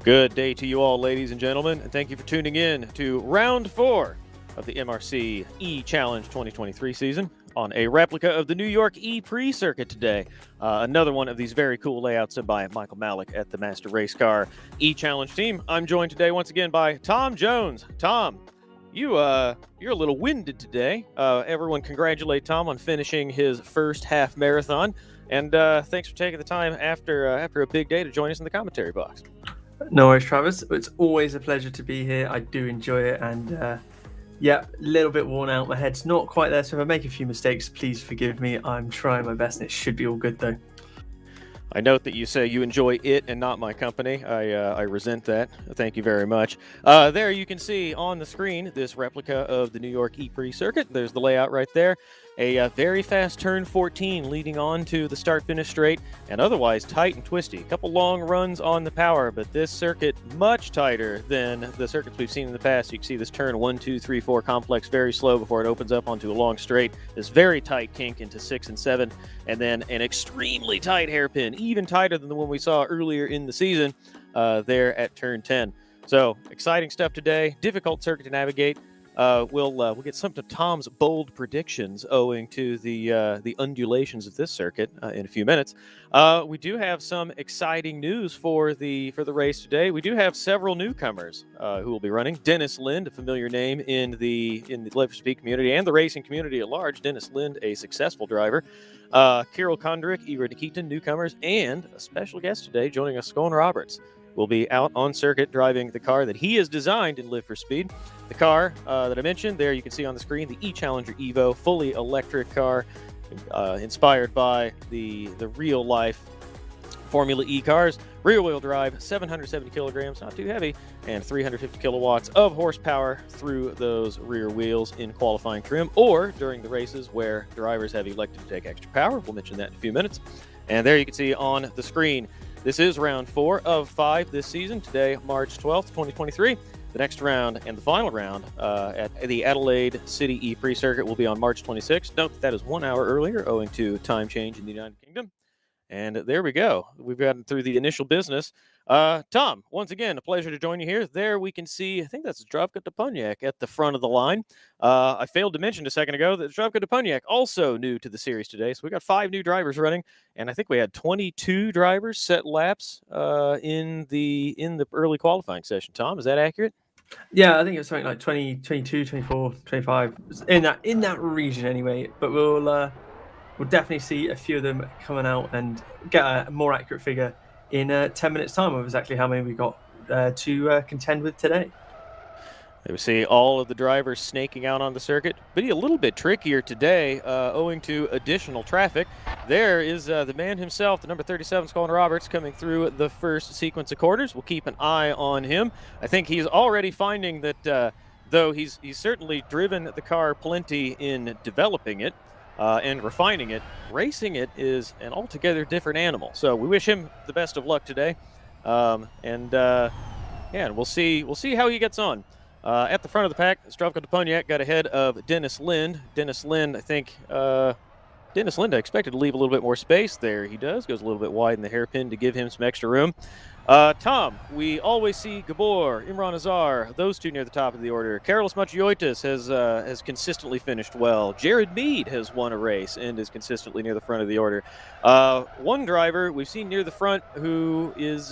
Good day to you all, ladies and gentlemen, and thank you for tuning in to round 4 of the MRC E-Challenge 2023 season on a replica of the New York E-Prix Circuit today. Another one of these very cool layouts by Michael Malik at the Master Race Car E-Challenge team. I'm joined today once again by Tom Jones. Tom, you're a little winded today. Everyone congratulate Tom on finishing his first half marathon, and thanks for taking the time after a big day to join us in the commentary box. No worries, Travis. It's always a pleasure to be here. I do enjoy it, and yeah, a little bit worn out. My head's not quite there, so if I make a few mistakes, please forgive me. I'm trying my best, and it should be all good, though. I note that you say you enjoy it and not my company. I resent that. Thank you very much. There you can see on the screen this replica of the New York E-Prix Circuit. There's the layout right there. A very fast turn 14 leading on to the start-finish straight, and otherwise tight and twisty. A couple long runs on the power, but this circuit much tighter than the circuits we've seen in the past. You can see this turn 1, 2, 3, 4 complex very slow before it opens up onto a long straight. This very tight kink into 6 and 7, and then an extremely tight hairpin, even tighter than the one we saw earlier in the season there at turn 10. So exciting stuff today. Difficult circuit to navigate. We'll get some of Tom's bold predictions owing to the undulations of this circuit in a few minutes. We do have some exciting news for the race today. We do have several newcomers who will be running. Dennis Lind, a familiar name in the Live for Speed community and the racing community at large. Dennis Lind, a successful driver. Kirill Kondrik, Igor Nikitin, newcomers, and a special guest today joining us, Scone Roberts. will be out on circuit driving the car that he has designed in Live for Speed. The car that I mentioned there, you can see on the screen, the E-Challenger EVO, fully electric car, inspired by the real-life Formula E cars. Rear-wheel drive, 770 kilograms, not too heavy, and 350 kilowatts of horsepower through those rear wheels in qualifying trim or during the races where drivers have elected to take extra power. We'll mention that in a few minutes. And there you can see on the screen, this is round 4 of 5 this season. Today, March 12th, 2023. The next round and the final round at the Adelaide City E-Prix Circuit will be on March 26th. Note that is 1 hour earlier owing to time change in the United Kingdom. And there we go. We've gotten through the initial business. Tom, once again, a pleasure to join you here. There we can see, I think that's Zdravko Duponiak at the front of the line. I failed to mention a second ago that Zdravko Duponiak also new to the series today. So we got 5 new drivers running, and I think we had 22 drivers set laps in the early qualifying session. Tom, is that accurate? Yeah, I think it was something like 20, 22, 24, 25, in that region anyway. But we'll definitely see a few of them coming out and get a more accurate figure in 10 minutes' time of exactly how many we got to contend with today. We see all of the drivers snaking out on the circuit. Be a little bit trickier today owing to additional traffic. There is the man himself, the number 37, Colin Roberts, coming through the first sequence of corners. We'll keep an eye on him. I think he's already finding that though he's certainly driven the car plenty in developing it and refining it, racing it is an altogether different animal. So we wish him the best of luck today. And we'll see how he gets on. At the front of the pack, Zdravko Duponiak got ahead of Dennis Lind. Dennis Lind, I think, Dennis Lind, I expected to leave a little bit more space there. He does, goes a little bit wide in the hairpin to give him some extra room. Tom, we always see Gabor, Imran Azar, those two near the top of the order. Carlos Machiotis has consistently finished well. Jared Mead has won a race and is consistently near the front of the order. One driver we've seen near the front who is...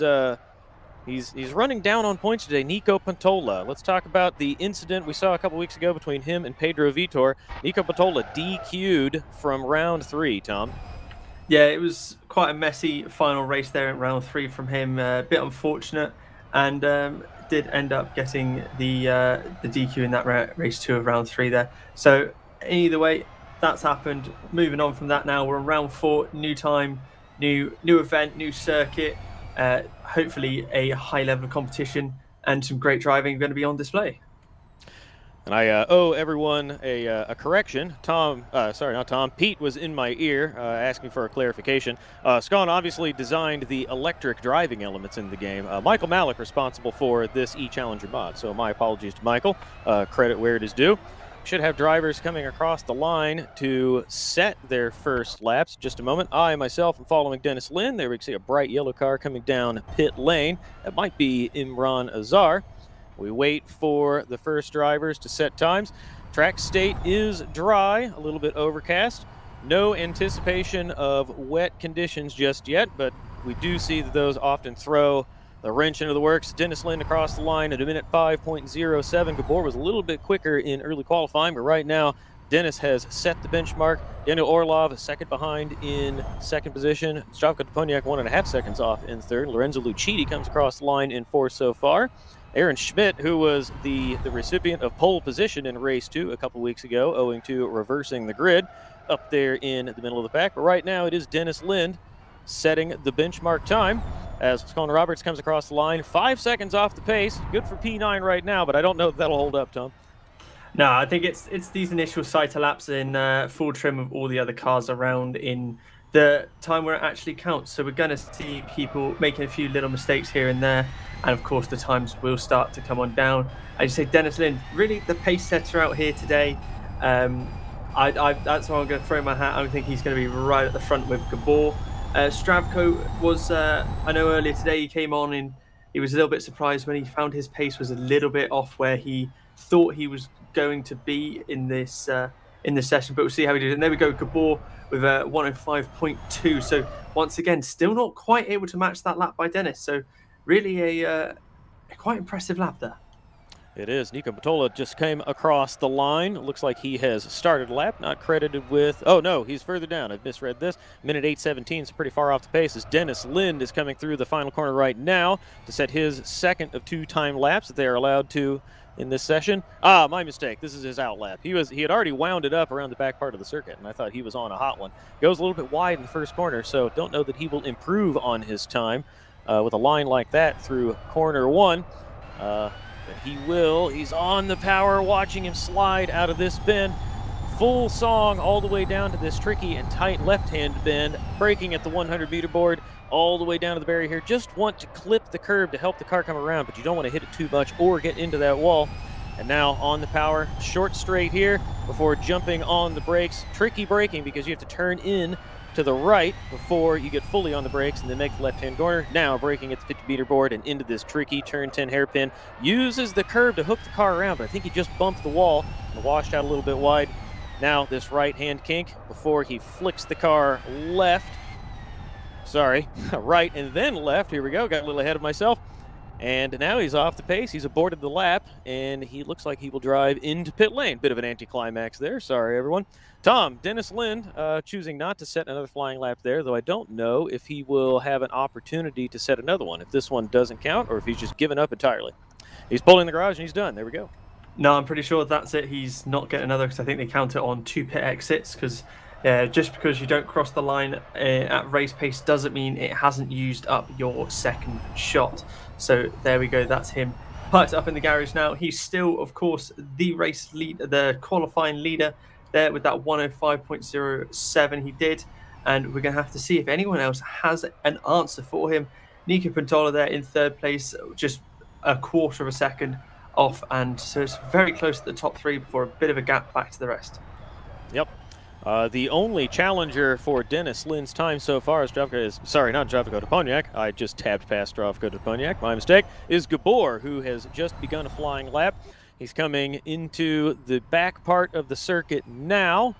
He's running down on points today, Nico Pantola. Let's talk about the incident we saw a couple weeks ago between him and Pedro Vitor. Nico Pantola DQ'd from round 3, Tom. Yeah, it was quite a messy final race there in round 3 from him. A bit unfortunate, and did end up getting the DQ in that race 2 of round 3 there. So either way, that's happened. Moving on from that now, we're in round 4, new time, new event, new circuit. Hopefully a high level of competition and some great driving going to be on display. And I owe everyone a correction. Pete was in my ear asking for a clarification. Scon obviously designed the electric driving elements in the game. Michael Malik responsible for this E-Challenger mod. So my apologies to Michael. Credit where it is due. Should have drivers coming across the line to set their first laps. Just a moment. I myself am following Dennis Lind. There we can see a bright yellow car coming down pit lane. That might be Imran Azar. We wait for the first drivers to set times. Track state is dry, a little bit overcast. No anticipation of wet conditions just yet, but we do see that those often throw the wrench into the works. Dennis Lind across the line at a minute 5.07. Gabor was a little bit quicker in early qualifying, but right now Dennis has set the benchmark. Daniel Orlov second behind in second position. Zdravko Duponiak 1.5 seconds off in third. Lorenzo Lucchini comes across the line in fourth so far. Aaron Schmidt, who was the recipient of pole position in race 2 a couple weeks ago, owing to reversing the grid, up there in the middle of the pack. But right now it is Dennis Lind setting the benchmark time as Colin Roberts comes across the line. 5 seconds off the pace. Good for P9 right now, but I don't know if that'll hold up, Tom. No, I think it's these initial cycle laps in full trim of all the other cars around in the time where it actually counts. So we're going to see people making a few little mistakes here and there. And of course, the times will start to come on down. As you say, Dennis Lind, really the pace setter out here today. That's why I'm going to throw my hat. I think he's going to be right at the front with Gabor. Zdravko was, I know earlier today he came on and he was a little bit surprised when he found his pace was a little bit off where he thought he was going to be in this session, but we'll see how he did. And there we go, Gabor with a 105.2. So once again, still not quite able to match that lap by Dennis. So really a quite impressive lap there. It is. Nico Batola just came across the line. Looks like he has started a lap, not credited with. Oh, no, he's further down. I've misread this. Minute 8:17, so pretty far off the pace as Dennis Lind is coming through the final corner right now to set his second of 2 time laps that they are allowed to in this session. My mistake. This is his out lap. He had already wound it up around the back part of the circuit, and I thought he was on a hot one. Goes a little bit wide in the first corner, so don't know that he will improve on his time with a line like that through corner 1. But he will. He's on the power, watching him slide out of this bend. Full song all the way down to this tricky and tight left-hand bend, braking at the 100-meter board all the way down to the barrier here. Just want to clip the curb to help the car come around, but you don't want to hit it too much or get into that wall. And now on the power, short straight here before jumping on the brakes. Tricky braking because you have to turn in to the right before you get fully on the brakes and then make the left-hand corner. Now braking at the 50-meter board and into this tricky turn 10 hairpin. Uses the curb to hook the car around, but I think he just bumped the wall and washed out a little bit wide. Now this right-hand kink before he flicks the car left. Sorry, right and then left. Here we go. Got a little ahead of myself. And now he's off the pace. He's aborted the lap, and he looks like he will drive into pit lane. Bit of an anticlimax there. Sorry, everyone. Tom, Dennis Lind choosing not to set another flying lap there, though I don't know if he will have an opportunity to set another one, if this one doesn't count or if he's just given up entirely. He's pulling the garage, and he's done. There we go. No, I'm pretty sure that's it. He's not getting another because I think they count it on 2 pit exits because just because you don't cross the line at race pace doesn't mean it hasn't used up your second shot. So there we go. That's him parked up in the garage now. He's still, of course, the race lead, the qualifying leader there with that 105.07 he did. And we're going to have to see if anyone else has an answer for him. Nico Pantola there in third place, just a quarter of a second off. And so it's very close to the top 3 before a bit of a gap back to the rest. Yep. The only challenger for Dennis Lind's time so far is not Zdravko Doponiak. I just tabbed past Zdravko Doponiak. My mistake. Is Gabor, who has just begun a flying lap. He's coming into the back part of the circuit now.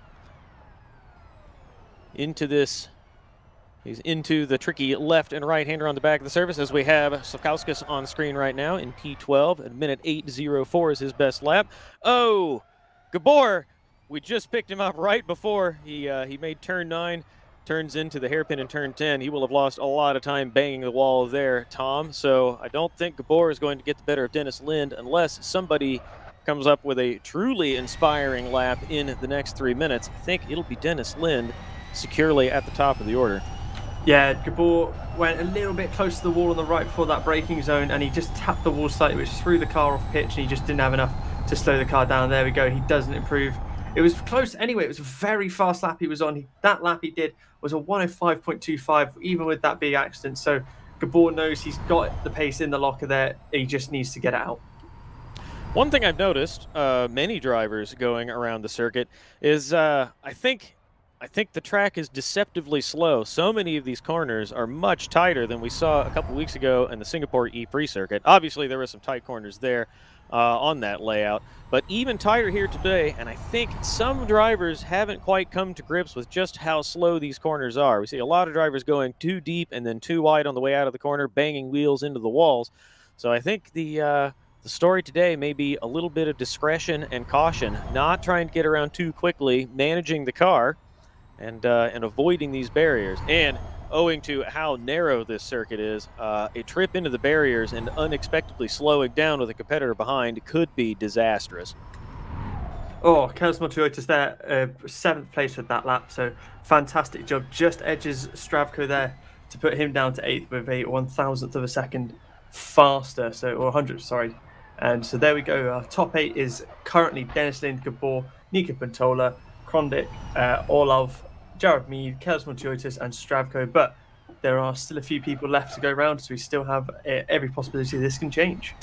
He's into the tricky left and right-hander on the back of the surface as we have Sakauskas on screen right now in P12. At minute 8:04 is his best lap. Oh, Gabor. We just picked him up right before he made turn 9, turns into the hairpin in turn 10. He will have lost a lot of time banging the wall there, Tom. So I don't think Gabor is going to get the better of Dennis Lind unless somebody comes up with a truly inspiring lap in the next 3 minutes. I think it'll be Dennis Lind securely at the top of the order. Yeah, Gabor went a little bit close to the wall on the right before that braking zone, and he just tapped the wall slightly, which threw the car off pitch, and he just didn't have enough to slow the car down. There we go. He doesn't improve. It was close anyway. It was a very fast lap he was on. That lap he did was a 105.25, even with that big accident. So Gabor knows he's got the pace in the locker there. He just needs to get it out. One thing I've noticed, many drivers going around the circuit, is I think the track is deceptively slow. So many of these corners are much tighter than we saw a couple weeks ago in the Singapore E-Prix Circuit. Obviously, there were some tight corners there on that layout, but even tighter here today, and I think some drivers haven't quite come to grips with just how slow these corners are. We see a lot of drivers going too deep and then too wide on the way out of the corner, banging wheels into the walls. So I think the story today may be a little bit of discretion and caution, not trying to get around too quickly, managing the car, and avoiding these barriers. And owing to how narrow this circuit is, a trip into the barriers and unexpectedly slowing down with a competitor behind could be disastrous. Oh, Carlos Montoyotis there, 7th place with that lap, so fantastic job. Just edges Zdravko there to put him down to 8th with a 1,000th of a second faster, or 100th, sorry. And so there we go. Top 8 is currently Dennis Lind, Gabor, Nico Pantola, Krondik, Orlov, Jared Mead, Carlos Montoyotis, and Zdravko. But there are still a few people left to go around, so we still have every possibility this can change.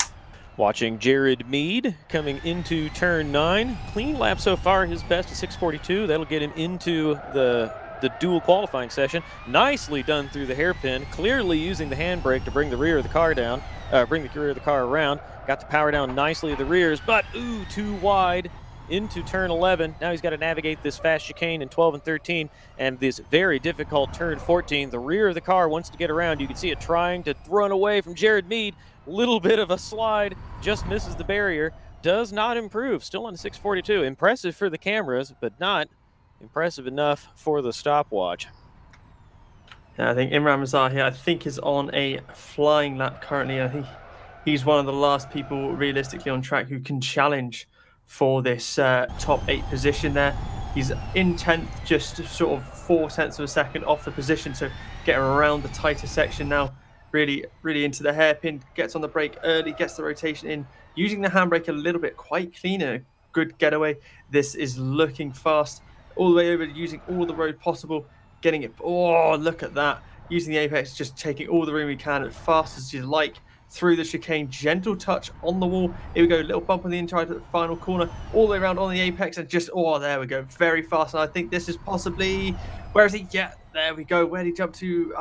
Watching Jared Mead coming into turn 9. Clean lap so far, his best is 6:42. That'll get him into the dual qualifying session. Nicely done through the hairpin, clearly using the handbrake to bring the rear of the car down, bring the rear of the car around. Got the power down nicely at the rears, but too wide into turn 11. Now he's got to navigate this fast chicane in 12 and 13 and this very difficult turn 14. The rear of the car wants to get around. You can see it trying to run away from Jared Mead. Little bit of a slide, just misses the barrier. Does not improve. Still on 642. Impressive for the cameras, but not impressive enough for the stopwatch. Yeah, I think Imran Mazar here, I think, is on a flying lap currently. I think he's one of the last people realistically on track who can challenge for this top 8 position there. He's in 10th, just sort of 4/10 of a second off the position. So getting around the tighter section now, really, really into the hairpin, gets on the brake early, gets the rotation in, using the handbrake a little bit, quite clean and a good getaway. This is looking fast, all the way over, using all the road possible. Getting it, oh, look at that. Using the apex, just taking all the room we can as fast as you like through the chicane. Gentle touch on the wall. Here we go, little bump on the inside at the final corner, all the way around on the apex, and just, oh, there we go, very fast. And I think this is possibly, where is he? Yeah, there we go. Where did he jump to?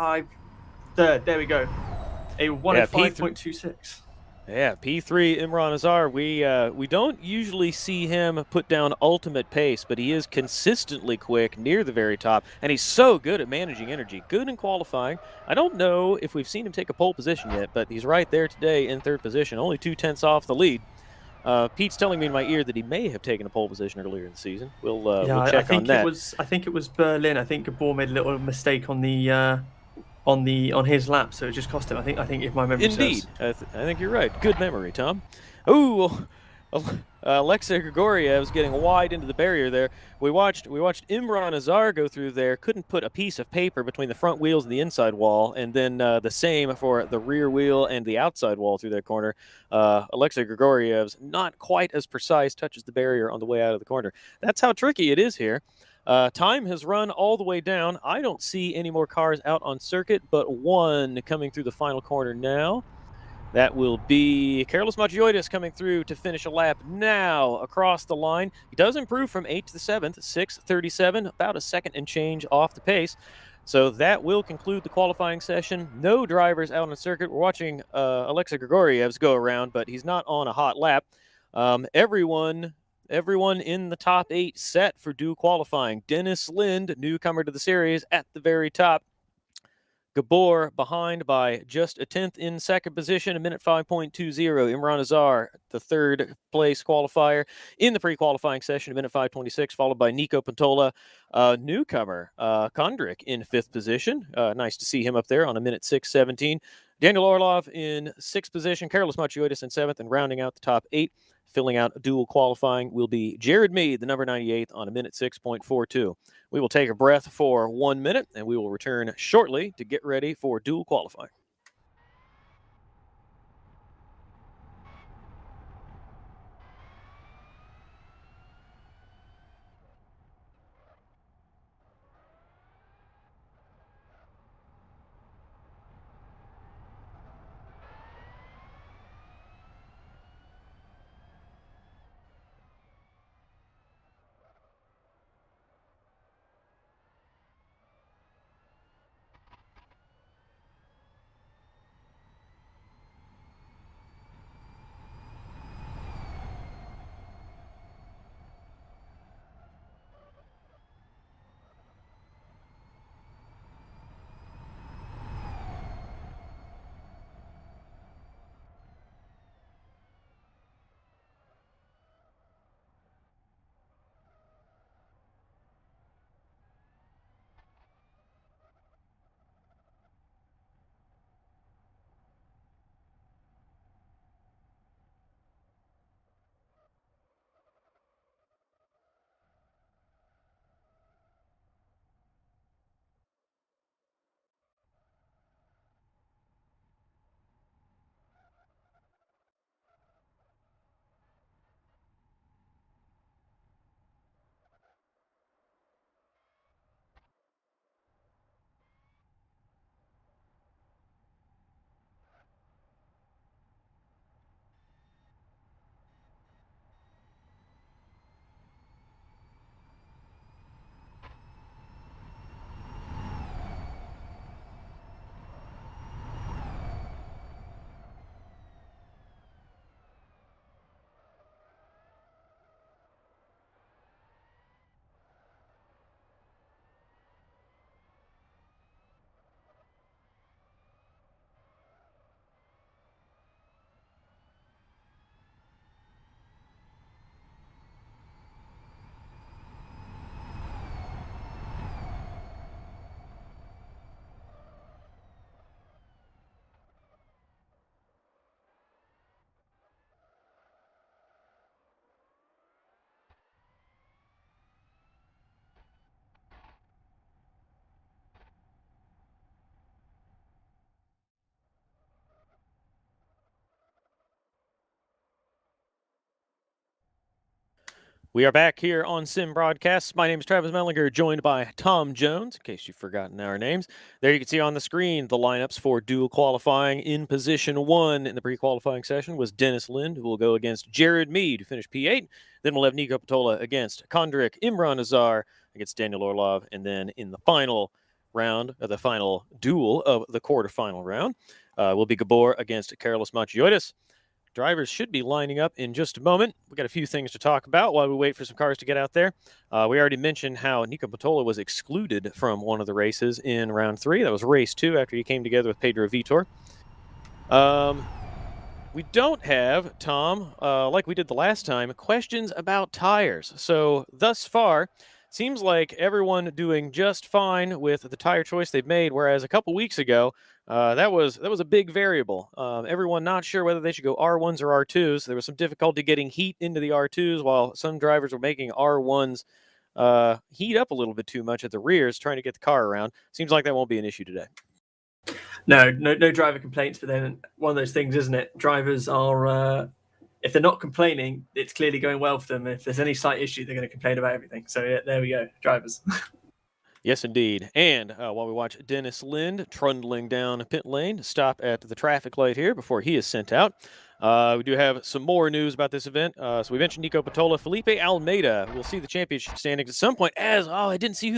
Third, there we go. A 105.26. Yeah, P3 Imran Azar. We don't usually see him put down ultimate pace, but he is consistently quick near the very top, and he's so good at managing energy. Good in qualifying. I don't know if we've seen him take a pole position yet, but he's right there today in third position, only 2/10 off the lead. Pete's telling me in my ear that he may have taken a pole position earlier in the season. We'll I check on think that. I think it was Berlin. I think Gabor made a little mistake on the on his lap, so it just cost him. I think if my memory Indeed, serves. I think you're right. Good memory, Tom. Ooh, Alexei Grigoriev's getting wide into the barrier there. We watched Imran Azar go through there. Couldn't put a piece of paper between the front wheels and the inside wall, and then the same for the rear wheel and the outside wall through that corner. Alexei Grigoriev's not quite as precise, touches the barrier on the way out of the corner. That's how tricky it is here. Time has run all the way down. I don't see any more cars out on circuit, but one coming through the final corner now. That will be Carlos Macioidis coming through to finish a lap now across the line. He does improve from 8th to 7th, 6:37, about a second and change off the pace. So that will conclude the qualifying session. No drivers out on the circuit. We're watching Alexei Grigoriev's go around, but he's not on a hot lap. Everyone in the top 8 set for dual qualifying. Dennis Lind, newcomer to the series, at the very top. Gabor behind by just a 10th in second position, a minute 5.20. Imran Azar, the third place qualifier in the pre-qualifying session, a minute 5:26, followed by Nico Pantola, newcomer, Kondrik in fifth position. Nice to see him up there on a minute 6:17. Daniel Orlov in sixth position, Carlos Macioidis in seventh, and rounding out the top 8, filling out dual qualifying, will be Jared Mead, the number 98, on a minute 6.42. We will take a breath for 1 minute, and we will return shortly to get ready for dual qualifying. We are back here on Sim Broadcasts. My name is Travis Mehlinger, joined by Tom Jones, in case you've forgotten our names. There you can see on the screen the lineups for dual qualifying. In position 1 in the pre-qualifying session was Dennis Lind, who will go against Jared Mead, who finished P8. Then we'll have Nico Patola against Kondrik Imran Azar against Daniel Orlov. And then in the final round, the final duel of the quarterfinal round, will be Gabor against Carlos Machiotis. Drivers should be lining up in just a moment. We got a few things to talk about while we wait for some cars to get out there. We already mentioned how Nico Patola was excluded from one of the races in round 3. That was race 2 after he came together with Pedro Vitor. We don't have, Tom, like we did the last time, questions about tires. So thus far, seems like everyone doing just fine with the tire choice they've made, whereas a couple weeks ago, that was a big variable. Everyone not sure whether they should go R1s or R2s. There was some difficulty getting heat into the R2s, while some drivers were making R1s heat up a little bit too much at the rears, trying to get the car around. Seems like that won't be an issue today. No driver complaints, but then one of those things, isn't it? Drivers are, if they're not complaining, it's clearly going well for them. If there's any slight issue, they're going to complain about everything. So yeah, there we go, drivers. Yes, indeed. And while we watch Dennis Lind trundling down pit lane to stop at the traffic light here before he is sent out, we do have some more news about this event. So we mentioned Nico Patola. Felipe Almeida will see the championship standings at some point I didn't see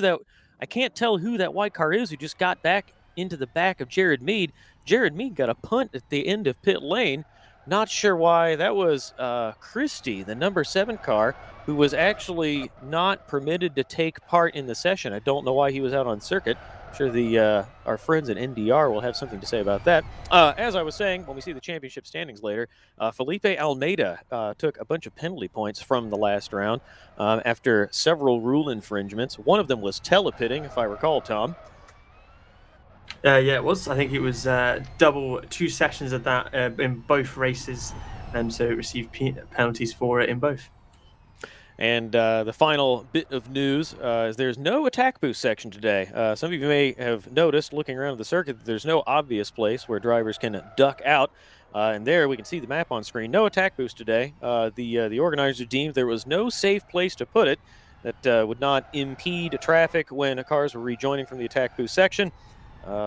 I can't tell who that white car is who just got back into the back of Jared Mead. Jared Mead got a punt at the end of pit lane. Not sure why. That was Christie, the number 7 car, who was actually not permitted to take part in the session. I don't know why he was out on circuit. I'm sure our friends at NDR will have something to say about that. As I was saying, when we see the championship standings later, Felipe Almeida took a bunch of penalty points from the last round after several rule infringements. One of them was telepitting, if I recall, Tom. Yeah, it was. I think it was double 2 sessions of that in both races, and so it received penalties for it in both. And the final bit of news is there's no attack boost section today. Some of you may have noticed, looking around the circuit, that there's no obvious place where drivers can duck out. And there we can see the map on screen. No attack boost today. The organizers deemed there was no safe place to put it that would not impede traffic when cars were rejoining from the attack boost section.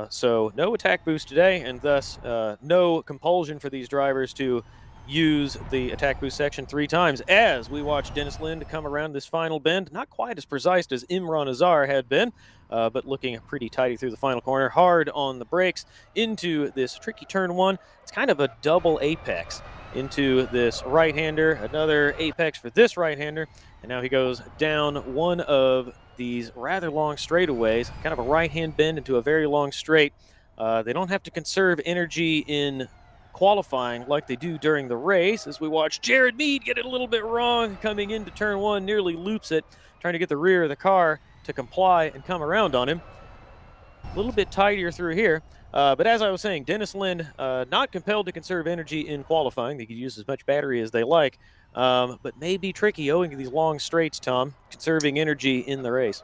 So no attack boost today, and thus no compulsion for these drivers to use the attack boost section 3 times as we watch Dennis Lind come around this final bend. Not quite as precise as Imran Azar had been, but looking pretty tidy through the final corner. Hard on the brakes into this tricky turn 1. It's kind of a double apex into this right-hander. Another apex for this right-hander. And now he goes down one of these rather long straightaways, kind of a right-hand bend into a very long straight. They don't have to conserve energy in qualifying like they do during the race, as we watch Jared Mead get it a little bit wrong coming into turn 1, nearly loops it, trying to get the rear of the car to comply and come around on him. A little bit tidier through here. But as I was saying, Dennis Lind not compelled to conserve energy in qualifying. They could use as much battery as they like, but may be tricky owing to these long straights, Tom, conserving energy in the race.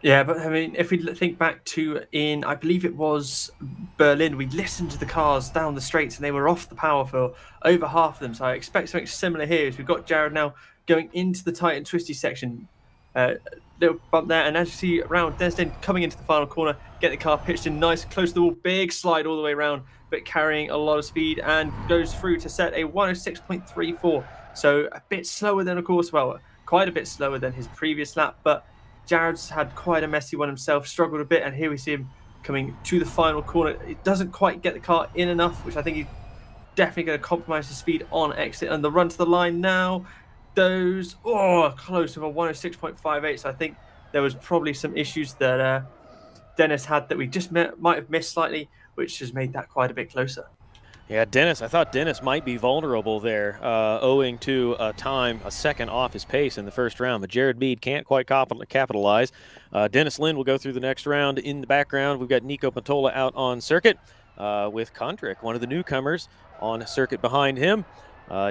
Yeah, but I mean, if we think back to I believe it was Berlin, we listened to the cars down the straights and they were off the power for over half of them. So I expect something similar here. As we've got Jared now going into the tight and twisty section. Little bump there, and as you see around, Dennis Lind coming into the final corner, get the car pitched in nice, close to the wall, big slide all the way around, but carrying a lot of speed and goes through to set a 106.34. So a bit slower than, of course, quite a bit slower than his previous lap, but Jared's had quite a messy one himself, struggled a bit, and here we see him coming to the final corner. It doesn't quite get the car in enough, which I think he's definitely going to compromise his speed on exit. And the run to the line now, those close to a 106.58. So I think there was probably some issues that Dennis had that we just might have missed slightly, which has made that quite a bit closer. Yeah, I thought Dennis might be vulnerable there, owing to a second off his pace in the first round, but Jared Mead can't quite capitalize. Dennis Lind will go through the next round. In the background, we've got Nico Patola out on circuit with Kondrik, one of the newcomers, on circuit behind him.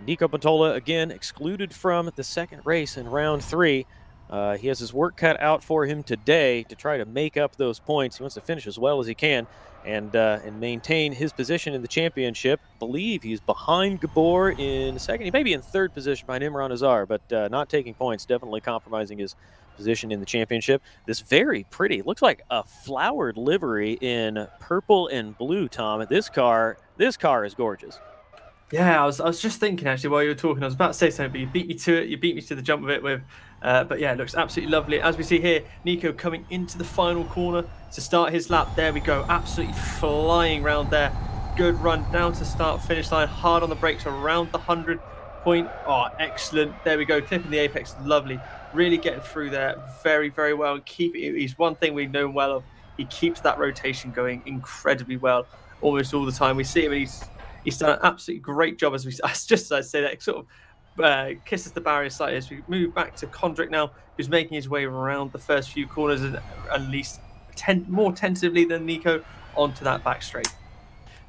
Nico Patola, again, excluded from the second race in round 3. He has his work cut out for him today to try to make up those points. He wants to finish as well as he can and maintain his position in the championship. Believe he's behind Gabor in second. He may be in third position behind Imran Azar, but not taking points, definitely compromising his position in the championship. This very pretty, looks like a flowered livery in purple and blue, Tom. This car is gorgeous. Yeah, I was just thinking actually while you were talking, I was about to say something, but you beat me to it. You beat me to the jump of it with, but yeah, it looks absolutely lovely. As we see here, Nico coming into the final corner to start his lap. There we go, absolutely flying round there. Good run down to start finish line, hard on the brakes around the 100 point. Oh, excellent. There we go, clipping the apex, lovely. Really getting through there, very, very well. He's one thing we know well of. He keeps that rotation going incredibly well, almost all the time. We see him, and he's done an absolutely great job as I say that, sort of kisses the barrier slightly as we move back to Condrick now, who's making his way around the first few corners and at least more tentatively than Nico onto that back straight.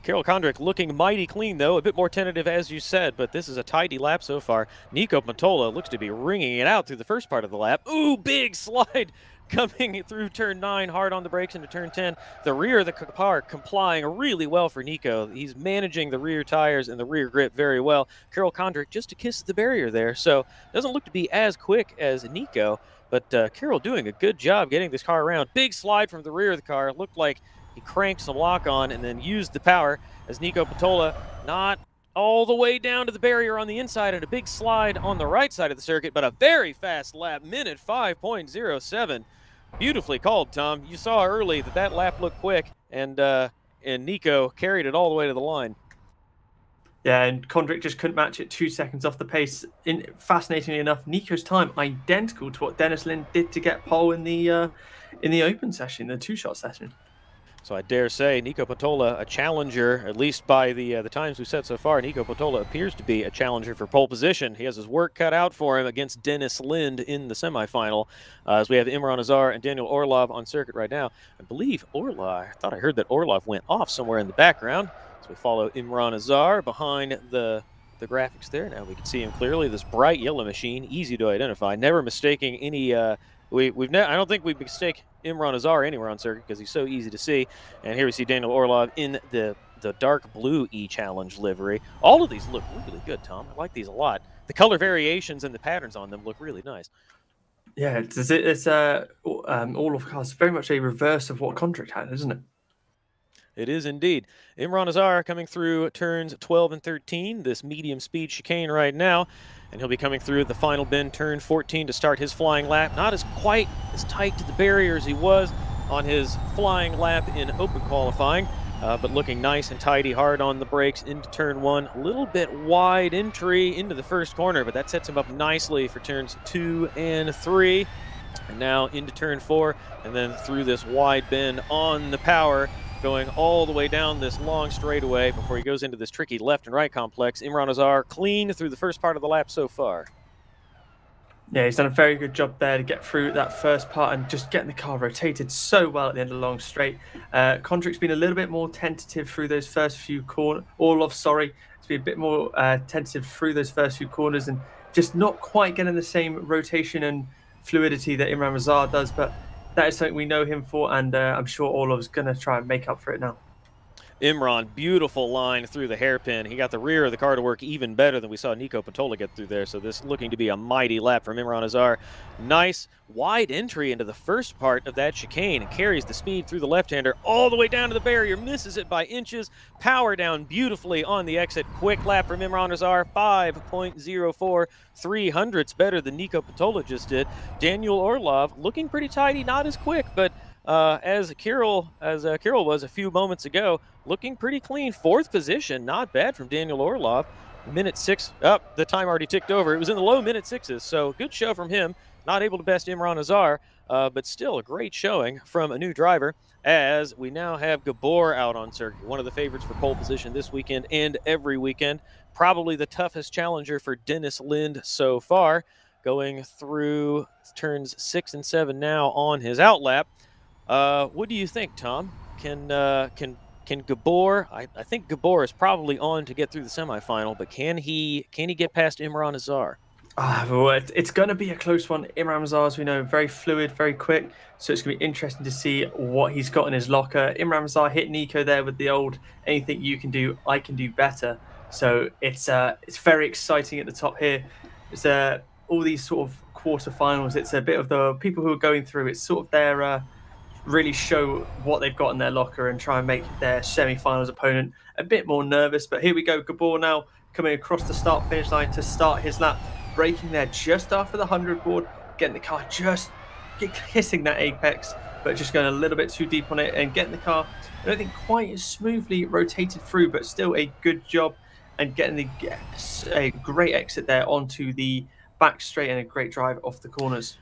Carol Condrick looking mighty clean, though. A bit more tentative, as you said, but this is a tidy lap so far. Nico Matola looks to be ringing it out through the first part of the lap. Ooh, big slide coming through turn 9, hard on the brakes into turn 10. The rear of the car complying really well for Nico. He's managing the rear tires and the rear grip very well. Carol Condrick just to kiss the barrier there, so doesn't look to be as quick as Nico, but Carol doing a good job getting this car around. Big slide from the rear of the car. Looked like he cranked some lock on and then used the power as Nico Patola not all the way down to the barrier on the inside and a big slide on the right side of the circuit, but a very fast lap, minute 5.07. Beautifully called, Tom. You saw early that lap looked quick, and Nico carried it all the way to the line. Yeah, and Condrick just couldn't match it 2 seconds off the pace. Fascinatingly enough, Nico's time identical to what Dennis Lind did to get pole in the open session, the two-shot session. So I dare say Nico Patola, a challenger, at least by the times we've set so far. Nico Patola appears to be a challenger for pole position. He has his work cut out for him against Dennis Lind in the semifinal. As we have Imran Azar and Daniel Orlov on circuit right now. I believe I thought I heard that Orlov went off somewhere in the background. So we follow Imran Azar behind the graphics there. Now we can see him clearly. This bright yellow machine, easy to identify. Never mistaking any. I don't think we mistake Imran Azar anywhere on circuit because he's so easy to see. And here we see Daniel Orlov in the dark blue E-Challenge livery. All of these look really good, Tom. I like these a lot. The color variations and the patterns on them look really nice. Yeah, it's all of cars very much a reverse of what Condrick had, isn't it? It is indeed. Imran Azar coming through turns 12 and 13, this medium speed chicane right now. And he'll be coming through the final bend, turn 14, to start his flying lap. Not as quite as tight to the barrier as he was on his flying lap in open qualifying, but looking nice and tidy, hard on the brakes into turn 1. A little bit wide entry into the first corner, but that sets him up nicely for turns 2 and 3. And now into turn 4, and then through this wide bend on the power, going all the way down this long straightaway before he goes into this tricky left and right complex. Imran Azar clean through the first part of the lap so far. Yeah, he's done a very good job there to get through that first part and just getting the car rotated so well at the end of the long straight. Condrick's been a little bit more tentative through those first few corners. It's been a bit more tentative through those first few corners and just not quite getting the same rotation and fluidity that Imran Azar does, but that is something we know him for, and I'm sure Orlov's going to try and make up for it now. Imran, beautiful line through the hairpin. He got the rear of the car to work even better than we saw Nico Patola get through there, so this looking to be a mighty lap from Imran Azar. Nice wide entry into the first part of that chicane and carries the speed through the left-hander all the way down to the barrier, misses it by inches, power down beautifully on the exit. Quick lap from Imran Azar, 5.04, 300ths better than Nico Patola just did. Daniel Orlov looking pretty tidy, not as quick, but as Carol was a few moments ago, looking pretty clean. 4th position, not bad from Daniel Orlov. Minute 6, the time already ticked over. It was in the low minute 6s, so good show from him. Not able to best Imran Azar, but still a great showing from a new driver, as we now have Gabor out on circuit, one of the favorites for pole position this weekend and every weekend. Probably the toughest challenger for Dennis Lind so far, going through turns 6 and 7 now on his outlap. What do you think, Tom? Can Gabor? I think Gabor is probably on to get through the semifinal, but can he get past Imran Azar? Well, it's going to be a close one. Imran Mazar, as we know, very fluid, very quick. So it's going to be interesting to see what he's got in his locker. Imran Mazar hit Nico there with the old "anything you can do, I can do better." So it's very exciting at the top here. It's all these sort of quarterfinals. It's a bit of the people who are going through. It's sort of their really show what they've got in their locker and try and make their semi-finals opponent a bit more nervous. But here we go, Gabor now coming across the start-finish line to start his lap, braking there just after the 100 board, getting the car just kissing that apex, but just going a little bit too deep on it and getting the car, I don't think quite as smoothly rotated through, but still a good job and getting a great exit there onto the back straight and a great drive off the corners.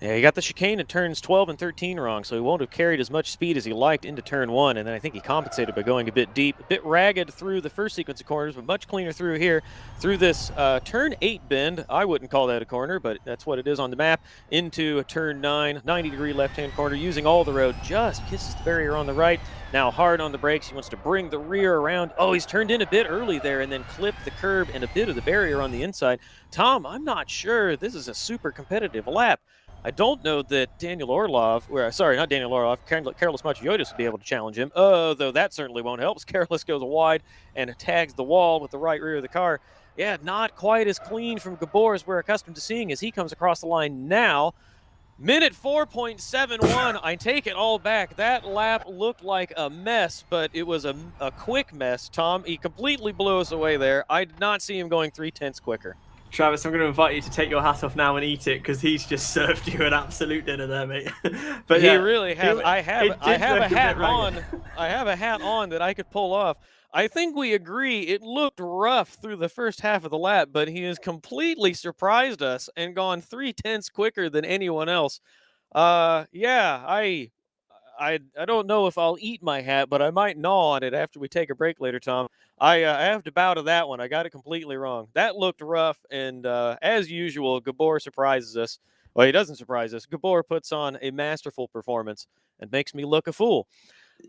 Yeah, he got the chicane in turns 12 and 13 wrong, so he won't have carried as much speed as he liked into turn 1, and then I think he compensated by going a bit deep, a bit ragged through the first sequence of corners, but much cleaner through here. Through this turn 8 bend, I wouldn't call that a corner, but that's what it is on the map, into a turn 9, 90-degree left-hand corner, using all the road, just kisses the barrier on the right. Now hard on the brakes, he wants to bring the rear around. Oh, he's turned in a bit early there and then clipped the curb and a bit of the barrier on the inside. Tom, I'm not sure this is a super competitive lap. I don't know that Daniel Orlov, sorry, not Daniel Orlov, Carlos Machayotis would be able to challenge him, though that certainly won't help. Carlos goes wide and tags the wall with the right rear of the car. Yeah, not quite as clean from Gabor as we're accustomed to seeing as he comes across the line now. Minute 4.71, I take it all back. That lap looked like a mess, but it was a quick mess, Tom. He completely blew us away there. I did not see him going 3/10 quicker. Travis, I'm going to invite you to take your hat off now and eat it because he's just served you an absolute dinner there, mate. But he really has. I have a hat on. I have a hat on that I could pull off. I think we agree it looked rough through the first half of the lap, but he has completely surprised us and gone 3/10 quicker than anyone else. Yeah, I don't know if I'll eat my hat, but I might gnaw on it after we take a break later, Tom. I have to bow to that one. I got it completely wrong. That looked rough, and as usual, Gabor surprises us. Well, he doesn't surprise us. Gabor puts on a masterful performance and makes me look a fool.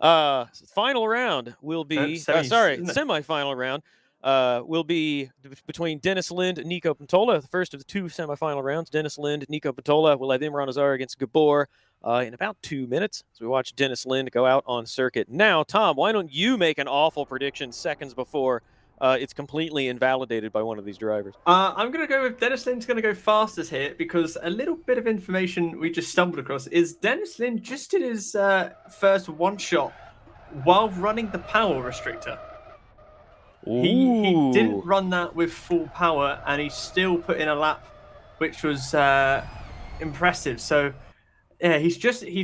Final round will be semi-final round will be between Dennis Lind and Nico Pantola, the first of the two semifinal rounds. Dennis Lind, Nico Pantola will have Imran Azar against Gabor in about 2 minutes. So we watch Dennis Lind go out on circuit. Now, Tom, why don't you make an awful prediction seconds before it's completely invalidated by one of these drivers? I'm going to go with Dennis Lind's going to go fastest here because a little bit of information we just stumbled across is Dennis Lind just did his first one shot while running the power restrictor. He didn't run that with full power, and he still put in a lap, which was impressive. So, yeah, he's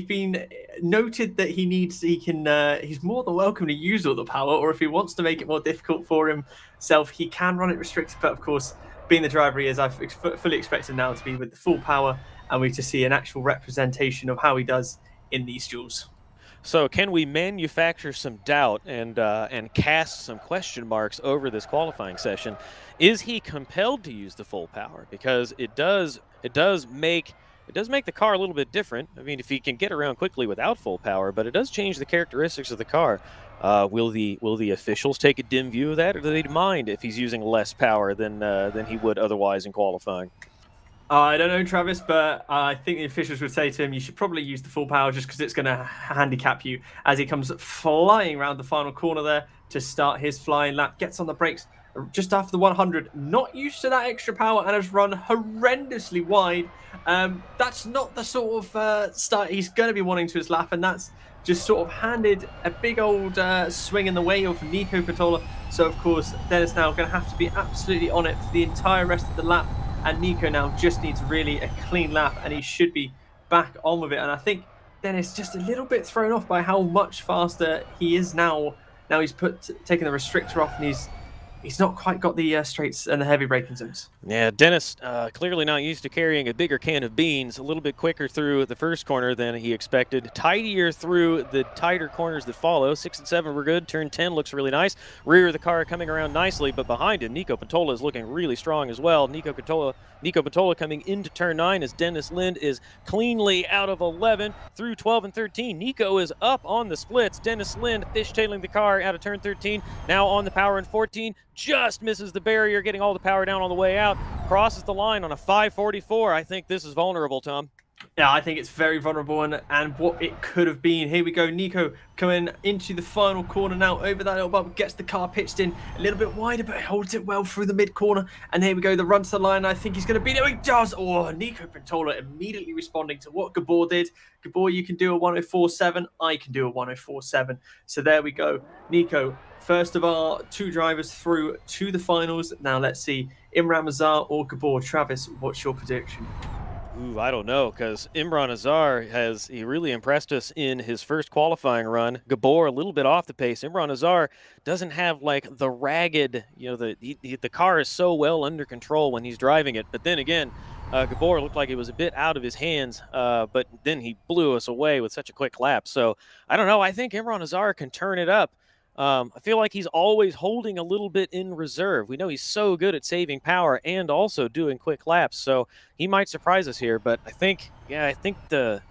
been noted that he's more than welcome to use all the power, or if he wants to make it more difficult for himself, he can run it restricted. But of course, being the driver he is, I fully expect him now to be with the full power, and we to see an actual representation of how he does in these duels. So can we manufacture some doubt and cast some question marks over this qualifying session? Is he compelled to use the full power? Because it does make the car a little bit different. I mean, if he can get around quickly without full power, but it does change the characteristics of the car. Will the officials take a dim view of that, or do they mind if he's using less power than he would otherwise in qualifying? I don't know, Travis, but I think the officials would say to him, you should probably use the full power just because it's going to handicap you as he comes flying around the final corner there to start his flying lap. Gets on the brakes just after the 100. Not used to that extra power and has run horrendously wide. That's not the sort of start he's going to be wanting to his lap, and that's just sort of handed a big old swing in the way of Nico Pantola. So, of course, Dennis now going to have to be absolutely on it for the entire rest of the lap. And Nico now just needs really a clean lap, and he should be back on with it. And I think Dennis just a little bit thrown off by how much faster he is now. Now he's taken the restrictor off, and he's not quite got the straights and the heavy braking zones. Yeah, Dennis clearly not used to carrying a bigger can of beans. A little bit quicker through the first corner than he expected. Tidier through the tighter corners that follow. 6 and 7 were good. Turn 10 looks really nice. Rear of the car coming around nicely, but behind him, Nico Pantola is looking really strong as well. Nico Pantola coming into turn 9 as Dennis Lind is cleanly out of 11 through 12 and 13. Nico is up on the splits. Dennis Lind fishtailing the car out of turn 13. Now on the power in 14. just misses the barrier, getting all the power down on the way out. Crosses the line on a 544. I think this is vulnerable, Tom. Yeah, I think it's very vulnerable and what it could have been. Here we go, Nico coming into the final corner now, over that little bump, gets the car pitched in a little bit wider, but holds it well through the mid corner. And here we go, the run to the line. I think he's going to beat it. He does. Oh, Nico Pantola immediately responding to what Gabor did. Gabor, you can do a 104.7. I can do a 104.7. So there we go. Nico, first of our two drivers through to the finals. Now let's see, Imran Mazar or Gabor. Travis, what's your prediction? Ooh, I don't know, because Imran Azar he really impressed us in his first qualifying run. Gabor a little bit off the pace. Imran Azar doesn't have like the ragged, the car is so well under control when he's driving it. But then again, Gabor looked like it was a bit out of his hands, but then he blew us away with such a quick lap. So I don't know. I think Imran Azar can turn it up. I feel like he's always holding a little bit in reserve. We know he's so good at saving power and also doing quick laps, so he might surprise us here. But I think the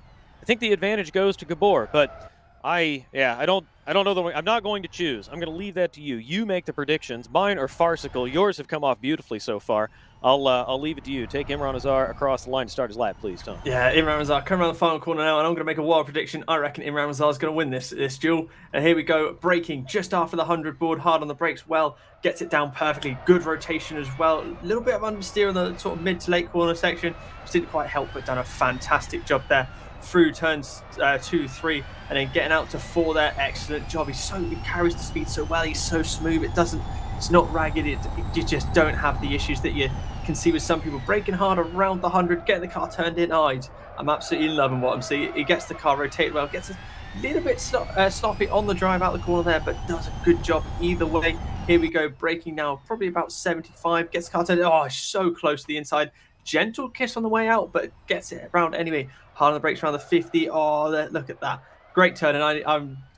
advantage goes to Gabor. But I don't know I'm not going to choose. I'm going to leave that to you. You make the predictions. Mine are farcical. Yours have come off beautifully so far. I'll leave it to you. Take Imran Azar across the line to start his lap, please, Tom. Yeah, Imran Azar coming around the final corner now, and I'm going to make a wild prediction. I reckon Imran Azar is going to win this duel. And here we go, braking just after the 100 board, hard on the brakes, well, gets it down perfectly. Good rotation as well. A little bit of understeer on the sort of mid to late corner section. Just didn't quite help, but done a fantastic job there. Through turns 2, 3, and then getting out to 4 there. Excellent job. He carries the speed so well. He's so smooth. It's not ragged. You just don't have the issues that you can see with some people. Braking hard around the 100, getting the car turned in. I'm absolutely loving what I'm seeing. He gets the car rotated well, gets a little bit sloppy on the drive out the corner there, but does a good job either way. Here we go, braking now, probably about 75, gets the car turned in. Oh, so close to the inside. Gentle kiss on the way out, but gets it around anyway. Hard on the brakes around the 50. Oh, look at that. Great turn, and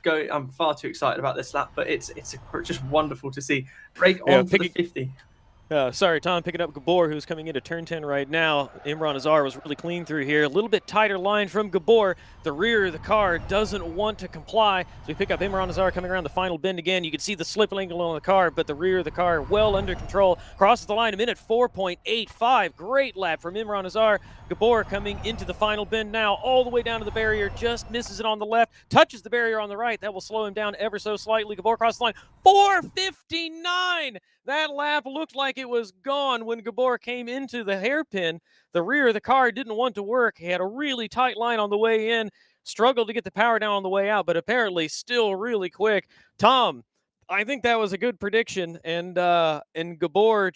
I'm far too excited about this lap, but it's just wonderful to see. Brake on for the 50. Sorry, Tom, picking up Gabor, who's coming into turn 10 right now. Imran Azar was really clean through here. A little bit tighter line from Gabor. The rear of the car doesn't want to comply. So we pick up Imran Azar coming around the final bend again. You can see the slip angle on the car, but the rear of the car well under control. Crosses the line a minute 4.85. Great lap from Imran Azar. Gabor coming into the final bend now, all the way down to the barrier. Just misses it on the left. Touches the barrier on the right. That will slow him down ever so slightly. Gabor crosses the line. 4.59. That lap looked like it was gone when Gabor came into the hairpin. The rear of the car didn't want to work. He had a really tight line on the way in, struggled to get the power down on the way out, but apparently still really quick. Tom, I think that was a good prediction, and Gabor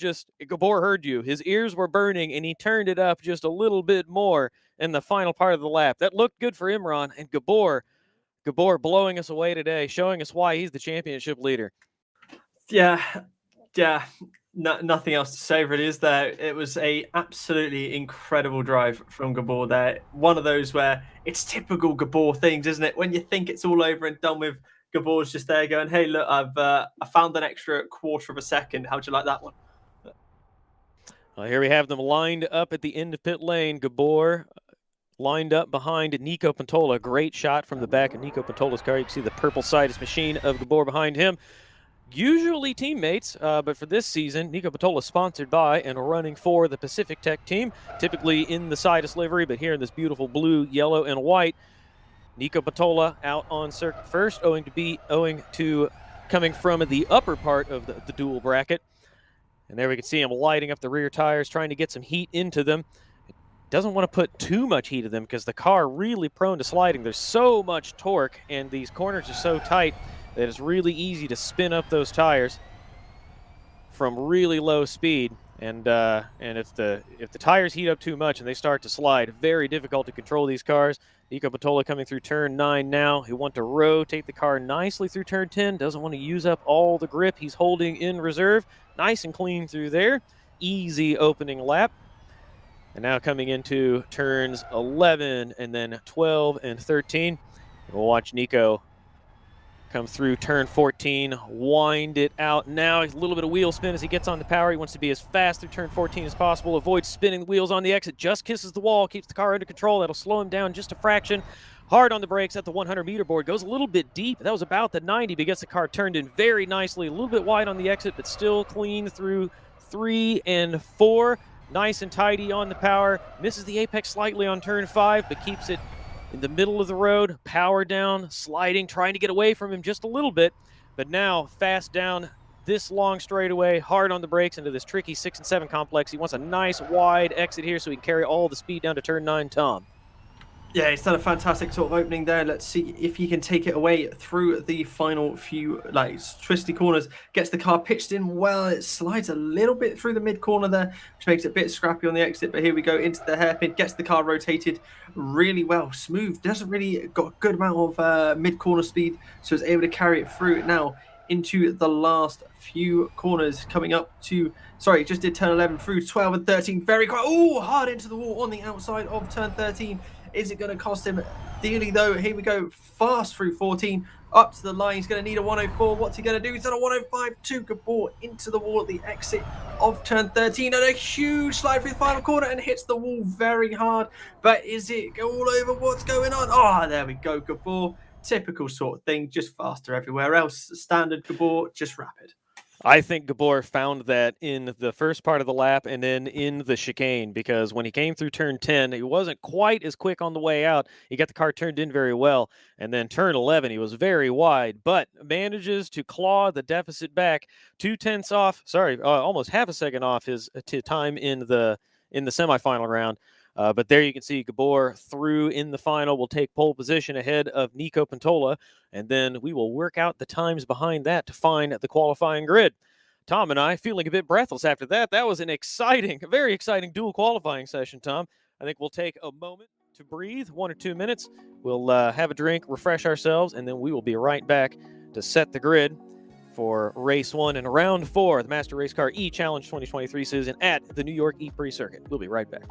heard you. His ears were burning, and he turned it up just a little bit more in the final part of the lap. That looked good for Imran, and Gabor blowing us away today, showing us why he's the championship leader. Yeah, nothing else to say really, is there? It was a absolutely incredible drive from Gabor there. One of those where it's typical Gabor things, isn't it? When you think it's all over and done with, Gabor's just there going, "Hey, look, I found an extra quarter of a second. How'd you like that one?" Well, here we have them lined up at the end of pit lane. Gabor lined up behind Nico Pantola. Great shot from the back of Nico Pantola's car. You can see the purple Sidus machine of Gabor behind him. Usually teammates, but for this season, Nico Pantola is sponsored by and running for the Pacific Tech team, typically in the Sidus livery, but here in this beautiful blue, yellow, and white. Nico Pantola out on circuit first, owing to coming from the upper part of the dual bracket. And there we can see him lighting up the rear tires, trying to get some heat into them. Doesn't want to put too much heat to them because the car really prone to sliding. There's so much torque, and these corners are so tight that it's really easy to spin up those tires from really low speed. And if the tires heat up too much and they start to slide, very difficult to control these cars. Nico Pantola coming through turn 9 now. He wants to rotate the car nicely through turn 10. Doesn't want to use up all the grip he's holding in reserve. Nice and clean through there. Easy opening lap. And now coming into turns 11 and then 12 and 13. We'll watch Nico come through turn 14, wind it out now. A little bit of wheel spin as he gets on the power. He wants to be as fast through turn 14 as possible, avoids spinning the wheels on the exit, just kisses the wall, keeps the car under control. That'll slow him down just a fraction. Hard on the brakes at the 100-meter board, goes a little bit deep. That was about the 90, but gets the car turned in very nicely. A little bit wide on the exit, but still clean through 3 and 4. Nice and tidy on the power. Misses the apex slightly on turn 5, but keeps it in the middle of the road. Power down, sliding, trying to get away from him just a little bit. But now fast down this long straightaway, hard on the brakes into this tricky 6 and 7 complex. He wants a nice wide exit here so he can carry all the speed down to turn 9, Tom. Yeah, he's done a fantastic sort of opening there. Let's see if he can take it away through the final few twisty corners. Gets the car pitched in well. It slides a little bit through the mid corner there, which makes it a bit scrappy on the exit. But here we go into the hairpin. Gets the car rotated really well. Smooth. Doesn't really got a good amount of mid corner speed, so is able to carry it through now into the last few corners coming up to, sorry, just did turn 11 through 12 and 13. Very quick. Oh, hard into the wall on the outside of turn 13. Is it going to cost him dearly though? Here we go, fast through 14, up to the line. He's going to need a 104. What's he going to do? He's done a 105 to Gabor into the wall at the exit of turn 13, and a huge slide through the final corner and hits the wall very hard. But is it all over? What's going on? Oh, there we go, Gabor. Typical sort of thing, just faster everywhere else. Standard Gabor, just rapid. I think Gabor found that in the first part of the lap and then in the chicane, because when he came through turn 10, he wasn't quite as quick on the way out. He got the car turned in very well. And then turn 11, he was very wide, but manages to claw the deficit back 2/10 off, almost half a second off his time in the semifinal round. But there you can see Gabor through in the final will take pole position ahead of Nico Pantola, and then we will work out the times behind that to find the qualifying grid. Tom and I feeling a bit breathless after that. That was a very exciting dual qualifying session, Tom. I think we'll take a moment to breathe, 1 or 2 minutes. We'll have a drink, refresh ourselves, and then we will be right back to set the grid for race 1 and round 4, the Master Race Car E-Challenge 2023 season at the New York E-Prix Circuit. We'll be right back.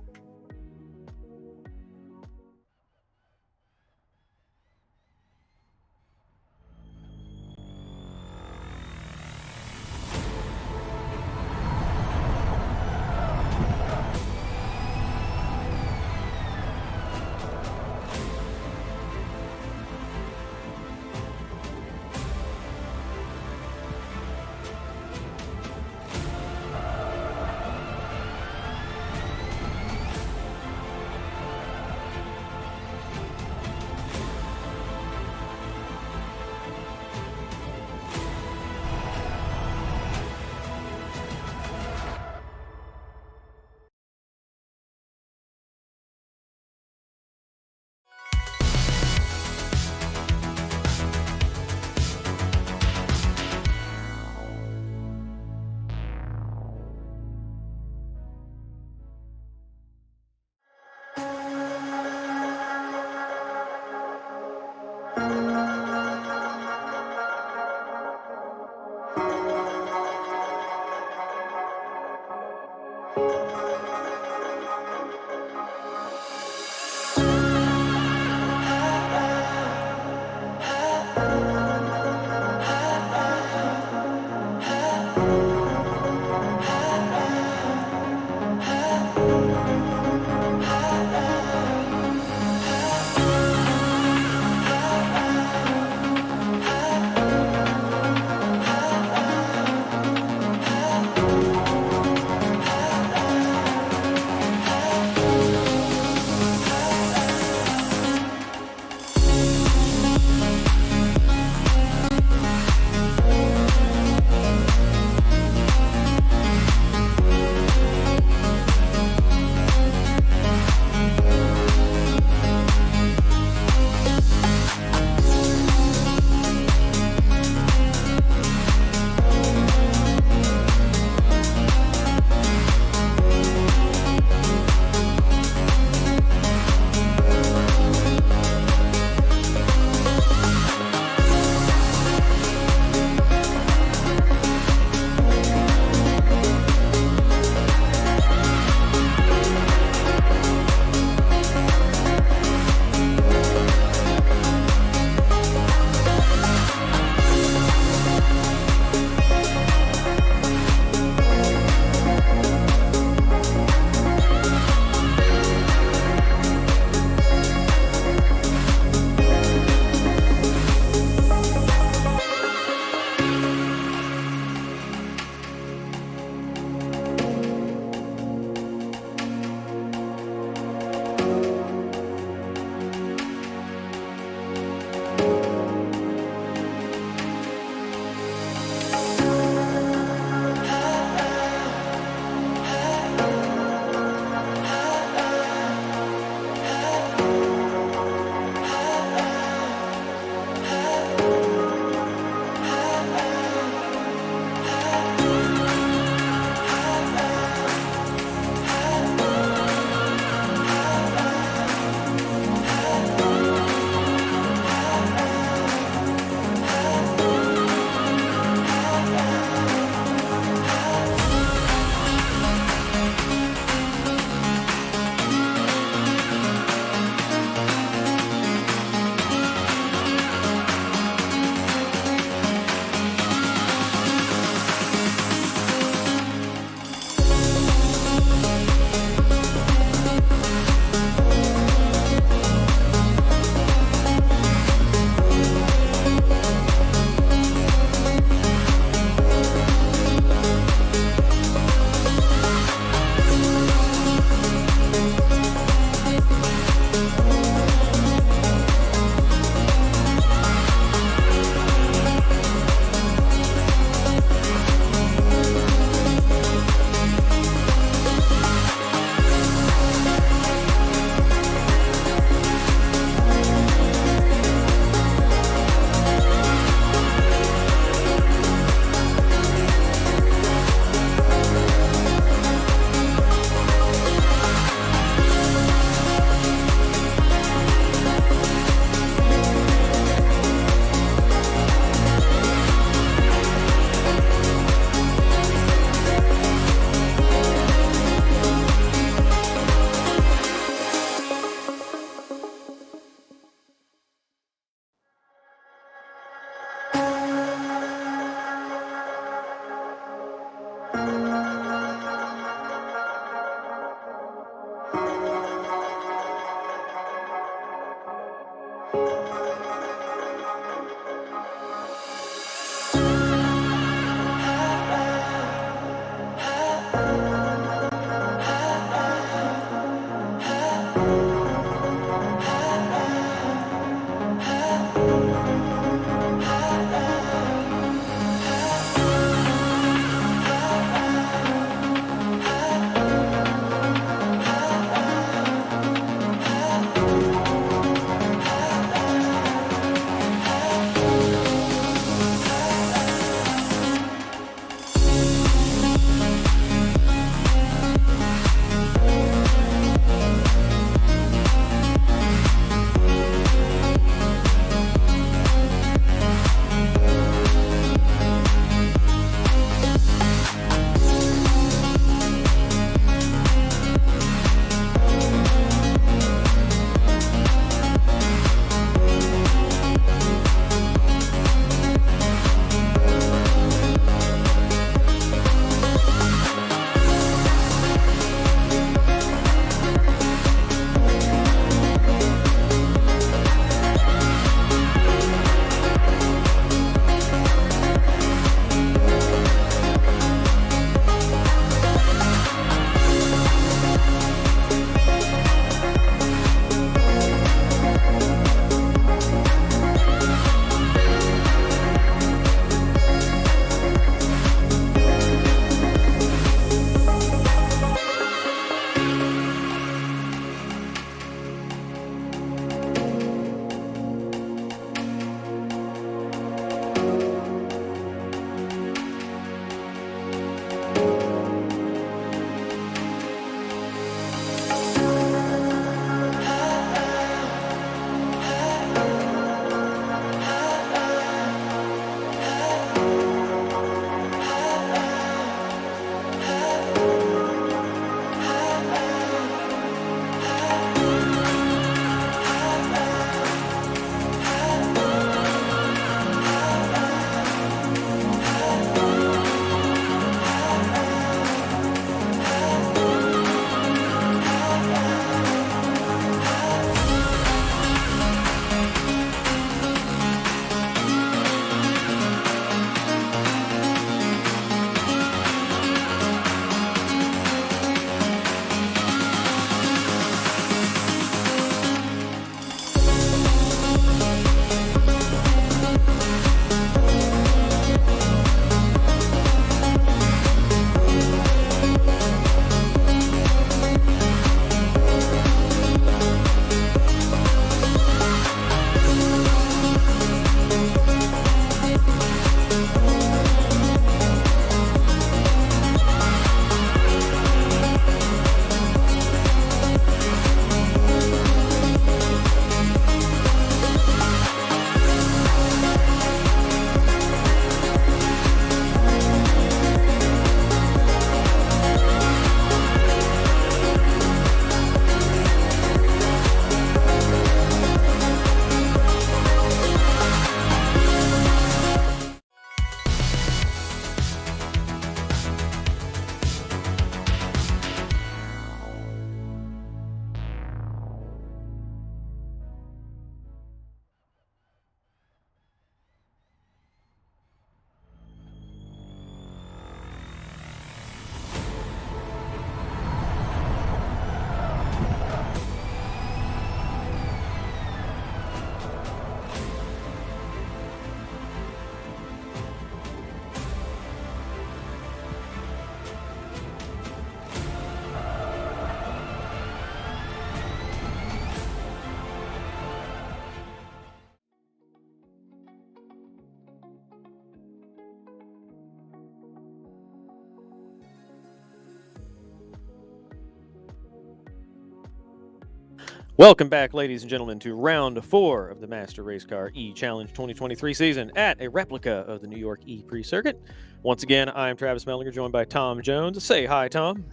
Welcome back, ladies and gentlemen, to round 4 of the Master Race Car E-Challenge 2023 season at a replica of the New York E-Prix Circuit. Once again, I'm Travis Mehlinger, joined by Tom Jones. Say hi, Tom.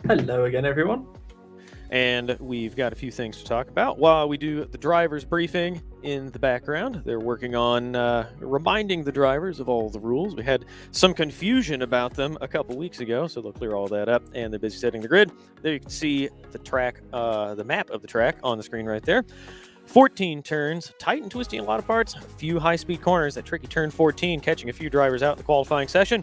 Hello again, everyone. And we've got a few things to talk about. While we do the driver's briefing in the background, they're working on reminding the drivers of all the rules. We had some confusion about them a couple weeks ago, so they'll clear all that up, and they're busy setting the grid. There you can see the track, the map of the track on the screen right there. 14 turns, tight and twisty in a lot of parts, a few high-speed corners, that tricky turn 14, catching a few drivers out in the qualifying session.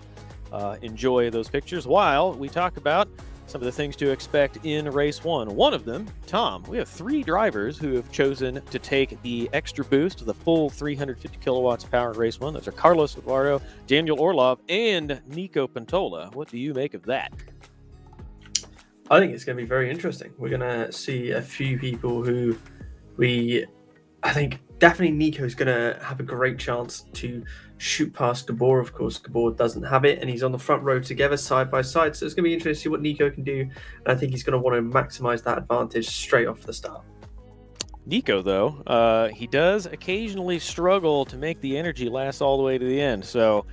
Enjoy those pictures while we talk about some of the things to expect in race 1. One of them, Tom, we have 3 drivers who have chosen to take the extra boost, the full 350 kilowatts of power in race 1. Those are Carlos Eduardo, Daniel Orlov, and Nico Pantola. What do you make of that? I think it's going to be very interesting. We're going to see a few people who I think definitely Nico's going to have a great chance to shoot past Gabor. Of course, Gabor doesn't have it, and he's on the front row together, side by side. So it's going to be interesting to see what Nico can do. And I think he's going to want to maximize that advantage straight off the start. Nico, though, he does occasionally struggle to make the energy last all the way to the end. So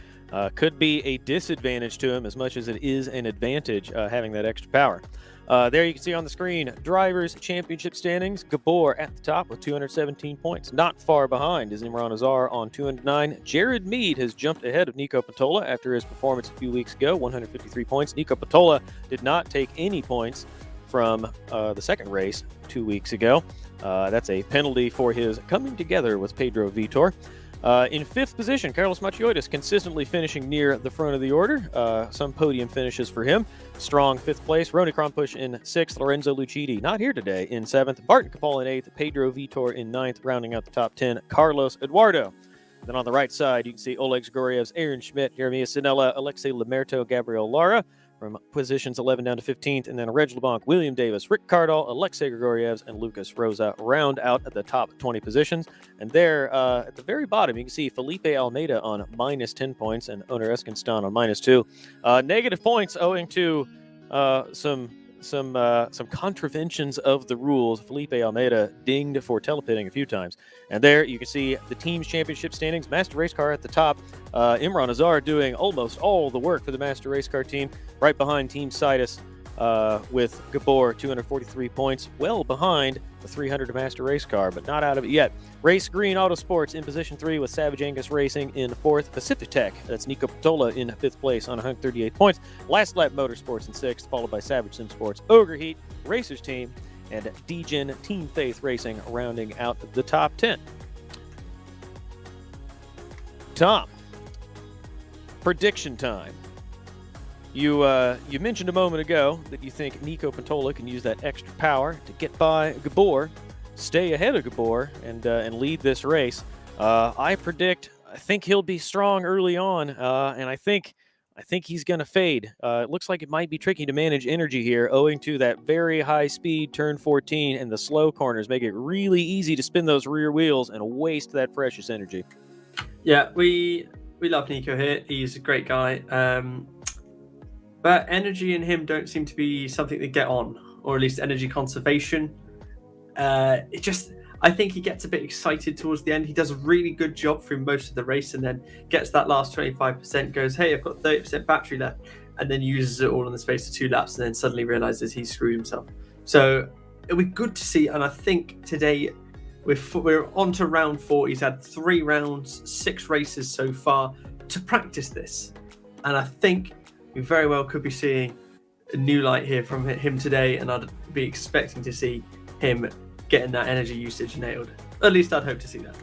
could be a disadvantage to him as much as it is an advantage having that extra power. There you can see on the screen, Drivers' Championship standings. Gabor at the top with 217 points. Not far behind is Imran Azar on 209. Jared Mead has jumped ahead of Nico Pantola after his performance a few weeks ago, 153 points. Nico Pantola did not take any points from the second race 2 weeks ago. That's a penalty for his coming together with Pedro Vitor. In 5th position, Carlos Machiotis consistently finishing near the front of the order. Some podium finishes for him. Strong 5th place. Rony Krampusch in 6th. Lorenzo Lucidi not here today in 7th. Barton Capal in 8th. Pedro Vitor in 9th. Rounding out the top 10, Carlos Eduardo. Then on the right side, you can see Oleg Zgorev's, Aaron Schmidt, Jeremias Sinella, Alexei Lemerto, Gabriel Lara from positions 11 down to 15th, and then Reg LeBlanc, William Davis, Rick Cardall, Alexei Grigorievs, and Lucas Rosa round out at the top 20 positions. And there at the very bottom, you can see Felipe Almeida on minus 10 points and Oner Eskenstan on minus 2. Negative points owing to some contraventions of the rules. Felipe Almeida dinged for telepitting a few times. And there you can see the team's championship standings. Master Race Car at the top. Imran Azar doing almost all the work for the Master Race Car team. Right behind Team Citus with Gabor, 243 points. Well behind the 300 Master Race Car, but not out of it yet. Race Green Autosports in position 3 with Savage Angus Racing in 4th. Pacific Tech, that's Nico Pantola in 5th place on 138 points. Last Lap Motorsports in 6th, followed by Savage Sim Sports, Ogre Heat, Racers Team, and DGen Team Faith Racing rounding out the top 10. Tom, prediction time. You mentioned a moment ago that you think Nico Pantola can use that extra power to get by Gabor, stay ahead of Gabor, and lead this race. I think he'll be strong early on, and I think he's going to fade. It looks like it might be tricky to manage energy here, owing to that very high speed turn 14 and the slow corners make it really easy to spin those rear wheels and waste that precious energy. Yeah, we love Nico here. He's a great guy. But energy and him don't seem to be something to get on, or at least energy conservation. I think he gets a bit excited towards the end. He does a really good job through most of the race and then gets that last 25%, goes, hey, I've got 30% battery left, and then uses it all in the space of 2 laps and then suddenly realizes he's screwed himself. So it'll be good to see. And I think today we're on to round 4. He's had 3 rounds, 6 races so far to practice this. And I think we very well could be seeing a new light here from him today, and I'd be expecting to see him getting that energy usage nailed. At least I'd hope to see that.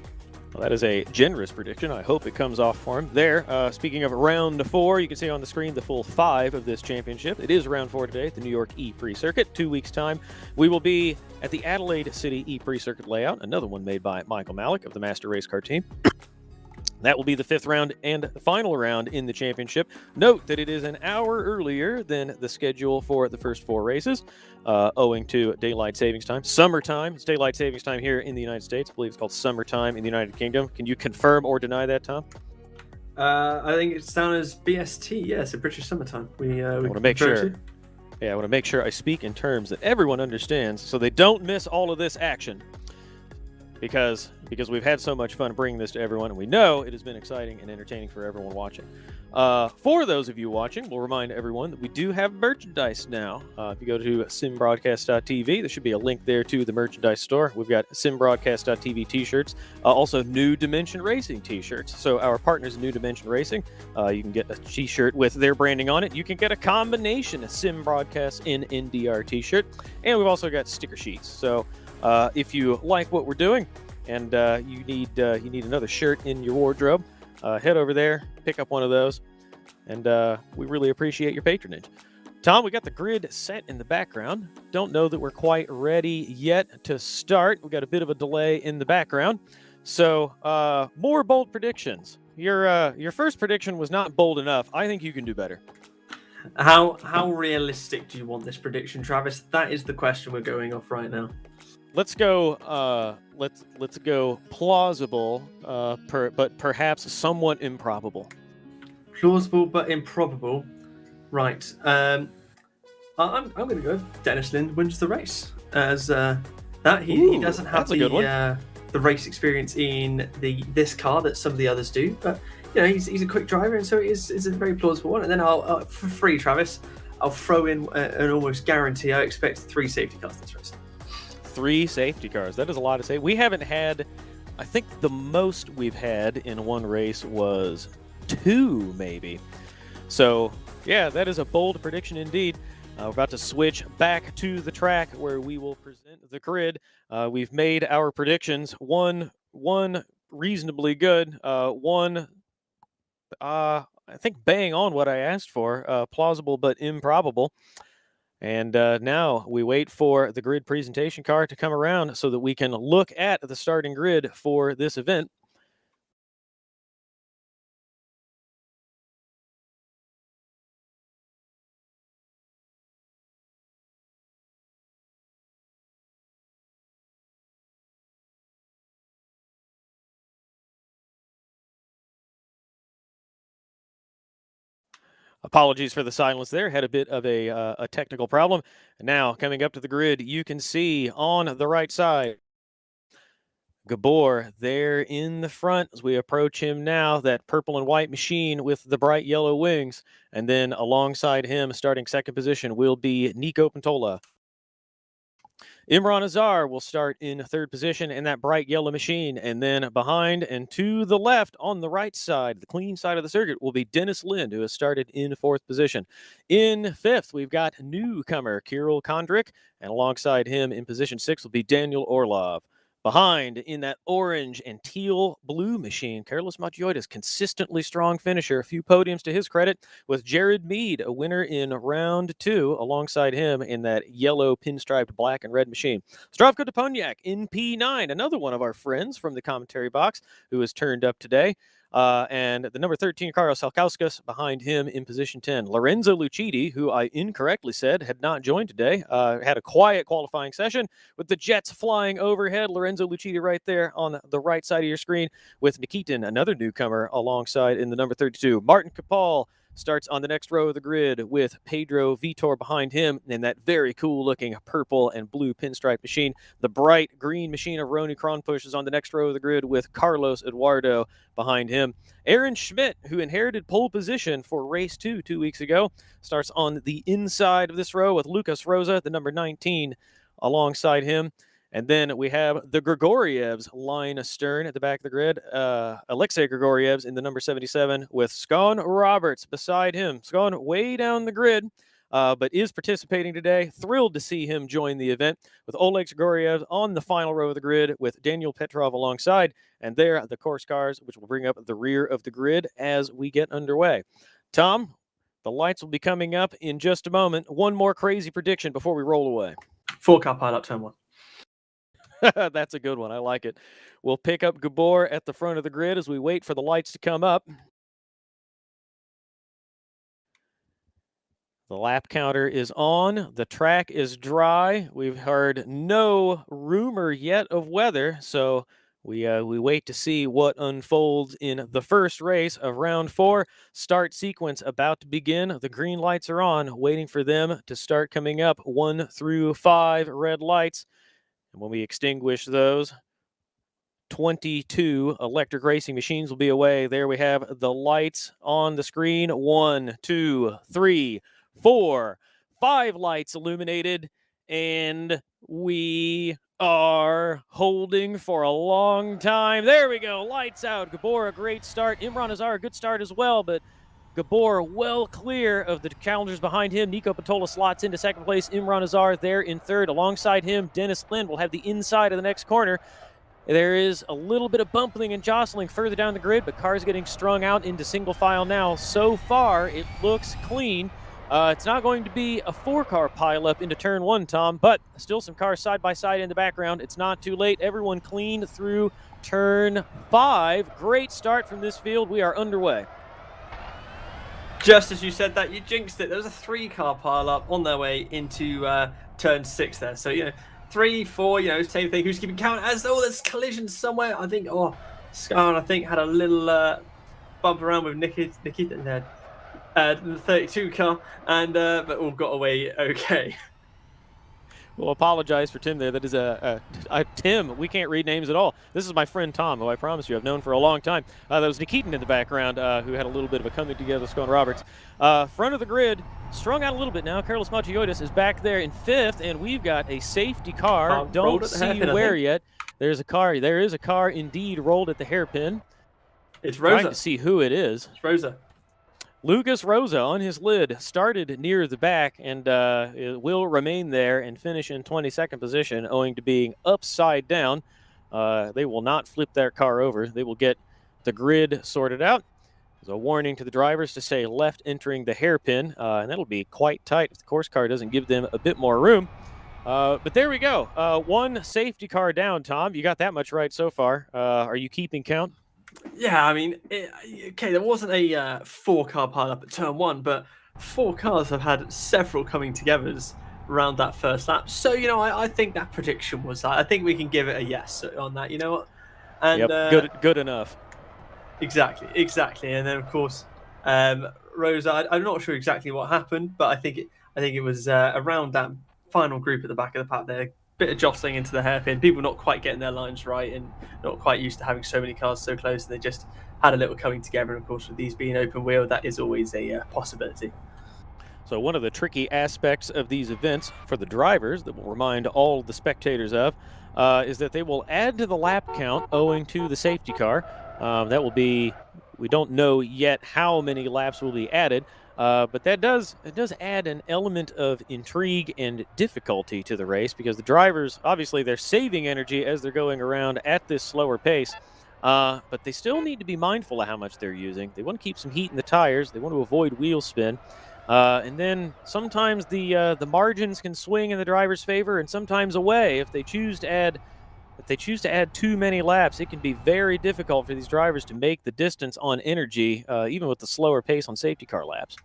Well, that is a generous prediction. I hope it comes off for him. There, speaking of round 4, you can see on the screen the full 5 of this championship. It is round 4 today at the New York E-Prix Circuit. 2 weeks' time, we will be at the Adelaide City E-Prix Circuit layout, another one made by Michael Malik of the Master Race Car team. That will be the 5th round and final round in the championship. Note that it is an hour earlier than the schedule for the first 4 races, owing to daylight savings time. Summertime, it's daylight savings time here in the United States. I believe it's called summertime in the United Kingdom. Can you confirm or deny that, Tom? I think it's down as BST. Yeah, so British summertime. We want to make sure. Yeah, I want to make sure I speak in terms that everyone understands so they don't miss all of this action. Because we've had so much fun bringing this to everyone, and we know it has been exciting and entertaining for everyone watching. For those of you watching, we'll remind everyone that we do have merchandise now. If you go to simbroadcast.tv, there should be a link there to the merchandise store. We've got simbroadcast.tv t-shirts, also New Dimension Racing t-shirts. So our partners in New Dimension Racing, you can get a t-shirt with their branding on it. You can get a combination of Sim Broadcast in NDR t-shirt, and we've also got sticker sheets. So if you like what we're doing and you need another shirt in your wardrobe, head over there, pick up one of those, and we really appreciate your patronage. Tom, we got the grid set in the background. Don't know that we're quite ready yet to start. We got a bit of a delay in the background. So more bold predictions. Your first prediction was not bold enough. I think you can do better. How realistic do you want this prediction, Travis? That is the question we're going off right now. Let's go. Let's go plausible, but perhaps somewhat improbable. Plausible but improbable. Right. I'm going to go. Dennis Lind wins the race as that he doesn't have the race experience in this car that some of the others do, but he's a quick driver, and so it's a very plausible one. And then I'll for free, Travis, I'll throw in an almost guarantee. I expect 3 safety cars this race. 3 safety cars. That is a lot to say. We haven't had, I think the most we've had in one race was 2, maybe. So, yeah, that is a bold prediction indeed. We're about to switch back to the track where we will present the grid. We've made our predictions. One reasonably good. One, I think, bang on what I asked for. Plausible but improbable. And now we wait for the grid presentation car to come around so that we can look at the starting grid for this event. Apologies for the silence there. Had a bit of a technical problem. Now, coming up to the grid, you can see on the right side, Gabor there in the front as we approach him now, that purple and white machine with the bright yellow wings. And then alongside him, starting second position, will be Nico Pantola. Imran Azar will start in third position in that bright yellow machine. And then behind and to the left on the right side, the clean side of the circuit, will be Dennis Lind, who has started in fourth position. In fifth, we've got newcomer Kirill Kondrik. And alongside him in position 6 will be Daniel Orlov. Behind, in that orange and teal blue machine, Carlos Magioides, consistently strong finisher. A few podiums to his credit, with Jared Mead, a winner in round 2, alongside him in that yellow pinstriped black and red machine. Zdravko Deponiak in P9, another one of our friends from the commentary box who has turned up today. And the number 13, Carlos Salkauskas, behind him in position 10. Lorenzo Lucidi, who I incorrectly said had not joined today, had a quiet qualifying session with the jets flying overhead. Lorenzo Lucidi right there on the right side of your screen, with Nikitin, another newcomer, alongside in the number 32. Martin Kapal starts on the next row of the grid with Pedro Vitor behind him in that very cool looking purple and blue pinstripe machine. The bright green machine of Ronnie Kronpush is on the next row of the grid with Carlos Eduardo behind him. Aaron Schmidt, who inherited pole position for race 2 weeks ago, starts on the inside of this row with Lucas Rosa, the number 19, alongside him. And then we have the Grigorievs line astern at the back of the grid. Alexei Grigorievs in the number 77 with Scon Roberts beside him. Scon way down the grid, but is participating today. Thrilled to see him join the event, with Oleg Grigoriev on the final row of the grid with Daniel Petrov alongside. And there, the course cars, which will bring up the rear of the grid as we get underway. Tom, the lights will be coming up in just a moment. One more crazy prediction before we roll away. 4-car pilot turn 1. That's a good one. I like it. We'll pick up Gabor at the front of the grid as we wait for the lights to come up. The lap counter is on. The track is dry. We've heard no rumor yet of weather, so We wait to see what unfolds in the first race of round 4. Start sequence about to begin. The green lights are on, waiting for them to start coming up. 1 through 5 red lights. And when we extinguish those, 22 electric racing machines will be away. There we have the lights on the screen. 1, 2, 3, 4, 5 lights illuminated. And we are holding for a long time. There we go. Lights out. Gabor, a great start. Imran Azar, a good start as well, but Gabor well clear of the challengers behind him. Nico Patola slots into second place. Imran Azar there in third. Alongside him, Dennis Lind will have the inside of the next corner. There is a little bit of bumping and jostling further down the grid, but cars getting strung out into single file now. So far, it looks clean. It's not going to be a 4-car pileup into turn 1, Tom, but still some cars side by side in the background. It's not too late. Everyone clean through turn 5. Great start from this field. We are underway. Just as you said that, you jinxed it. There was a 3-car pileup on their way into turn 6 there. So, 3, 4, same thing. Who's keeping count? As there's collisions somewhere. I think, Scar, had a little bump around with Nikita in there. The 32 car, and but all got away okay. We'll apologize for Tim there. That is a Tim. We can't read names at all. This is my friend Tom, who I promise you I've known for a long time. That was Nikitin in the background, who had a little bit of a coming together with Scone Roberts. Front of the grid, strung out a little bit now. Carlos Machiotis is back there in 5th, and we've got a safety car. Don't see where yet. There is a car indeed rolled at the hairpin. It's Rosa. Trying to see who it is. It's Rosa. Lucas Rosa on his lid started near the back and it will remain there and finish in 22nd position owing to being upside down. They will not flip their car over. They will get the grid sorted out. There's a warning to the drivers to stay left entering the hairpin, and that'll be quite tight if the course car doesn't give them a bit more room. But there we go. One safety car down, Tom. You got that much right so far. Are you keeping count? Yeah, there wasn't a 4-car pileup at turn 1, but 4 cars have had several coming togethers around that first lap. So, I think that prediction was that. I think we can give it a yes on that, you know what? And yep, good enough. Exactly. And then, of course, Rosa, I'm not sure exactly what happened, but I think it was around that final group at the back of the pack there. Bit of jostling into the hairpin, people not quite getting their lines right and not quite used to having so many cars so close, and they just had a little coming together. And of course, with these being open wheel, that is always a possibility. So one of the tricky aspects of these events for the drivers that we'll remind all the spectators of is that they will add to the lap count owing to the safety car. That will be, we don't know yet how many laps will be added. But it does add an element of intrigue and difficulty to the race because the drivers, obviously, they're saving energy as they're going around at this slower pace. But they still need to be mindful of how much they're using. They want to keep some heat in the tires. They want to avoid wheel spin. And then sometimes the margins can swing in the driver's favor and sometimes away. If they choose to add too many laps, it can be very difficult for these drivers to make the distance on energy, even with the slower pace on safety car laps.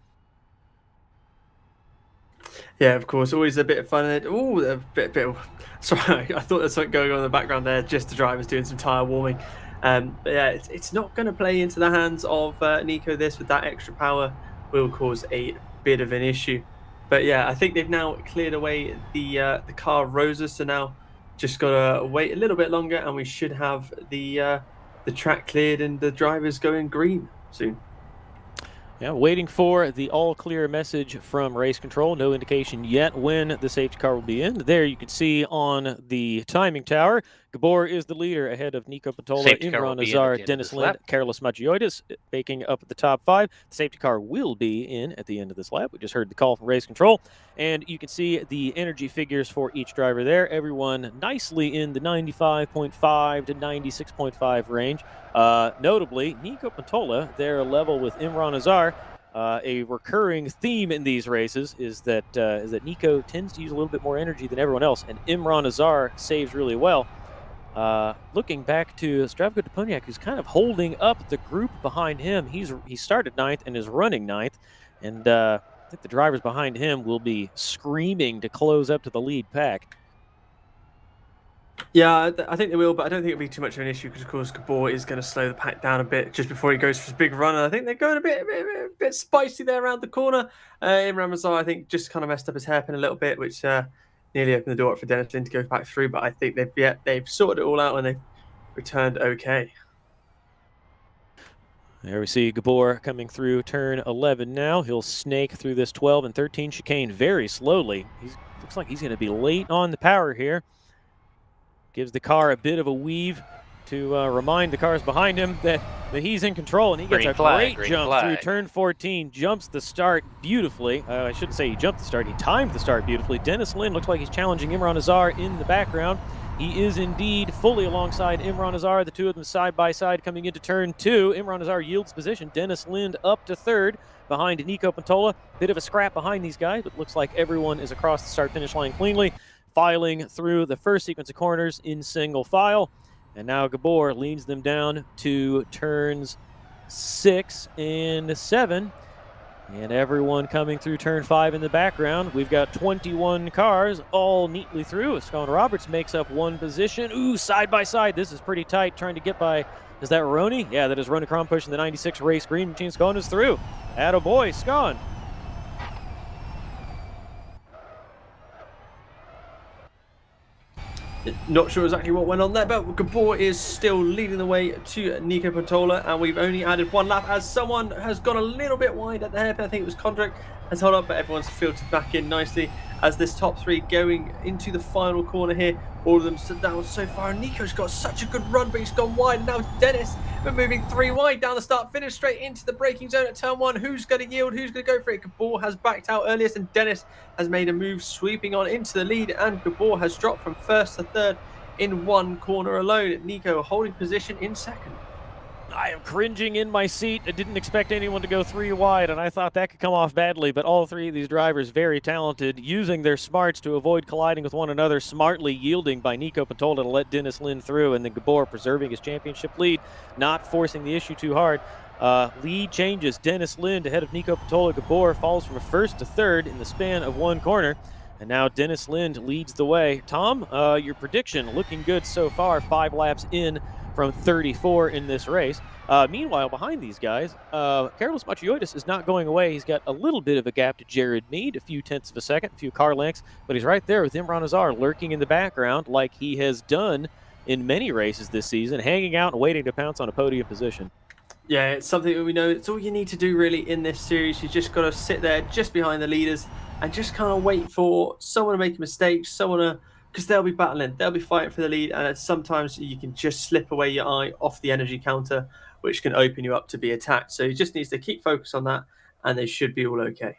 Yeah, of course, always a bit of fun. Oh, a bit of. Sorry, I thought there's something going on in the background there. Just the drivers doing some tire warming. But yeah, it's not going to play into the hands of Nico. This with that extra power will cause a bit of an issue. But yeah, I think they've now cleared away the car Rosa. So now just gotta wait a little bit longer, and we should have the track cleared and the drivers going green soon. Yeah, waiting for the all-clear message from race control. No indication yet when the safety car will be in. There you can see on the timing tower, Gabor is the leader ahead of Nico Patola, Imran Azar, Dennis Lind, Carlos Machiotis making up at the top 5. The safety car will be in at the end of this lap. We just heard the call from race control. And you can see the energy figures for each driver there. Everyone nicely in the 95.5 to 96.5 range. Notably, Nico Patola, they're level with Imran Azar. A recurring theme in these races is that Nico tends to use a little bit more energy than everyone else, and Imran Azar saves really well. Looking back to Zdravko Deponiak, who's kind of holding up the group behind him. He started 9th and is running 9th, and I think the drivers behind him will be screaming to close up to the lead pack. Yeah, I think they will, but I don't think it'll be too much of an issue because, of course, Gabor is going to slow the pack down a bit just before he goes for his big run. And I think they're going a bit spicy there around the corner. Imran Mazar, I think, just kind of messed up his hairpin a little bit, which nearly opened the door up for Dennis Lynn to go back through. But I think they've sorted it all out and they've returned okay. There we see Gabor coming through turn 11 now. He'll snake through this 12 and 13 chicane very slowly. Looks like he's going to be late on the power here. Gives the car a bit of a weave to remind the cars behind him that he's in control, and he gets great jump through turn 14, jumps the start beautifully. I shouldn't say he jumped the start, he timed the start beautifully. Dennis Lynn looks like he's challenging Imran Azar in the background. He is indeed fully alongside Imran Azar, the two of them side by side coming into turn 2. Imran Azar yields position. Dennis Lind up to third behind Nico Pantola. Bit of a scrap behind these guys, but looks like everyone is across the start-finish line cleanly, filing through the first sequence of corners in single file. And now Gabor leads them down to turns 6 and 7. And everyone coming through turn 5 in the background. We've got 21 cars all neatly through. Scone Roberts makes up one position. Ooh, side by side. This is pretty tight, trying to get by. Is that Roney? Yeah, that is Roney Crom pushing the 96 race green machine. Scone is through. Attaboy, Scone. Not sure exactly what went on there, but Gabor is still leading the way to Nico Pantola, and we've only added one lap as someone has gone a little bit wide at the hairpin. I think it was Condrick has held up, but everyone's filtered back in nicely as this top three going into the final corner here. All of them sit down so far. Nico's got such a good run, but he's gone wide. And now Dennis, we're moving 3 wide down the start finish, straight into the braking zone at turn 1. Who's going to yield? Who's going to go for it? Gabor has backed out earliest, and Dennis has made a move, sweeping on into the lead. And Gabor has dropped from first to third in one corner alone. Nico holding position in second. I am cringing in my seat. I didn't expect anyone to go 3 wide, and I thought that could come off badly, but all 3 of these drivers very talented, using their smarts to avoid colliding with one another, smartly yielding by Nico Pantola to let Dennis Lynn through, and then Gabor preserving his championship lead, not forcing the issue too hard. Lead changes. Dennis Lynn ahead of Nico Pantola. Gabor falls from first to third in the span of one corner. And now Dennis Lind leads the way. Tom, your prediction looking good so far, 5 laps in from 34 in this race. Meanwhile, behind these guys, Carlos Machiotis is not going away. He's got a little bit of a gap to Jared Mead, a few tenths of a second, a few car lengths, but he's right there with Imran Azar lurking in the background like he has done in many races this season, hanging out and waiting to pounce on a podium position. Yeah, it's something that we know. It's all you need to do really in this series. You just got to sit there just behind the leaders and just kind of wait for someone to make a mistake, because they'll be battling, they'll be fighting for the lead, and sometimes you can just slip away your eye off the energy counter, which can open you up to be attacked. So he just needs to keep focus on that, and they should be all okay.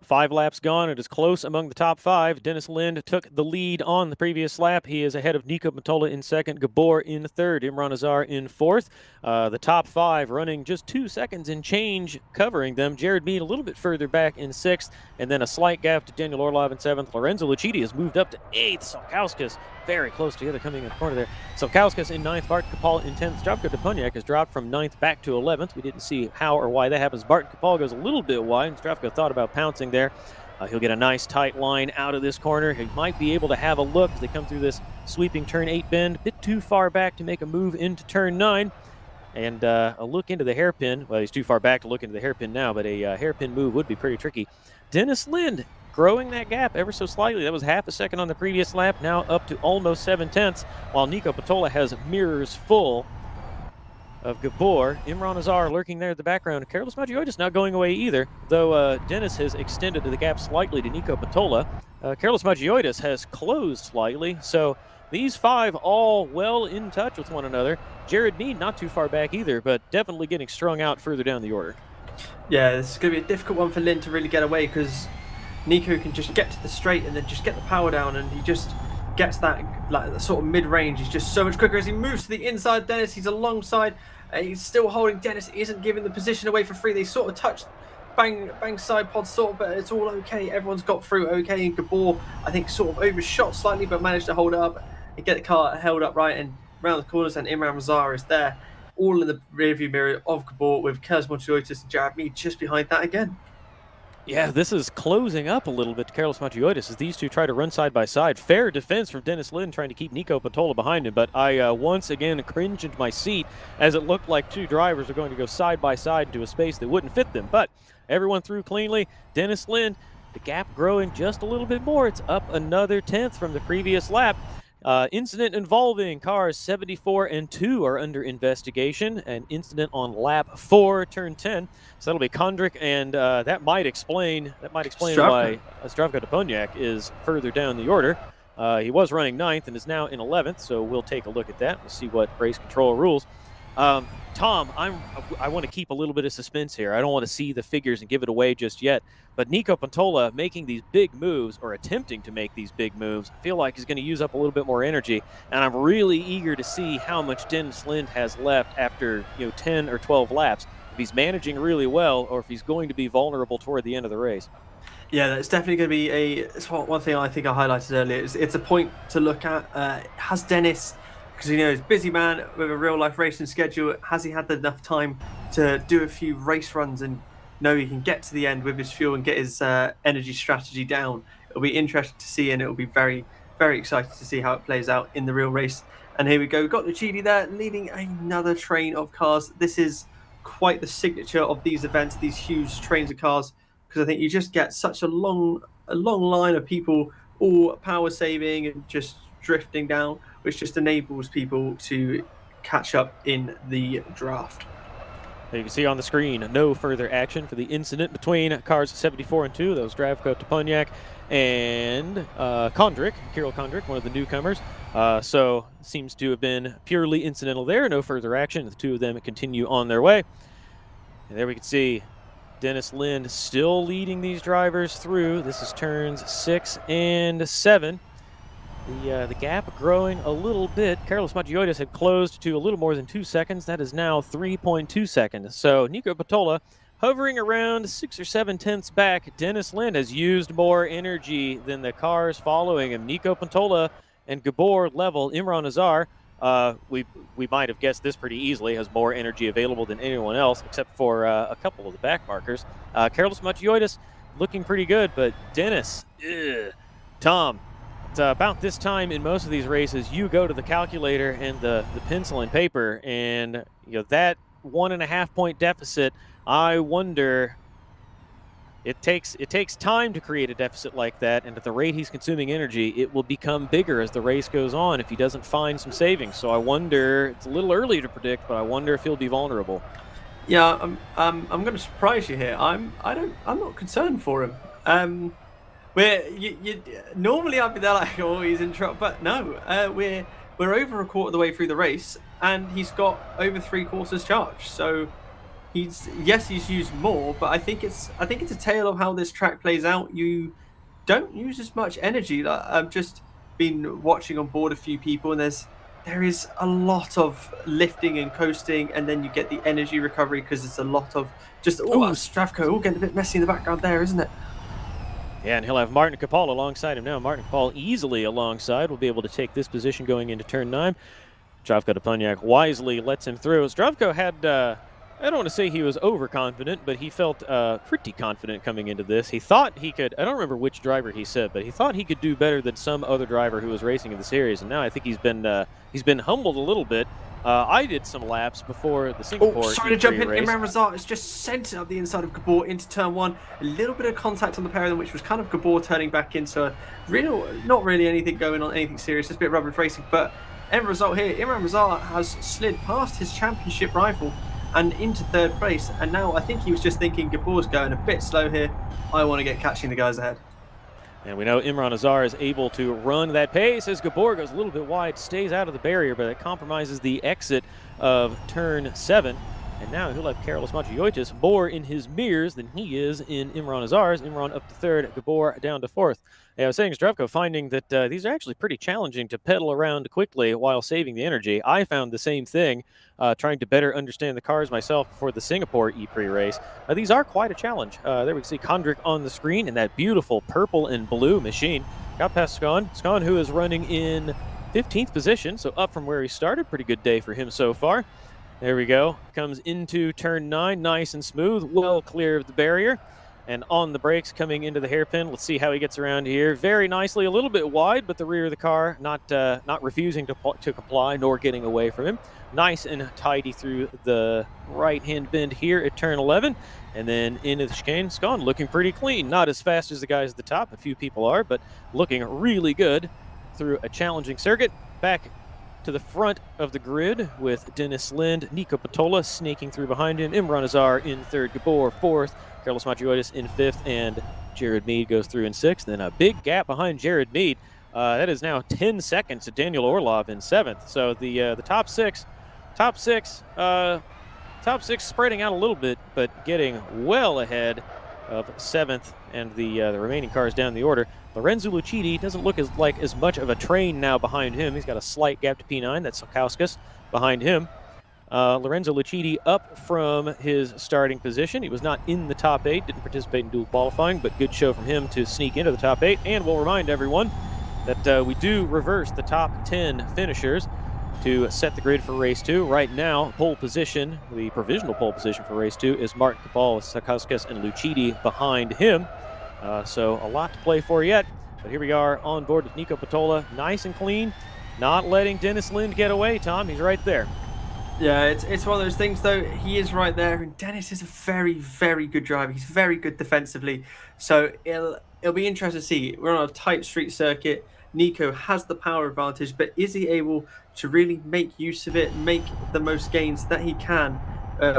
5 laps gone. It is close among the top 5. Dennis Lind took the lead on the previous lap. He is ahead of Nico Pantola in second, Gabor in third, Imran Azar in fourth. The top 5 running just 2 seconds and change covering them. Jared Mead a little bit further back in sixth, and then a slight gap to Daniel Orlov in seventh. Lorenzo Lucchiti has moved up to eighth. Salkauskas very close together coming in the corner there. Salkauskas in ninth, Barton Kapal in 10th. Zdravko Deponiak has dropped from 9th back to 11th. We didn't see how or why that happens. Barton Kapal goes a little bit wide, and Zdravko thought about pouncing there. He'll get a nice tight line out of this corner. He might be able to have a look as they come through this sweeping turn 8 bend. A bit too far back to make a move into turn 9. And a look into the hairpin. Well, he's too far back to look into the hairpin now, but a hairpin move would be pretty tricky. Dennis Lind growing that gap ever so slightly. That was half a second on the previous lap, now up to almost 7/10, while Nico Pantola has mirrors full of Gabor. Imran Azar lurking there at the background. Carlos Machiotis not going away either, though Dennis has extended the gap slightly to Nico Pantola. Carlos Machiotis has closed slightly, so these 5 all well in touch with one another. Jared Mead not too far back either, but definitely getting strung out further down the order. Yeah, this is going to be a difficult one for Lynn to really get away, because Nico can just get to the straight and then just get the power down, and he just gets that sort of mid-range. He's just so much quicker as he moves to the inside. Dennis, he's alongside. He's still holding. Dennis isn't giving the position away for free. They sort of touched bang side pod sort of, but it's all okay. Everyone's got through okay. And Gabor, I think, sort of overshot slightly, but managed to hold it up and get the car held up right and round the corners. And Imran Azar is there, all in the rearview mirror of Gabor, with Carlos Machiotis and Jared Mead just behind that again. Yeah, this is closing up a little bit to Carlos Matiotis as these two try to run side by side. Fair defense from Dennis Lin trying to keep Nico Patola behind him, but I once again cringed into my seat as it looked like two drivers were going to go side by side into a space that wouldn't fit them. But everyone through cleanly. Dennis Lin, the gap growing just a little bit more. It's up another 10th from the previous lap. Incident involving cars 74 and 2 are under investigation. An incident on lap 4, turn 10. So that'll be Kondrik, and that might explain why Zdravko Deponiak is further down the order. He was running 9th and is now in 11th, so we'll take a look at that. We'll see what race control rules. Tom, I want to keep a little bit of suspense here. I don't want to see the figures and give it away just yet. But Nico Patola making these big moves, or attempting to make these big moves, I feel like he's going to use up a little bit more energy. And I'm really eager to see how much Dennis Lind has left after 10 or 12 laps. If he's managing really well, or if he's going to be vulnerable toward the end of the race. Yeah, that's definitely going to be it's one thing I think I highlighted earlier. It's a point to look at. Has Dennis, because he's a busy man with a real-life racing schedule, has he had enough time to do a few race runs and know he can get to the end with his fuel and get his energy strategy down? It'll be interesting to see, and it'll be very, very exciting to see how it plays out in the real race. And here we go. We've got Lucchini there leading another train of cars. This is quite the signature of these events, these huge trains of cars, because I think you just get such a long line of people all power saving and just drifting down, which just enables people to catch up in the draft. You can see on the screen, no further action for the incident between cars 74 and 2. That was Zdravko Deponiak and Kondrik, Kirill Kondrik, one of the newcomers. So seems to have been purely incidental there. No further action. The two of them continue on their way. And there we can see Dennis Lind still leading these drivers through. This is turns 6 and 7. The gap growing a little bit. Carlos Matiotis had closed to a little more than 2 seconds. That is now 3.2 seconds. So Nico Patola hovering around 6 or 7 tenths back. Dennis Lind has used more energy than the cars following him. Nico Patola and Gabor level. Imran Azar, we might have guessed this pretty easily, has more energy available than anyone else, except for a couple of the back markers. Carlos Matiotis looking pretty good, but Dennis, Tom, it's about this time in most of these races, you go to the calculator and the pencil and paper, and that 1.5 point deficit. I wonder. It takes time to create a deficit like that, and at the rate he's consuming energy, it will become bigger as the race goes on if he doesn't find some savings. So I wonder. It's a little early to predict, but I wonder if he'll be vulnerable. Yeah, I'm going to surprise you here. I'm not concerned for him. Normally I'd be there like, oh, he's in trouble, but no, we're over a quarter of the way through the race, and he's got over 3/4 charged. So he's used more, but I think it's a tale of how this track plays out. You don't use as much energy. I've just been watching on board a few people, and there is a lot of lifting and coasting, and then you get the energy recovery because it's a lot of just Zdravko getting a bit messy in the background there, isn't it? Yeah, and he'll have Martin Kapal alongside him now. Martin Kapal easily alongside will be able to take this position going into turn 9. Zdravko Deponiak wisely lets him through. Zdravko had, I don't want to say he was overconfident, but he felt pretty confident coming into this. He thought he could, I don't remember which driver he said, but he thought he could do better than some other driver who was racing in the series. And now I think he's been humbled a little bit. I did some laps before the Singapore sorry to jump in. race. Imran Razak is just sent up the inside of Gabor into turn 1. A little bit of contact on the pair of them, which was kind of Gabor turning back in. So not really anything going on, anything serious, just a bit of rubber racing. But end result here, Imran Razak has slid past his championship rival and into 3rd place. And now I think he was just thinking, Gabor's going a bit slow here. I want to get catching the guys ahead. And we know Imran Azar is able to run that pace as Gabor goes a little bit wide, stays out of the barrier, but it compromises the exit of turn 7. And now he'll have Carlos Matiotis more in his mirrors than he is in Imran Azar's. Imran up to 3rd, Gabor down to 4th. I was saying, Zdravko, finding that these are actually pretty challenging to pedal around quickly while saving the energy. I found the same thing trying to better understand the cars myself before the Singapore E-Prix race. These are quite a challenge. There we can see Kondrik on the screen in that beautiful purple and blue machine. Got past Skåne. Skåne, who is running in 15th position, so up from where he started. Pretty good day for him so far. There we go. Comes into turn 9, nice and smooth, well clear of the barrier. and on the brakes coming into the hairpin. Let's see how he gets around here. Very nicely, a little bit wide, but the rear of the car not refusing to comply nor getting away from him. Nice and tidy through the right-hand bend here at turn 11, and then into the chicane. It's gone looking pretty clean. Not as fast as the guys at the top. A few people are, but looking really good through a challenging circuit. Back to the front of the grid with Dennis Lind, Nico Patola sneaking through behind him, Imran Azar in third, Gabor fourth, Carlos Matriotis in fifth, and Jared Mead goes through in sixth. Then a big gap behind Jared Mead. That is now 10 seconds to Daniel Orlov in seventh. So the top six spreading out a little bit, but getting well ahead of seventh and the remaining cars down the order. Lorenzo Lucidi doesn't look as much of a train now behind him. He's got a slight gap to P9. That's Sokauskas behind him. Lorenzo Lucidi up from his starting position. He was not in the top 8, didn't participate in dual qualifying, but good show from him to sneak into the top 8. And we'll remind everyone that we do reverse the top 10 finishers to set the grid for race 2. Right now, pole position, the provisional pole position for race 2 is Martin Cabal, Sokauskas, and Lucidi behind him. So a lot to play for yet, but here we are on board with Nico Patola, nice and clean, not letting Dennis Lind get away. Tom, he's right there. Yeah, it's one of those things, though. He is right there, and Dennis is a very, very good driver. He's very good defensively, so it'll be interesting to see. We're on a tight street circuit. Nico has the power advantage, but is he able to really make use of it, make the most gains that he can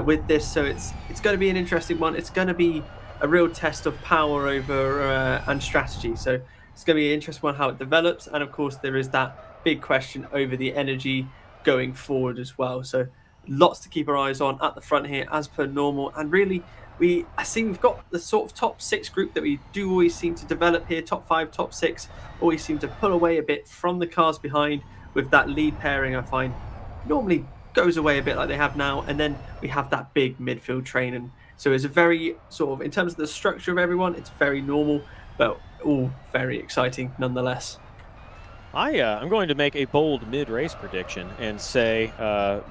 with this? So it's going to be an interesting one. It's going to be a real test of power over and strategy. So it's going to be an interesting one how it develops, and of course there is that big question over the energy going forward as well. So lots to keep our eyes on at the front here as per normal, and really I see we've got the sort of top 6 group that we do always seem to develop here. Top 5, top 6 always seem to pull away a bit from the cars behind, with that lead pairing I find normally goes away a bit like they have now, and then we have that big midfield train. And so it's a very sort of, in terms of the structure of everyone, it's very normal, but all very exciting nonetheless. I'm going to make a bold mid-race prediction and say,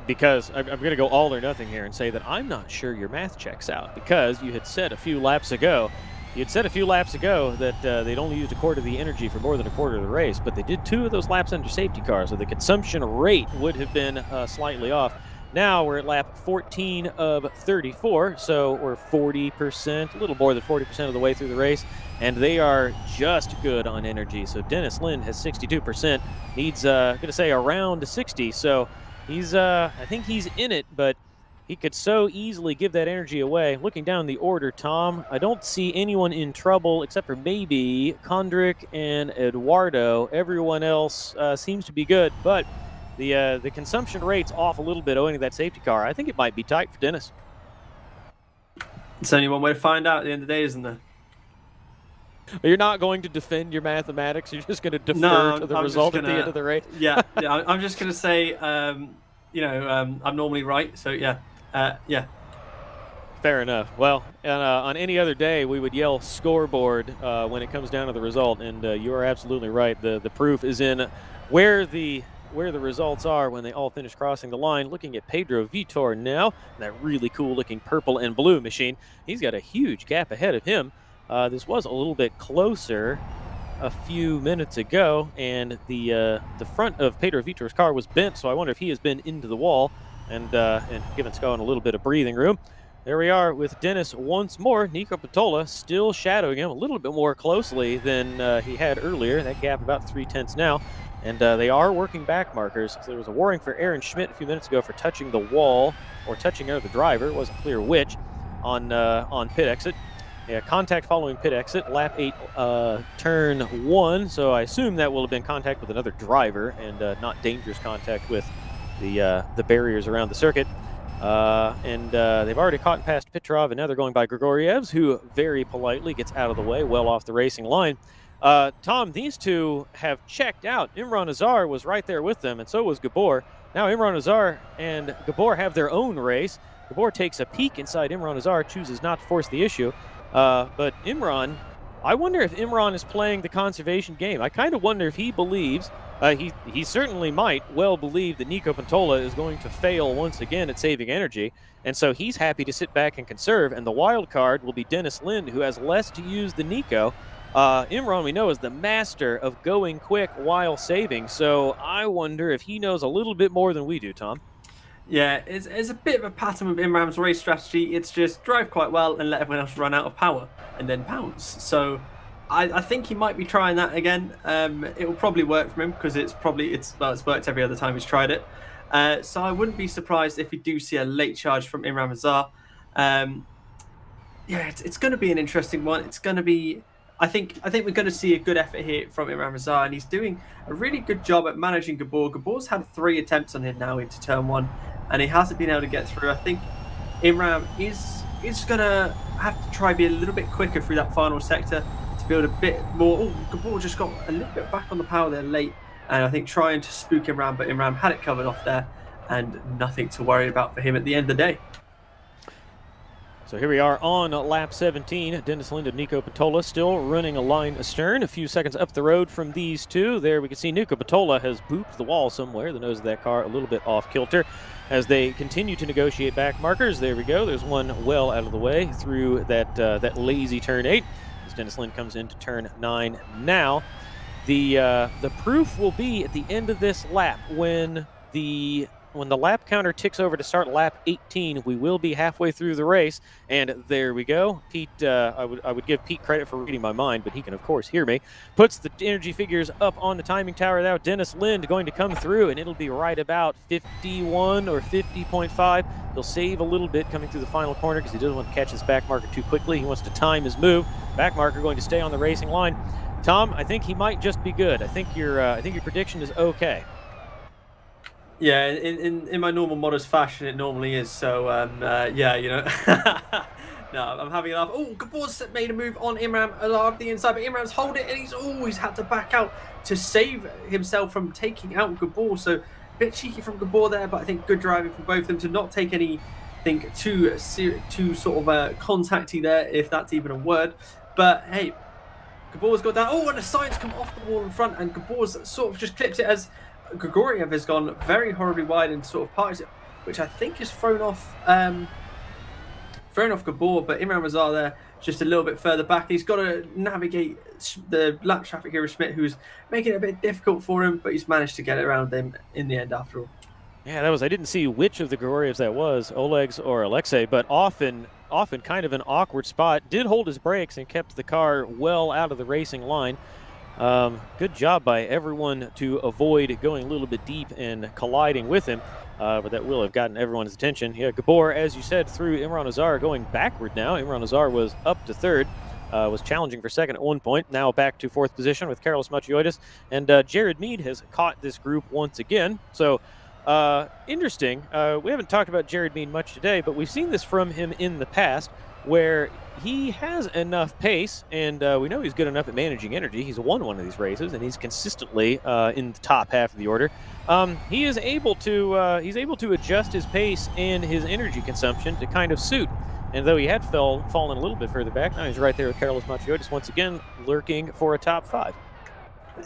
because I'm going to go all or nothing here and say that I'm not sure your math checks out, because you had said a few laps ago that they'd only used a quarter of the energy for more than a quarter of the race, but they did 2 of those laps under safety cars, so the consumption rate would have been slightly off. Now we're at lap 14 of 34, so we're 40%, a little more than 40% of the way through the race, and they are just good on energy. So Dennis Lind has 62%, needs, going to say around 60, so he's, I think he's in it, but he could so easily give that energy away. Looking down the order, Tom, I don't see anyone in trouble except for maybe Kondrik and Eduardo. Everyone else seems to be good, but the consumption rate's off a little bit owing to that safety car. I think it might be tight for Dennis. It's only one way to find out at the end of the day, isn't there? You're not going to defend your mathematics. You're just going to defer to the result at the end of the race. Yeah, I'm just going to say, I'm normally right. So yeah. Fair enough. Well, on any other day, we would yell scoreboard when it comes down to the result, and you are absolutely right. The proof is in where the results are when they all finish crossing the line. Looking at Pedro Vitor now, that really cool-looking purple and blue machine. He's got a huge gap ahead of him. This was a little bit closer a few minutes ago, and the front of Pedro Vitor's car was bent, so I wonder if he has been into the wall and given Scone a little bit of breathing room. There we are with Dennis once more. Nico Patola still shadowing him a little bit more closely than he had earlier. That gap about 3/10 now. And they are working back markers. So there was a warning for Aaron Schmidt a few minutes ago for touching the wall or touching the driver. It wasn't clear which on pit exit. Yeah, contact following pit exit, lap 8, turn 1. So I assume that will have been contact with another driver and not dangerous contact with the barriers around the circuit. They've already caught and passed Petrov, and now they're going by Grigorievs, who very politely gets out of the way, well off the racing line. Tom, these two have checked out. Imran Azar was right there with them, and so was Gabor. Now Imran Azar and Gabor have their own race. Gabor takes a peek inside Imran Azar, chooses not to force the issue. But Imran, I wonder if Imran is playing the conservation game. I kind of wonder if he believes He certainly might well believe that Nico Pantola is going to fail once again at saving energy, and so he's happy to sit back and conserve. And the wild card will be Dennis Lind, who has less to use than Nico. Imran, we know, is the master of going quick while saving, so I wonder if he knows a little bit more than we do, Tom. Yeah, it's a bit of a pattern with Imram's race strategy. It's just drive quite well and let everyone else run out of power and then pounce. So I think he might be trying that again. It will probably work for him because it's worked every other time he's tried it. So I wouldn't be surprised if we do see a late charge from Imran Azar. Yeah, it's going to be an interesting one. It's going to be. I think we're going to see a good effort here from Imran Razar, and he's doing a really good job at managing Gabor. Gabor's had 3 attempts on him now into turn 1, and he hasn't been able to get through. I think Imran is going to have to try be a little bit quicker through that final sector to build a bit more. Oh, Gabor just got a little bit back on the power there late, and I think trying to spook Imran, but Imran had it covered off there, and nothing to worry about for him at the end of the day. So here we are on lap 17. Dennis Lind and Nico Pantola still running a line astern, a few seconds up the road from these two. There we can see Nico Pantola has booped the wall somewhere, the nose of that car a little bit off kilter. As they continue to negotiate back markers, there we go. There's one well out of the way through that lazy turn 8. As Dennis Lind comes into turn 9 now. The proof will be at the end of this lap when the lap counter ticks over to start lap 18. We will be halfway through the race, and there we go. Pete, I would give Pete credit for reading my mind, but he can of course hear me. Puts the energy figures up on the timing tower now. Dennis Lind going to come through, and it'll be right about 51 or 50.5. He'll save a little bit coming through the final corner because he doesn't want to catch his back marker too quickly. He wants to time his move. Back marker going to stay on the racing line. Tom, I think he might just be good. I think your prediction is okay. Yeah, in my normal modest fashion, it normally is. So, yeah, you know. No, I'm having a laugh. Oh, Gabor's made a move on Imran Azar the inside, but Imran's holding it, and he's always had to back out to save himself from taking out Gabor. So, a bit cheeky from Gabor there, but I think good driving from both of them to not take anything too sort of contacty there, if that's even a word. But, hey, Gabor's got down. Oh, and the signs come off the wall in front, and Gabor's sort of just clips it as Grigoriev has gone very horribly wide and sort of parks it, which I think has thrown off Gabor, but Imran Razar there just a little bit further back. He's got to navigate the lap traffic here with Schmidt, who's making it a bit difficult for him, but he's managed to get it around them in the end after all. Yeah, I didn't see which of the Grigorievs that was, Oleg's or Alexei, but often kind of an awkward spot. Did hold his brakes and kept the car well out of the racing line. Good job by everyone to avoid going a little bit deep and colliding with him, but that will have gotten everyone's attention. Yeah, Gabor, as you said, through Imran Azar going backward now. Imran Azar was up to third, was challenging for second at one point, now back to fourth position with Carlos Matiotis, and Jared Mead has caught this group once again. So, interesting. We haven't talked about Jared Mead much today, but we've seen this from him in the past, where he has enough pace, and we know he's good enough at managing energy. He's won one of these races, and he's consistently in the top half of the order. He is able to adjust his pace and his energy consumption to kind of suit. And though he had fallen a little bit further back, now he's right there with Carlos Matiotis once again, lurking for a top 5.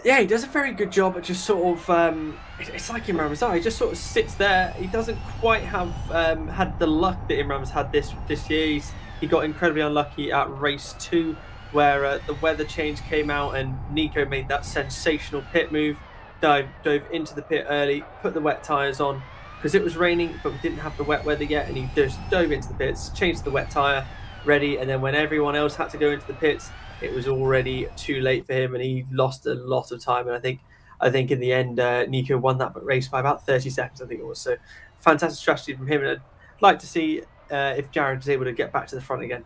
Yeah, he does a very good job at just sort of, it's like Imran Razar, he just sort of sits there. He doesn't quite have had the luck that Imran's had this year. He got incredibly unlucky at race 2, where the weather change came out and Nico made that sensational pit move, dove into the pit early, put the wet tyres on, because it was raining, but we didn't have the wet weather yet, and he just dove into the pits, changed the wet tyre, ready, and then when everyone else had to go into the pits, it was already too late for him, and he lost a lot of time. And I think in the end, Nico won that race by about 30 seconds, I think it was. So fantastic strategy from him, and I'd like to see if Jared is able to get back to the front again.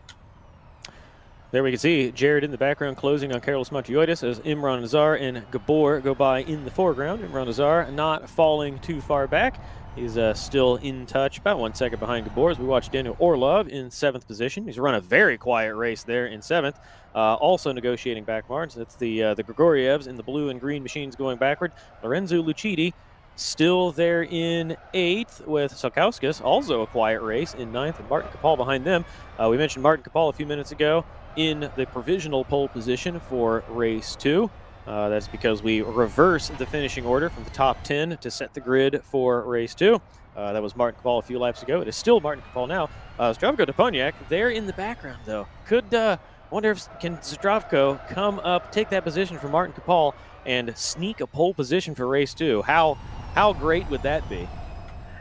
There we can see Jared in the background closing on Carlos Matiotis as Imran Azar and Gabor go by in the foreground. Imran Azar not falling too far back. He's still in touch, about 1 second behind Gabor, as we watch Daniel Orlov in 7th position. He's run a very quiet race there in 7th. Also negotiating back marks. That's the Grigorievs in the blue and green machines going backward. Lorenzo Lucidi still there in 8th with Salkauskas, also a quiet race in 9th, and Martin Kapal behind them. We mentioned Martin Kapal a few minutes ago in the provisional pole position for race 2. That's because we reverse the finishing order from the top 10 to set the grid for race 2. That was Martin Kapal a few laps ago. It is still Martin Kapal now. Zdravko Deponiak, they're in the background, though. Wonder if can Zdravko come up, take that position from Martin Kapal, and sneak a pole position for race 2. How great would that be?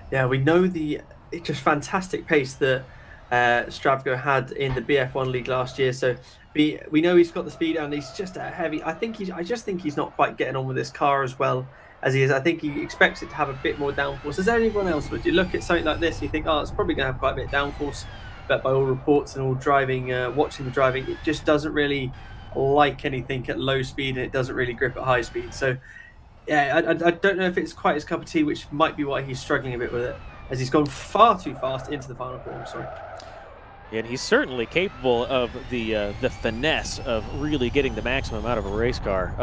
Yeah, we know the just fantastic pace that Stravko had in the BF1 league last year. So we know he's got the speed and he's just a heavy. I just think he's not quite getting on with this car as well as he is. I think he expects it to have a bit more downforce. As anyone else would, you look at something like this, you think, oh, it's probably going to have quite a bit of downforce. But by all reports and all driving, watching the driving, it just doesn't really like anything at low speed, and it doesn't really grip at high speed. So yeah, I don't know if it's quite his cup of tea, which might be why he's struggling a bit with it, as he's gone far too fast into the final corner. Sorry. And he's certainly capable of the finesse of really getting the maximum out of a race car.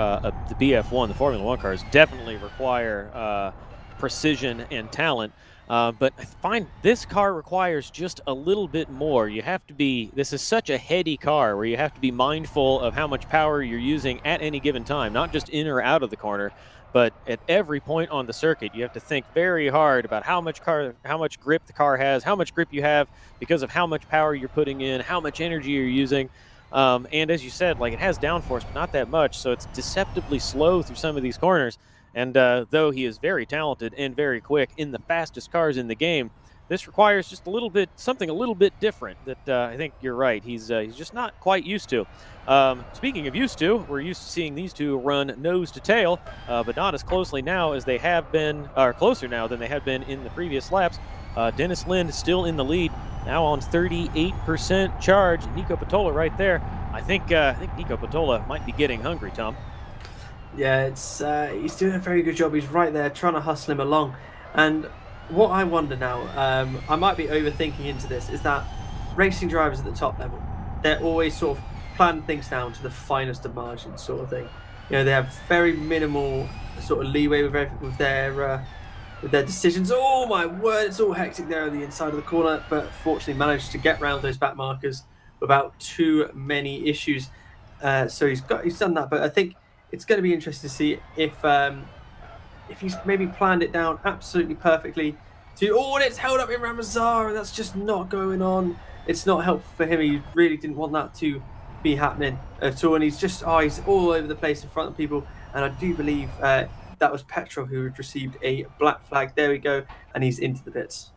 The BF1, the Formula One cars, definitely require precision and talent. But I find this car requires just a little bit more. This is such a heady car where you have to be mindful of how much power you're using at any given time, not just in or out of the corner, but at every point on the circuit. You have to think very hard about how much grip the car has, how much grip you have because of how much power you're putting in, how much energy you're using. And as you said, like, it has downforce, but not that much, so it's deceptively slow through some of these corners. And though he is very talented and very quick in the fastest cars in the game, this requires just something a little bit different that I think you're right. He's just not quite used to. Speaking of used to, we're used to seeing these two run nose to tail, but not as closely now as they have been, or closer now than they have been in the previous laps. Dennis Lind still in the lead, now on 38% charge. Nico Patola right there. I think Nico Patola might be getting hungry, Tom. Yeah, he's doing a very good job. He's right there trying to hustle him along. And what I wonder now, I might be overthinking into this, is that racing drivers at the top level, they're always sort of plan things down to the finest of margins, sort of thing. You know, they have very minimal sort of leeway with their decisions. Oh my word, it's all hectic there on the inside of the corner, but fortunately managed to get round those back markers without too many issues. So he's done that, but I think it's going to be interesting to see if he's maybe planned it down absolutely perfectly. And it's held up in Ramazar, and that's just not going on. It's not helpful for him. He really didn't want that to be happening at all, and he's all over the place in front of people. And I do believe that was Petrov who had received a black flag. There we go, and he's into the pits.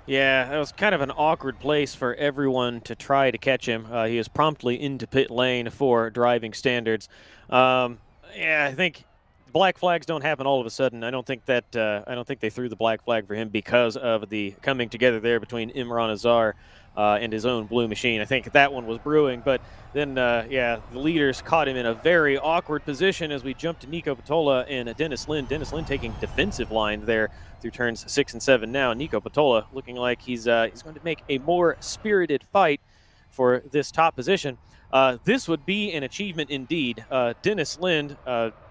Yeah, it was kind of an awkward place for everyone to try to catch him. He is promptly into pit lane for driving standards. Yeah, I think black flags don't happen all of a sudden. I don't think they threw the black flag for him because of the coming together there between Imran Azar and his own blue machine. I think that one was brewing, but then the leaders caught him in a very awkward position as we jumped to Nico Patola and Dennis Lind. Dennis Lind taking defensive line there through turns 6 and 7 now. Nico Patola looking like he's going to make a more spirited fight for this top position. This would be an achievement indeed. Dennis Lind,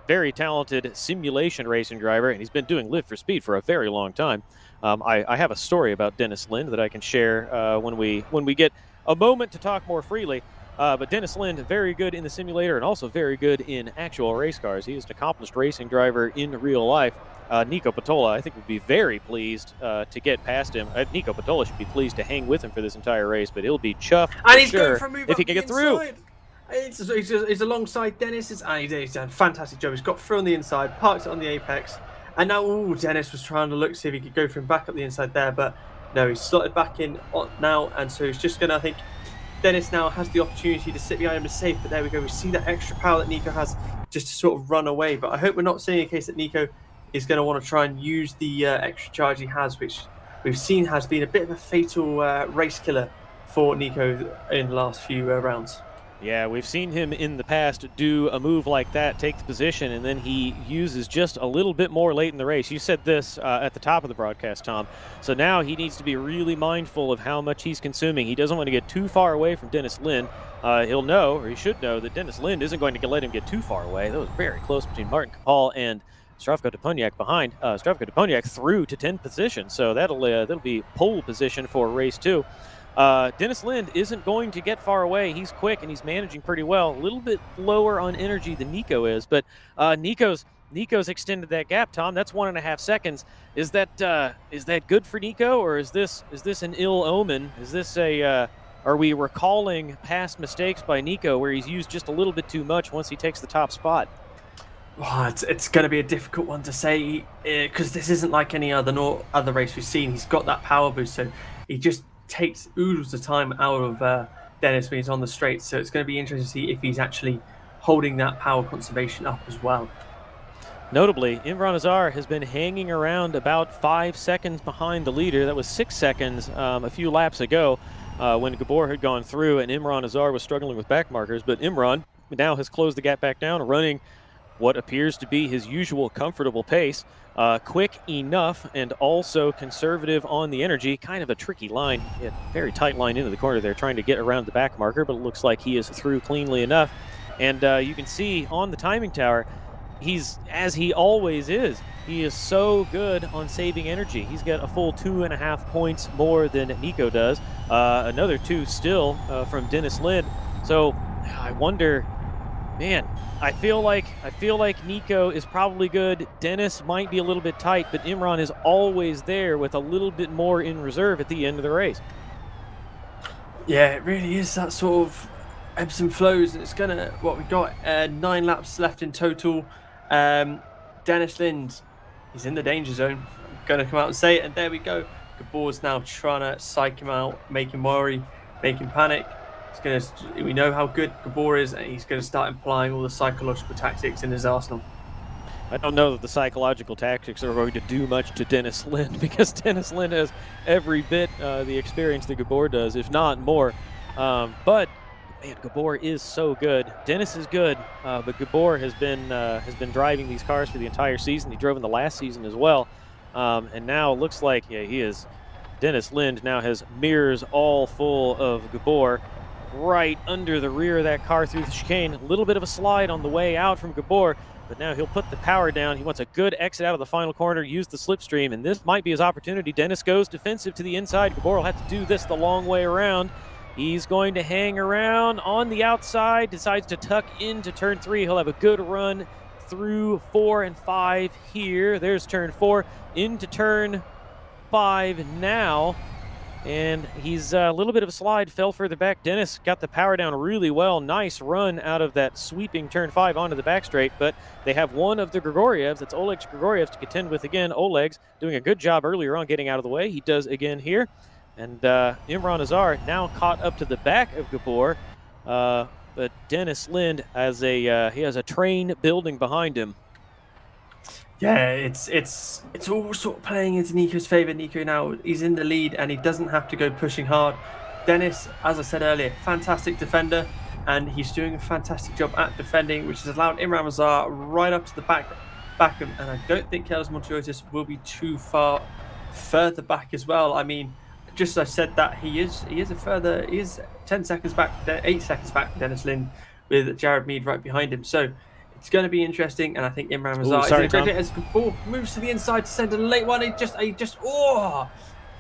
very talented simulation racing driver, and he's been doing Live for Speed for a very long time. I have a story about Dennis Lind that I can share when we get a moment to talk more freely. But Dennis Lind, very good in the simulator and also very good in actual race cars. He is an accomplished racing driver in real life. Nico Patola, I think, would be very pleased to get past him. Nico Patola should be pleased to hang with him for this entire race, but he'll be chuffed and he's sure going for a move if he can get through. He's alongside Dennis. He's done a fantastic job. He's got through on the inside, parked it on the apex, and now Dennis was trying to look see if he could go for him back up the inside there, but no, he's slotted back in now, and so he's just going to, I think, Dennis now has the opportunity to sit behind him to safe, but there we go. We see that extra power that Nico has just to sort of run away, but I hope we're not seeing a case that Nico is going to want to try and use the extra charge he has, which we've seen has been a bit of a fatal race killer for Nico in the last few rounds. Yeah, we've seen him in the past do a move like that, take the position, and then he uses just a little bit more late in the race. You said this at the top of the broadcast, Tom. So now he needs to be really mindful of how much he's consuming. He doesn't want to get too far away from Dennis Lind. He'll know, or he should know, that Dennis Lind isn't going to let him get too far away. That was very close between Martin Kapal and Zdravko Deponiak behind. Zdravko Deponiak through to 10th position, so that'll be pole position for race 2. Dennis Lind isn't going to get far away. He's quick and he's managing pretty well. A little bit lower on energy than Nico is, but Nico's extended that gap. Tom, that's 1.5 seconds. Is that good for Nico, or is this an ill omen? Is this are we recalling past mistakes by Nico where he's used just a little bit too much once he takes the top spot? Oh, it's going to be a difficult one to say because this isn't like any other race we've seen. He's got that power boost, so he just oodles the time out of Dennis when he's on the straight. So it's going to be interesting to see if he's actually holding that power conservation up as well. Notably, Imran Azar has been hanging around about 5 seconds behind the leader. That was 6 seconds a few laps ago when Gabor had gone through and Imran Azar was struggling with back markers. But Imran now has closed the gap back down, running what appears to be his usual comfortable pace. Quick enough and also conservative on the energy. Kind of a tricky line. Very tight line into the corner there, trying to get around the back marker, but it looks like he is through cleanly enough. And you can see on the timing tower, he's, as he always is, he is so good on saving energy. He's got a full 2.5 points more than Nico does. Another 2 still from Dennis Lind. So I wonder, man, I feel like Nico is probably good. Dennis might be a little bit tight, but Imran is always there with a little bit more in reserve at the end of the race. Yeah, it really is that sort of ebbs and flows. It's gonna, what we got, 9 laps left in total. Dennis Lind, he's in the danger zone. I'm gonna come out and say it, and there we go. Gabor's now trying to psych him out, make him worry, make him panic. We know how good Gabor is, and he's going to start applying all the psychological tactics in his arsenal. I don't know that the psychological tactics are going to do much to Dennis Lind, because Dennis Lind has every bit the experience that Gabor does, if not more. But man, Gabor is so good. Dennis is good, but Gabor has been driving these cars for the entire season. He drove in the last season as well, and now it looks like he is. Dennis Lind now has mirrors all full of Gabor. Right under the rear of that car through the chicane. A little bit of a slide on the way out from Gabor, but now he'll put the power down. He wants a good exit out of the final corner, use the slipstream, and this might be his opportunity. Dennis goes defensive to the inside. Gabor will have to do this the long way around. He's going to hang around on the outside, decides to tuck into turn 3. He'll have a good run through 4 and 5 here. There's turn 4 into turn 5 now. And he's a little bit of a slide, fell further back. Dennis got the power down really well. Nice run out of that sweeping turn 5 onto the back straight, but they have one of the Grigorievs. That's Oleg's Grigoriev to contend with again. Oleg's doing a good job earlier on getting out of the way. He does again here. And Imran Azar now caught up to the back of Gabor, but Dennis Lind has he has a train building behind him. Yeah, it's all sort of playing into Nico's favor. Nico now, he's in the lead and he doesn't have to go pushing hard. Dennis, as I said earlier, fantastic defender, and he's doing a fantastic job at defending, which has allowed Imran Azar right up to the back of him. And I don't think Carlos Montoyotis will be too further back as well. I mean, just as I said that, he is 10 seconds back, 8 seconds back from Dennis Lind, with Jared Mead right behind him. So it's going to be interesting, and I think Imran Azar is great as Gabor moves to the inside to send a late one. He just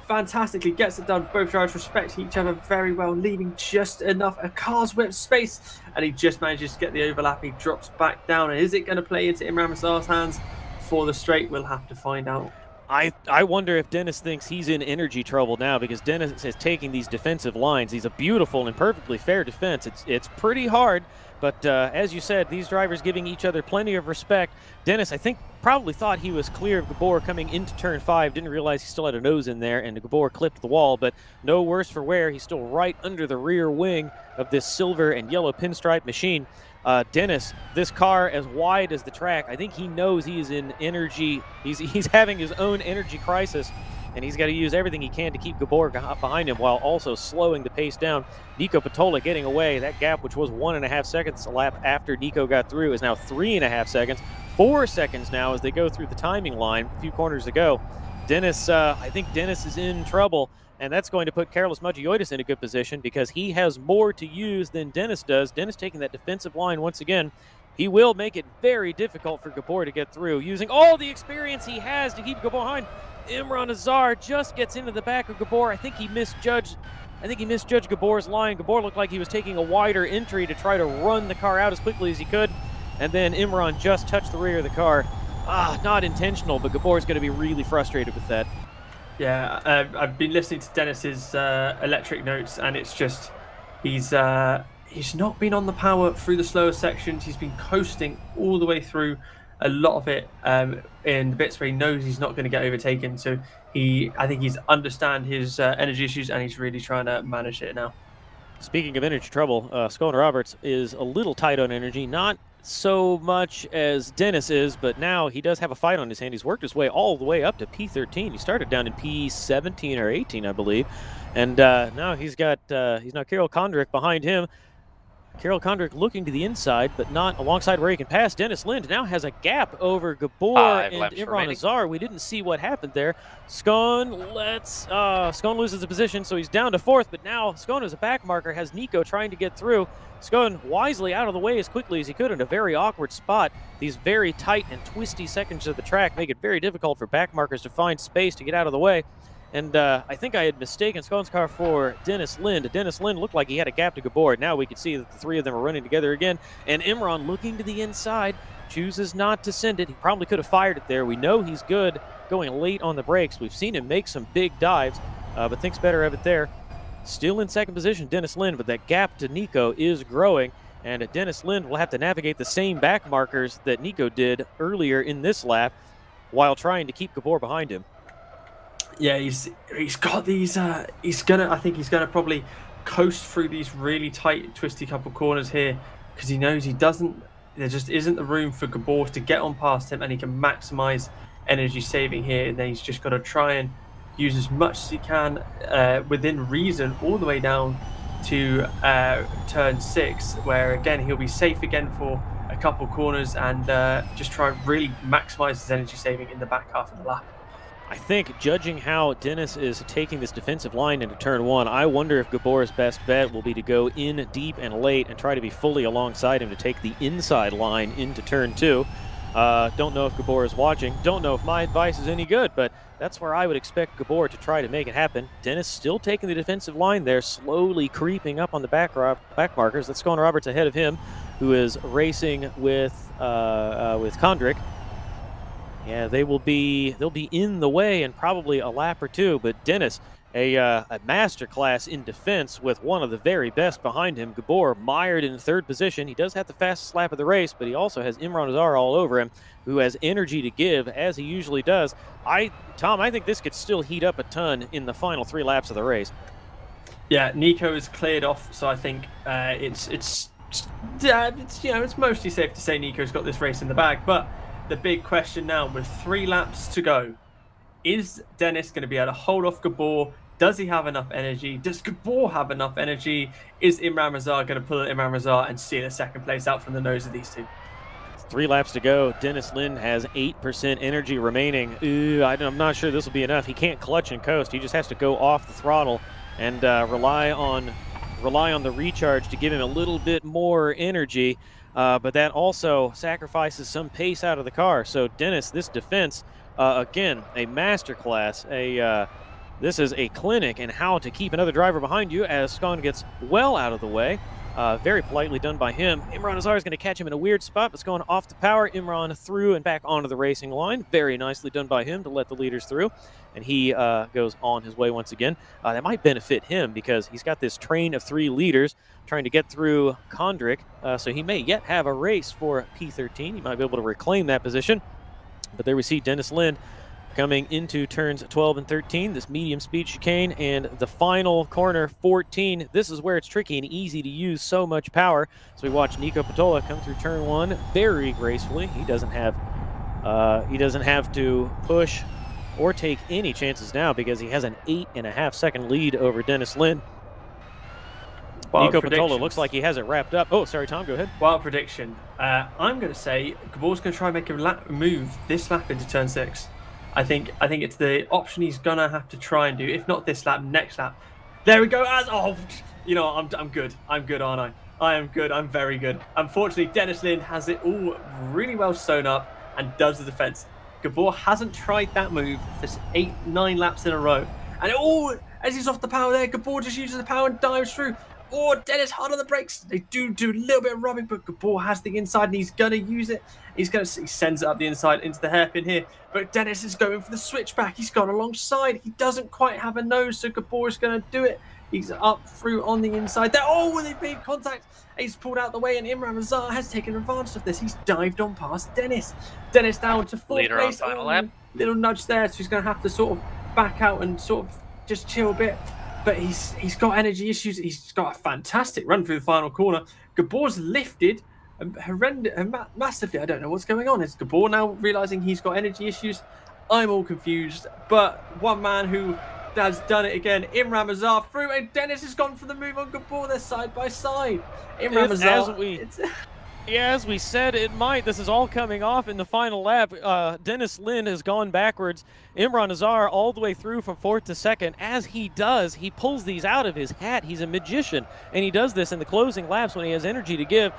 fantastically gets it done. Both drivers respect each other very well, leaving just enough a car's width space, and he just manages to get the overlap. He drops back down, and is it going to play into Imran Azar's hands for the straight? We'll have to find out. I wonder if Dennis thinks he's in energy trouble now, because Dennis is taking these defensive lines. He's a beautiful and perfectly fair defense. It's pretty hard, but as you said, these drivers giving each other plenty of respect. Dennis, I think, probably thought he was clear of Gabor coming into turn 5, didn't realize he still had a nose in there, and Gabor clipped the wall, but no worse for wear. He's still right under the rear wing of this silver and yellow pinstripe machine. Dennis, this car as wide as the track, I think he knows he is in energy. He's having his own energy crisis, and he's got to use everything he can to keep Gabor behind him while also slowing the pace down. Nico Patola getting away. That gap, which was 1.5 seconds a lap after Nico got through, is now 3.5 seconds. 4 seconds now as they go through the timing line a few corners ago. Dennis, I think Dennis is in trouble, and that's going to put Carlos Montoyotis in a good position because he has more to use than Dennis does. Dennis taking that defensive line once again. He will make it very difficult for Gabor to get through, using all the experience he has to keep Gabor behind. Imran Azar just gets into the back of Gabor. I think he misjudged I think he misjudged Gabor's line. Gabor looked like he was taking a wider entry to try to run the car out as quickly as he could. And then Imran just touched the rear of the car. Not intentional, but Gabor's going to be really frustrated with that. Yeah, I've been listening to Dennis's electric notes, and it's just he's not been on the power through the slower sections. He's been coasting all the way through a lot of it in the bits where he knows he's not going to get overtaken. So I think he's understand his energy issues, and he's really trying to manage it now. Speaking of energy trouble, Scone Roberts is a little tight on energy, not so much as Dennis is, but now he does have a fight on his hand. He's worked his way all the way up to P13. He started down in P17 or 18, I believe, and now he's now Kirill Kondrik behind him. Kirill Kondrik looking to the inside, but not alongside where he can pass. Dennis Lind now has a gap over Gabor and Imran Azar. We didn't see what happened there. Scone loses the position, so he's down to fourth, but now Scone as a back marker has Nico trying to get through. Scone wisely out of the way as quickly as he could in a very awkward spot. These very tight and twisty sections of the track make it very difficult for back markers to find space to get out of the way. And I think I had mistaken Scone's car for Dennis Lind. Dennis Lind looked like he had a gap to Gabor. Now we can see that the three of them are running together again. And Imran, looking to the inside, chooses not to send it. He probably could have fired it there. We know he's good going late on the brakes. We've seen him make some big dives, but thinks better of it there. Still in second position, Dennis Lind, but that gap to Nico is growing. And Dennis Lind will have to navigate the same back markers that Nico did earlier in this lap while trying to keep Gabor behind him. Yeah, he's got these. I think he's gonna probably coast through these really tight, twisty couple corners here because he knows there just isn't the room for Gabor to get on past him, and he can maximize energy saving here. And then he's just got to try and use as much as he can within reason all the way down to turn 6, where again he'll be safe again for a couple corners and just try and really maximize his energy saving in the back half of the lap. I think, judging how Dennis is taking this defensive line into turn 1, I wonder if Gabor's best bet will be to go in deep and late and try to be fully alongside him to take the inside line into turn 2. Don't know if Gabor is watching. Don't know if my advice is any good, but that's where I would expect Gabor to try to make it happen. Dennis still taking the defensive line there, slowly creeping up on the back markers. That's Scone Roberts ahead of him, who is racing with Kondrik. Yeah, they'll be in the way in probably a lap or two, but Dennis, a masterclass in defense with one of the very best behind him. Gabor mired in third position. He does have the fastest lap of the race, but he also has Imran Azar all over him, who has energy to give, as he usually does. Tom, I think this could still heat up a ton in the final 3 laps of the race. Yeah, Nico is cleared off, so I think it's mostly safe to say Nico's got this race in the bag, but the big question now, with 3 laps to go, is Dennis going to be able to hold off Gabor? Does he have enough energy? Does Gabor have enough energy? Is Imran Azar going to pull Imran Azar and steal a second place out from the nose of these two? 3 laps to go. Dennis Lind has 8% energy remaining. I'm not sure this will be enough. He can't clutch and coast. He just has to go off the throttle and rely on the recharge to give him a little bit more energy. But that also sacrifices some pace out of the car. So Dennis, this defense, again, a masterclass. This is a clinic in how to keep another driver behind you as Scone gets well out of the way. Very politely done by him. Imran Azar is going to catch him in a weird spot, but Scone off the power. Imran through and back onto the racing line. Very nicely done by him to let the leaders through. And he goes on his way once again. That might benefit him because he's got this train of 3 leaders trying to get through Kondrik. So he may yet have a race for P13. He might be able to reclaim that position. But there we see Dennis Lind coming into turns 12 and 13, this medium speed chicane, and the final corner, 14. This is where it's tricky and easy to use so much power. So we watch Nico Patola come through turn 1 very gracefully. He doesn't have to push or take any chances now because he has an 8.5 second lead over Dennis Lind. Nico Patola looks like he has it wrapped up. Oh, sorry, Tom, go ahead. Wild prediction. I'm going to say Gabor's going to try and make a move this lap into turn 6. I think it's the option he's going to have to try and do. If not this lap, next lap. There we go. I'm good. I'm good, aren't I? I am good. I'm very good. Unfortunately, Dennis Lind has it all really well sewn up and does the defense. Gabor hasn't tried that move for 8-9 laps in a row. And as he's off the power there. Gabor just uses the power and dives through. Oh, Dennis hard on the brakes. They do a little bit of rubbing, but Gabor has the inside and he's going to use it. He sends it up the inside into the hairpin here. But Dennis is going for the switchback. He's gone alongside. He doesn't quite have a nose, so Gabor is going to do it. He's up through on the inside there. Oh, they made contact. He's pulled out the way, and Imran Azar has taken advantage of this. He's dived on past Dennis. Dennis down to fourth Leader on place. final lap. Little nudge there, so he's going to have to sort of back out and sort of just chill a bit. But he's got energy issues. He's got a fantastic run through the final corner. Gabor's lifted massively. I don't know what's going on. Is Gabor now realizing he's got energy issues? I'm all confused. But one man who has done it again, Imran Azar through, and Dennis has gone for the move on Gabor. They're side by side. Imran Azar. Yeah, as we said, it might. This is all coming off in the final lap. Dennis Lind has gone backwards. Imran Azar all the way through from fourth to second. As he does, he pulls these out of his hat. He's a magician, and he does this in the closing laps when he has energy to give.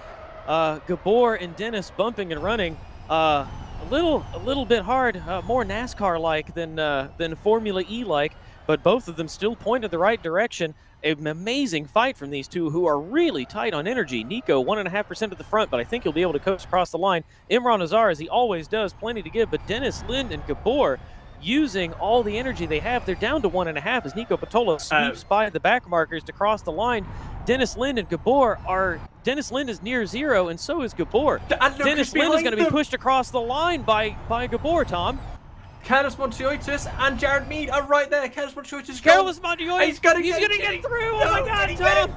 Gabor and Dennis bumping and running. A little bit hard, more NASCAR-like than Formula E-like, but both of them still point in the right direction. An amazing fight from these two who are really tight on energy. Nico, 1.5% at the front, but I think he'll be able to coast across the line. Imran Azar, as he always does, plenty to give, but Dennis Lind and Gabor using all the energy they have. They're down to 1.5 as Nico Patola sweeps by the back markers to cross the line. Dennis Lind and Gabor Dennis Lind is near zero, and so is Gabor. Dennis Lind is going to be pushed across the line by Gabor, Tom. Carlos Montoyotis and Jared Mead are right there. Carlos Montoyotis. Carlos Montoyotis. He's going to get through. Oh my God, Tom!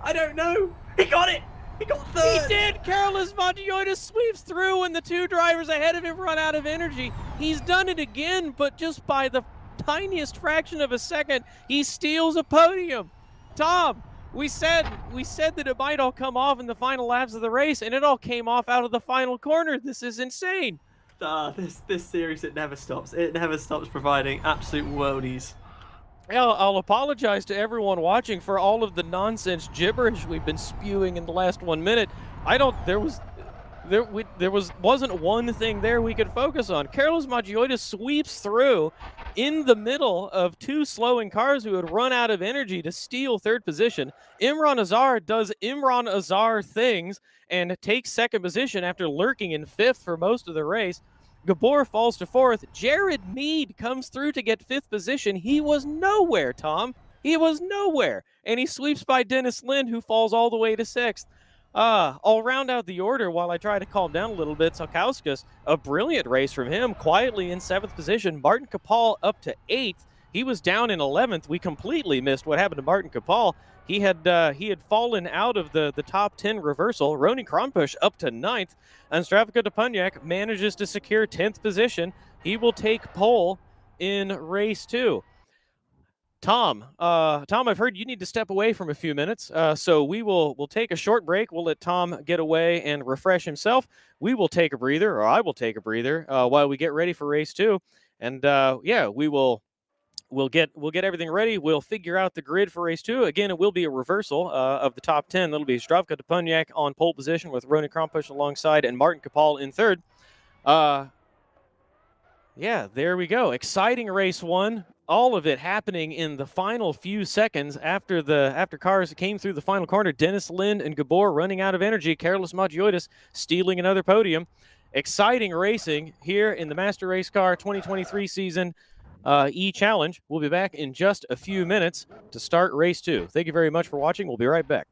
I don't know. He got it. He got third. He did. Carlos Montoyotis sweeps through, and the two drivers ahead of him run out of energy. He's done it again, but just by the tiniest fraction of a second, he steals a podium. Tom, we said that it might all come off in the final laps of the race, and it all came off out of the final corner. This is insane. This series, it never stops. It never stops providing absolute worldies. I'll apologize to everyone watching for all of the nonsense gibberish we've been spewing in the last 1 minute. There wasn't one thing there we could focus on. Carlos Montoyotis sweeps through in the middle of two slowing cars who had run out of energy to steal third position. Imran Azar does Imran Azar things and takes second position after lurking in fifth for most of the race. Gabor falls to fourth. Jared Mead comes through to get fifth position. He was nowhere, Tom. He was nowhere. And he sweeps by Dennis Lind, who falls all the way to sixth. I'll round out the order while I try to calm down a little bit. Salkauskas, a brilliant race from him, quietly in seventh position. Martin Kapal up to eighth. He was down in 11th. We completely missed what happened to Martin Kapal. He had fallen out of the top 10 reversal. Roni Kronpush up to 9th. And Zdravko Deponiak manages to secure 10th position. He will take pole in race 2. Tom, I've heard you need to step away from a few minutes, so we'll take a short break. We'll let Tom get away and refresh himself. We will take a breather, or I will take a breather, while we get ready for race 2. And yeah, we'll get everything ready. We'll figure out the grid for race 2. Again, it will be a reversal of the top 10. That'll be Zdravko Deponiak on pole position with Roni Kronpush alongside and Martin Kapal in third. Yeah, there we go. Exciting race 1. All of it happening in the final few seconds after cars came through the final corner. Dennis Lind and Gabor running out of energy. Carlos Montoyotis stealing another podium. Exciting racing here in the Master Race Car 2023 season E-Challenge. We'll be back in just a few minutes to start race 2. Thank you very much for watching. We'll be right back.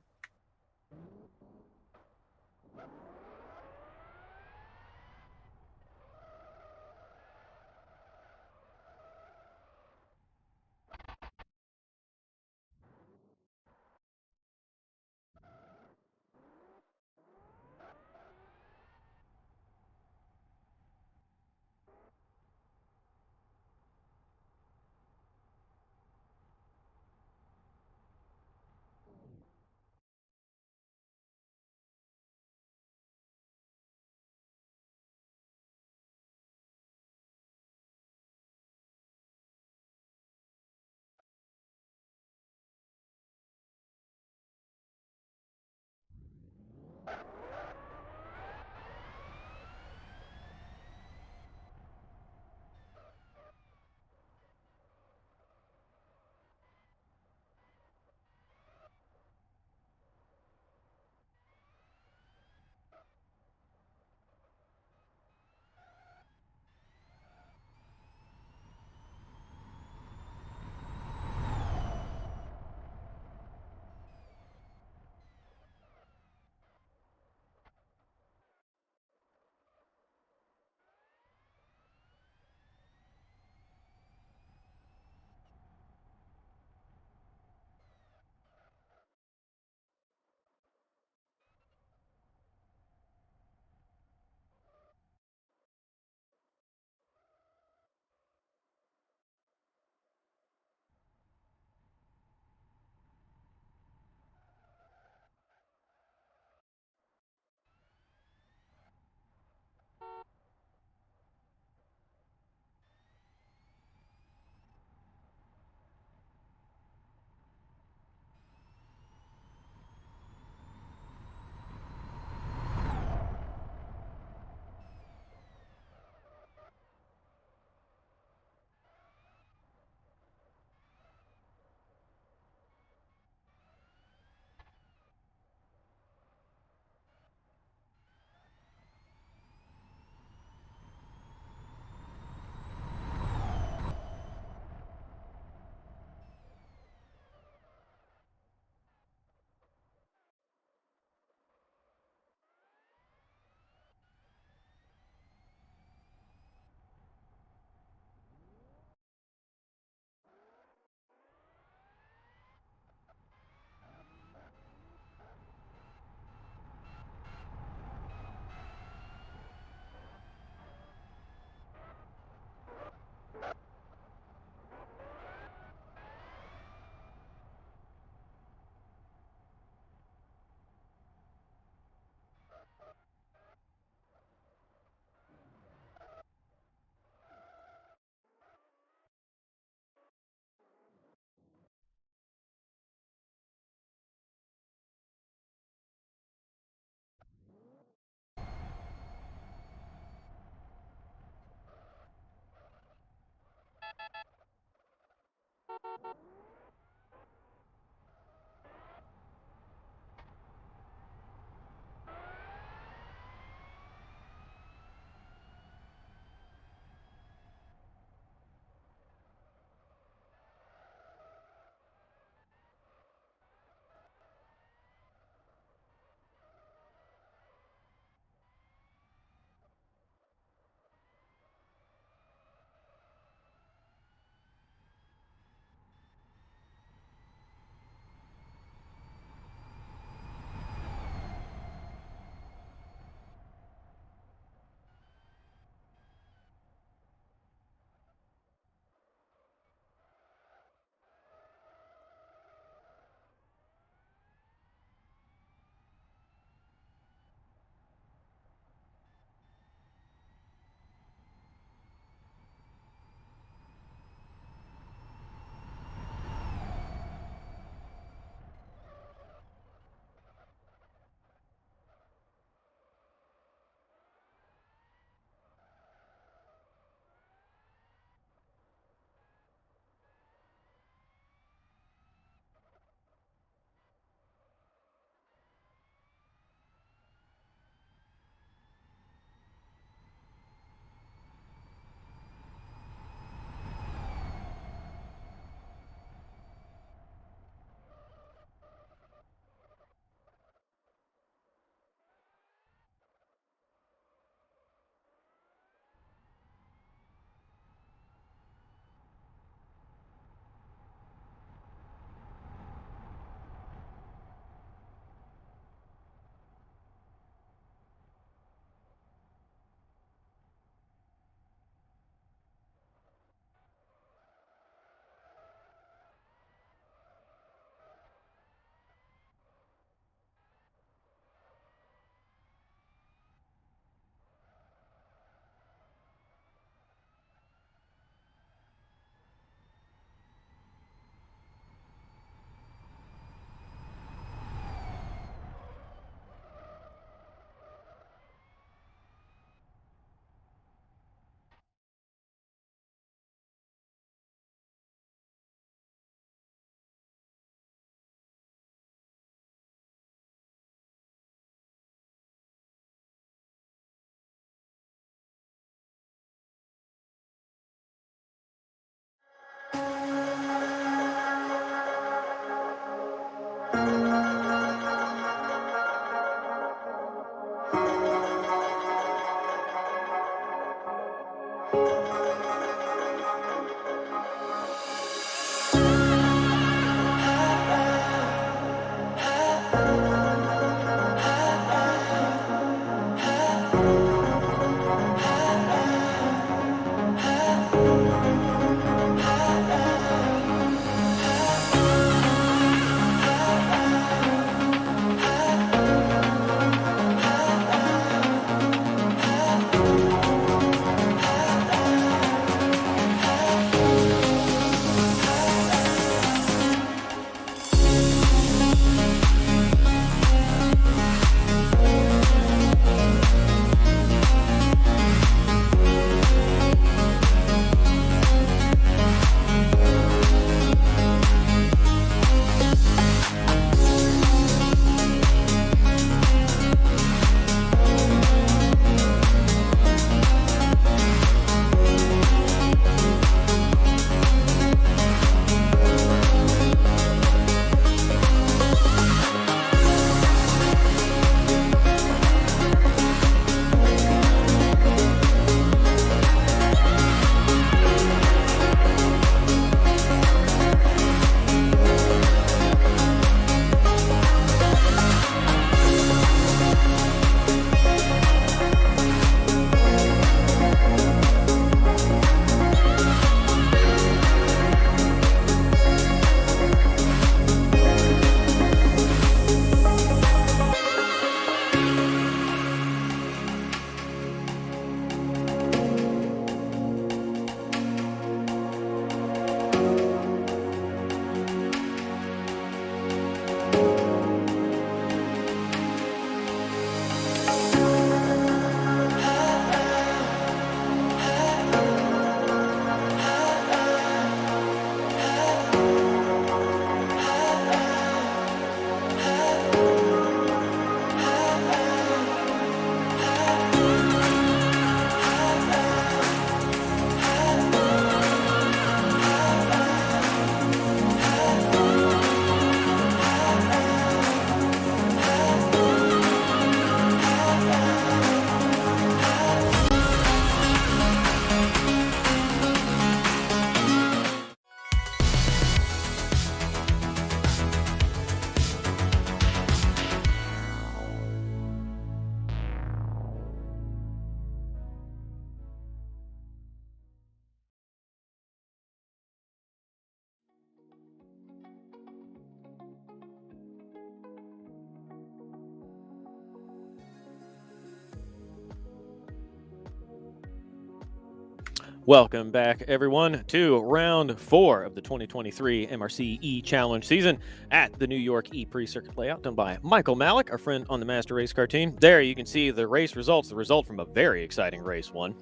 Welcome back, everyone, to round 4 of the 2023 MRC E-Challenge season at the New York E-Prix Circuit layout done by Michael Malik, our friend on the Master Race Car team. There you can see the race results, the result from a very exciting race one.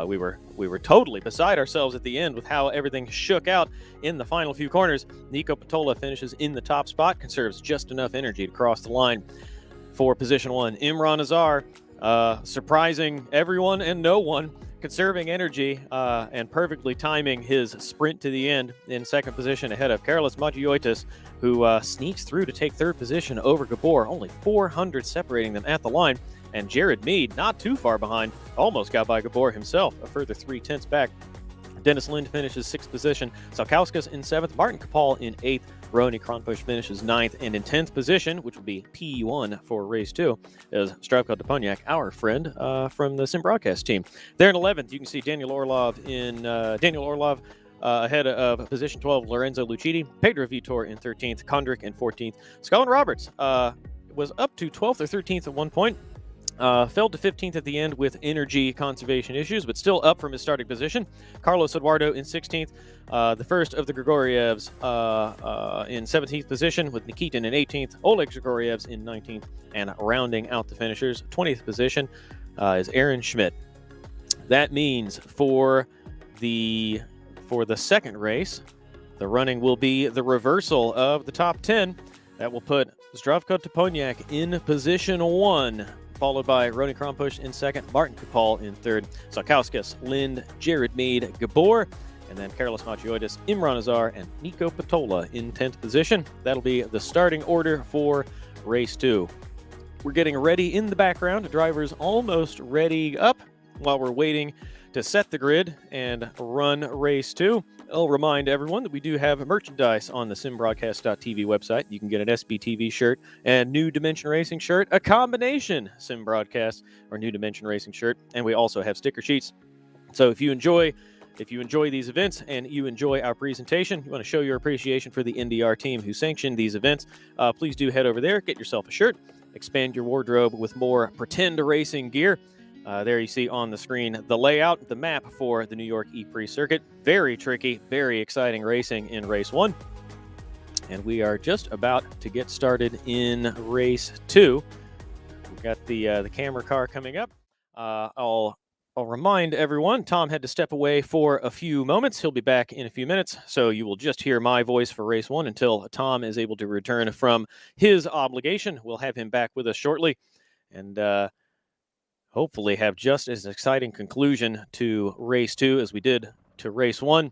We were totally beside ourselves at the end with how everything shook out in the final few corners. Nico Patola finishes in the top spot, conserves just enough energy to cross the line for position 1. Imran Azar, surprising everyone and no one, conserving energy and perfectly timing his sprint to the end in second position ahead of Carlos Magioitis, who sneaks through to take third position over Gabor, only 400 separating them at the line. And Jared Mead, not too far behind, almost got by Gabor himself, a further 3/10 back. Dennis Lind finishes 6th position, Salkauskas in 7th, Martin Kapal in 8th, Roni Kronpush finishes 9th, and in 10th position, which will be P1 for race 2, is Zdravko Deponiak, our friend from the Sim Broadcast team. There in 11th, you can see Daniel Orlov ahead of position 12, Lorenzo Lucidi, Pedro Vitor in 13th, Kondrik in 14th. Scotland Roberts was up to 12th or 13th at one point. Fell to 15th at the end with energy conservation issues, but still up from his starting position. Carlos Eduardo in 16th. The first of the Grigorievs in 17th position, with Nikitin in 18th. Oleg Grigorievs in 19th. And rounding out the finishers, 20th position is Aaron Schmidt. That means for the second race, the running will be the reversal of the top 10. That will put Zdravko Toponiak in position 1, followed by Roni Kronpush in 2nd, Martin Kapal in 3rd, Salkauskas, Lind, Jared Mead, Gabor, and then Carlos Magioitis, Imran Azar, and Nico Patola in 10th position. That'll be the starting order for race 2. We're getting ready in the background. Drivers almost ready up while we're waiting to set the grid and run race 2. I'll remind everyone that we do have merchandise on the simbroadcast.tv website. You can get an SBTV shirt and New Dimension Racing shirt, a combination Sim Broadcast or New Dimension Racing shirt, and we also have sticker sheets. So if you enjoy these events and you enjoy our presentation, you want to show your appreciation for the NDR team who sanctioned these events, please do head over there, get yourself a shirt, expand your wardrobe with more pretend racing gear. There you see on the screen the layout, the map for the New York E-Prix Circuit. Very tricky, very exciting racing in race 1. And we are just about to get started in race 2. We've got the camera car coming up. I'll remind everyone, Tom had to step away for a few moments. He'll be back in a few minutes, so you will just hear my voice for race 1 until Tom is able to return from his obligation. We'll have him back with us shortly, and hopefully have just as exciting conclusion to race 2 as we did to race 1,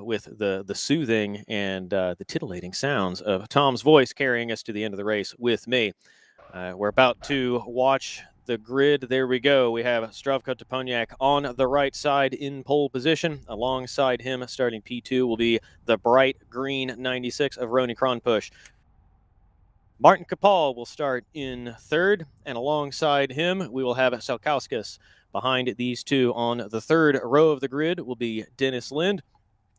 with the soothing and the titillating sounds of Tom's voice carrying us to the end of the race with me. We're about to watch the grid. There we go. We have Zdravko Toponiak on the right side in pole position. Alongside him, starting P2, will be the bright green 96 of Roni Kronpush. Martin Kapal will start in 3rd, and alongside him, we will have Salkauskas. Behind these two on the 3rd row of the grid will be Dennis Lind.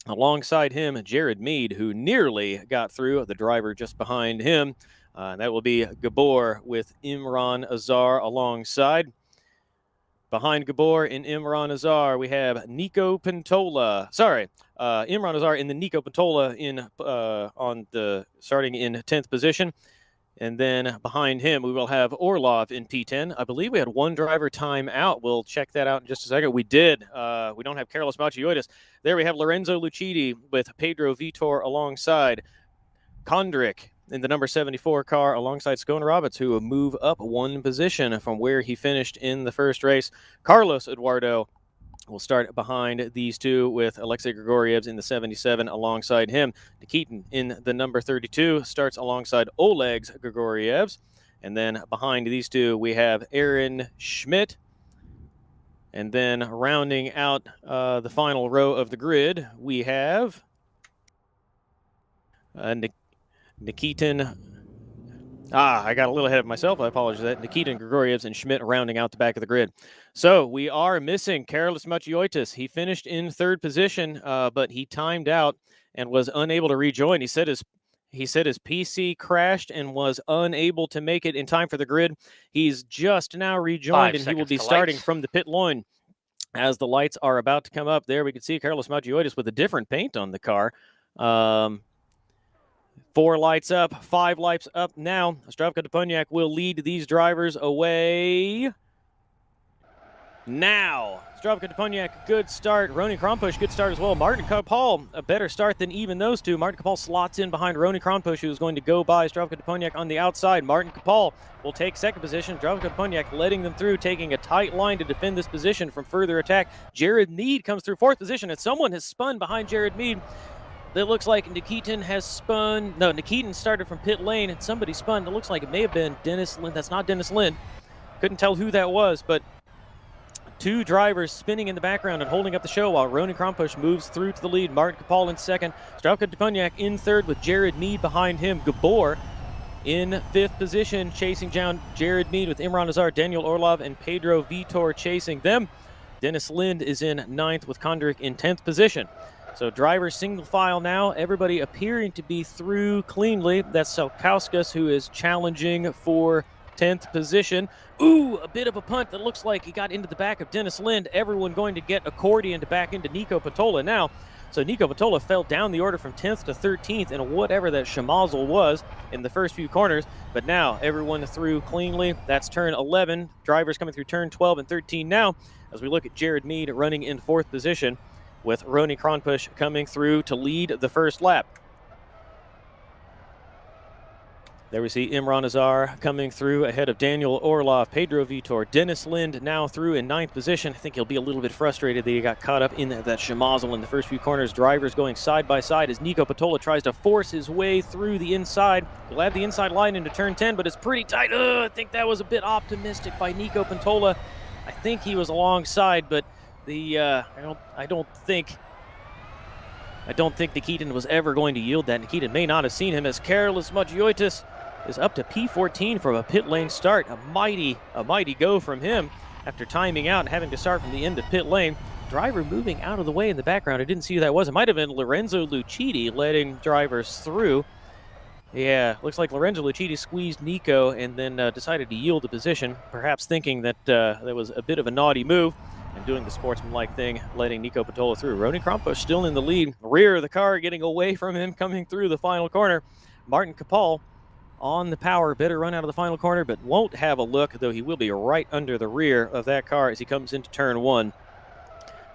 Alongside him, Jared Mead, who nearly got through, the driver just behind him. That will be Gabor with Imran Azar alongside. Behind Gabor and Imran Azar, we have Nico Pintola. Imran Azar in the Nico Pintola starting in 10th position. And then behind him, we will have Orlov in P10. I believe we had one driver time out. We'll check that out in just a second. We did. We don't have Carlos Magioitis. There we have Lorenzo Lucidi with Pedro Vitor alongside. Kondrik in the number 74 car alongside Scone Roberts, who will move up one position from where he finished in the first race. Carlos Eduardo will start behind these two with Alexei Grigorievs in the 77 alongside him. Nikitin in the number 32 starts alongside Oleg Grigorievs. And then behind these two, we have Aaron Schmidt. And then rounding out the final row of the grid, we have Nikitin. I got a little ahead of myself. I apologize for that. Nikitin, Grigorievs, and Schmidt rounding out the back of the grid. So we are missing Carlos Magioitis. He finished in 3rd position, but he timed out and was unable to rejoin. He said his PC crashed and was unable to make it in time for the grid. He's just now rejoined, and he will be starting from the pit line. as the lights are about to come up. There we can see Carlos Magioitis with a different paint on the car. 4 lights up, 5 lights up now. Zdravko Deponiak will lead these drivers away. Now, Zdravko Deponiak, good start. Roni Kronpusch, good start as well. Martin Kapal, a better start than even those two. Martin Kapal slots in behind Roni Kronpusch, who's going to go by Zdravko Deponiak on the outside. Martin Kapal will take second position. Zdravko Deponiak letting them through, taking a tight line to defend this position from further attack. Jared Mead comes through fourth position, and someone has spun behind Jared Mead. It looks like Nikitin has spun. No, Nikitin started from pit lane, and somebody spun. It looks like it may have been Dennis Lind. That's not Dennis Lind. Couldn't tell who that was, but 2 drivers spinning in the background and holding up the show while Roni Kronpusch moves through to the lead. Martin Kapal in second. Zdravko Deponiak in third with Jared Mead behind him. Gabor in 5th position, chasing down Jared Mead with Imran Azar, Daniel Orlov, and Pedro Vitor chasing them. Dennis Lind is in 9th with Kondrik in 10th position. So drivers single file now, everybody appearing to be through cleanly. That's Selkauskas, who is challenging for 10th position. Ooh, a bit of a punt that looks like he got into the back of Dennis Lind. Everyone going to get accordioned back into Nico Patola now. So Nico Patola fell down the order from 10th to 13th in whatever that schmozzle was in the first few corners. But now everyone through cleanly. That's turn 11. Drivers coming through turn 12 and 13 now as we look at Jared Mead running in 4th position with Roni Kronpusch coming through to lead the first lap. There we see Imran Azar coming through ahead of Daniel Orlov, Pedro Vitor, Dennis Lind now through in 9th position. I think he'll be a little bit frustrated that he got caught up in that schmozzle in the first few corners. Drivers going side by side as Nico Patola tries to force his way through the inside. He'll have the inside line into turn 10, but it's pretty tight. I think that was a bit optimistic by Nico Patola. I think he was alongside, but I don't think Nikitin was ever going to yield that. Nikitin may not have seen him as Carlos Magioitis is up to P14 from a pit lane start. A mighty go from him after timing out and having to start from the end of pit lane. Driver moving out of the way in the background. I didn't see who that was. It might have been Lorenzo Lucidi letting drivers through. Yeah, looks like Lorenzo Lucidi squeezed Nico and then decided to yield the position, perhaps thinking that that was a bit of a naughty move and doing the sportsmanlike thing, letting Nico Patola through. Roni Kronpusch still in the lead. Rear of the car getting away from him coming through the final corner. Martin Kapal on the power, better run out of the final corner, but won't have a look, though he will be right under the rear of that car as he comes into turn 1.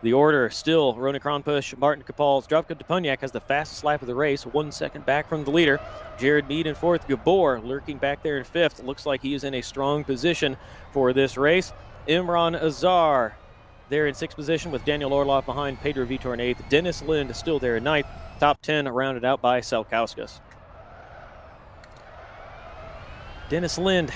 The order still Roni Kronpusch, Martin Kapal. Zdravko Deponiak has the fastest lap of the race, 1 second back from the leader. Jared Mead in 4th, Gabor lurking back there in 5th. Looks like he is in a strong position for this race. Imran Azar there in 6th position with Daniel Orlov behind, Pedro Vitor in 8th. Dennis Lind still there in 9th. Top 10 rounded out by Selkauskas. Dennis Lind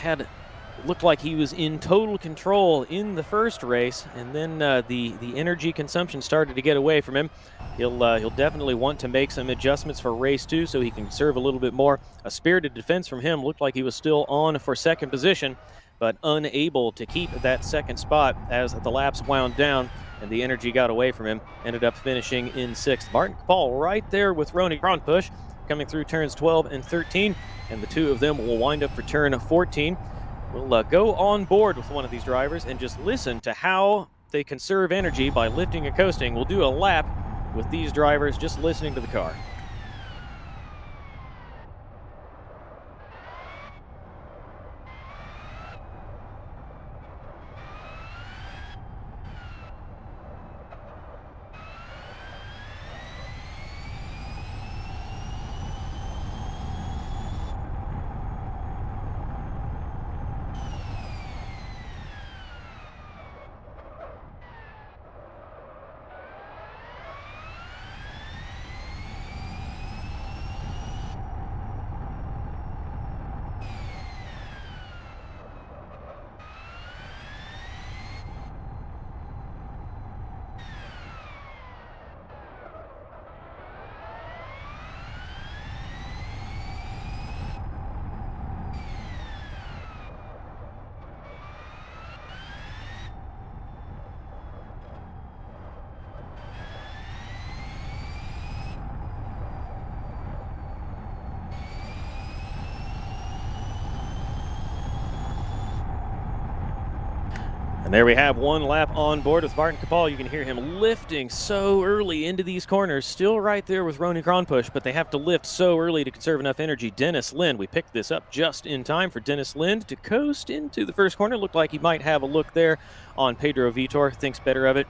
looked like he was in total control in the first race, and then the energy consumption started to get away from him. He'll definitely want to make some adjustments for race 2 so he can conserve a little bit more. A spirited defense from him. Looked like he was still on for 2nd position, but unable to keep that 2nd spot as the laps wound down and the energy got away from him. Ended up finishing in 6th. Martin Kapal right there with Roni Kronpusch coming through turns 12 and 13, and the 2 of them will wind up for turn 14. We'll go on board with one of these drivers and just listen to how they conserve energy by lifting and coasting. We'll do a lap with these drivers just listening to the car. And there we have one lap on board with Martin Kapal. You can hear him lifting so early into these corners. Still right there with Ronnie Kronpush, but they have to lift so early to conserve enough energy. Dennis Lind, we picked this up just in time for Dennis Lind to coast into the first corner. Looked like he might have a look there on Pedro Vitor. Thinks better of it,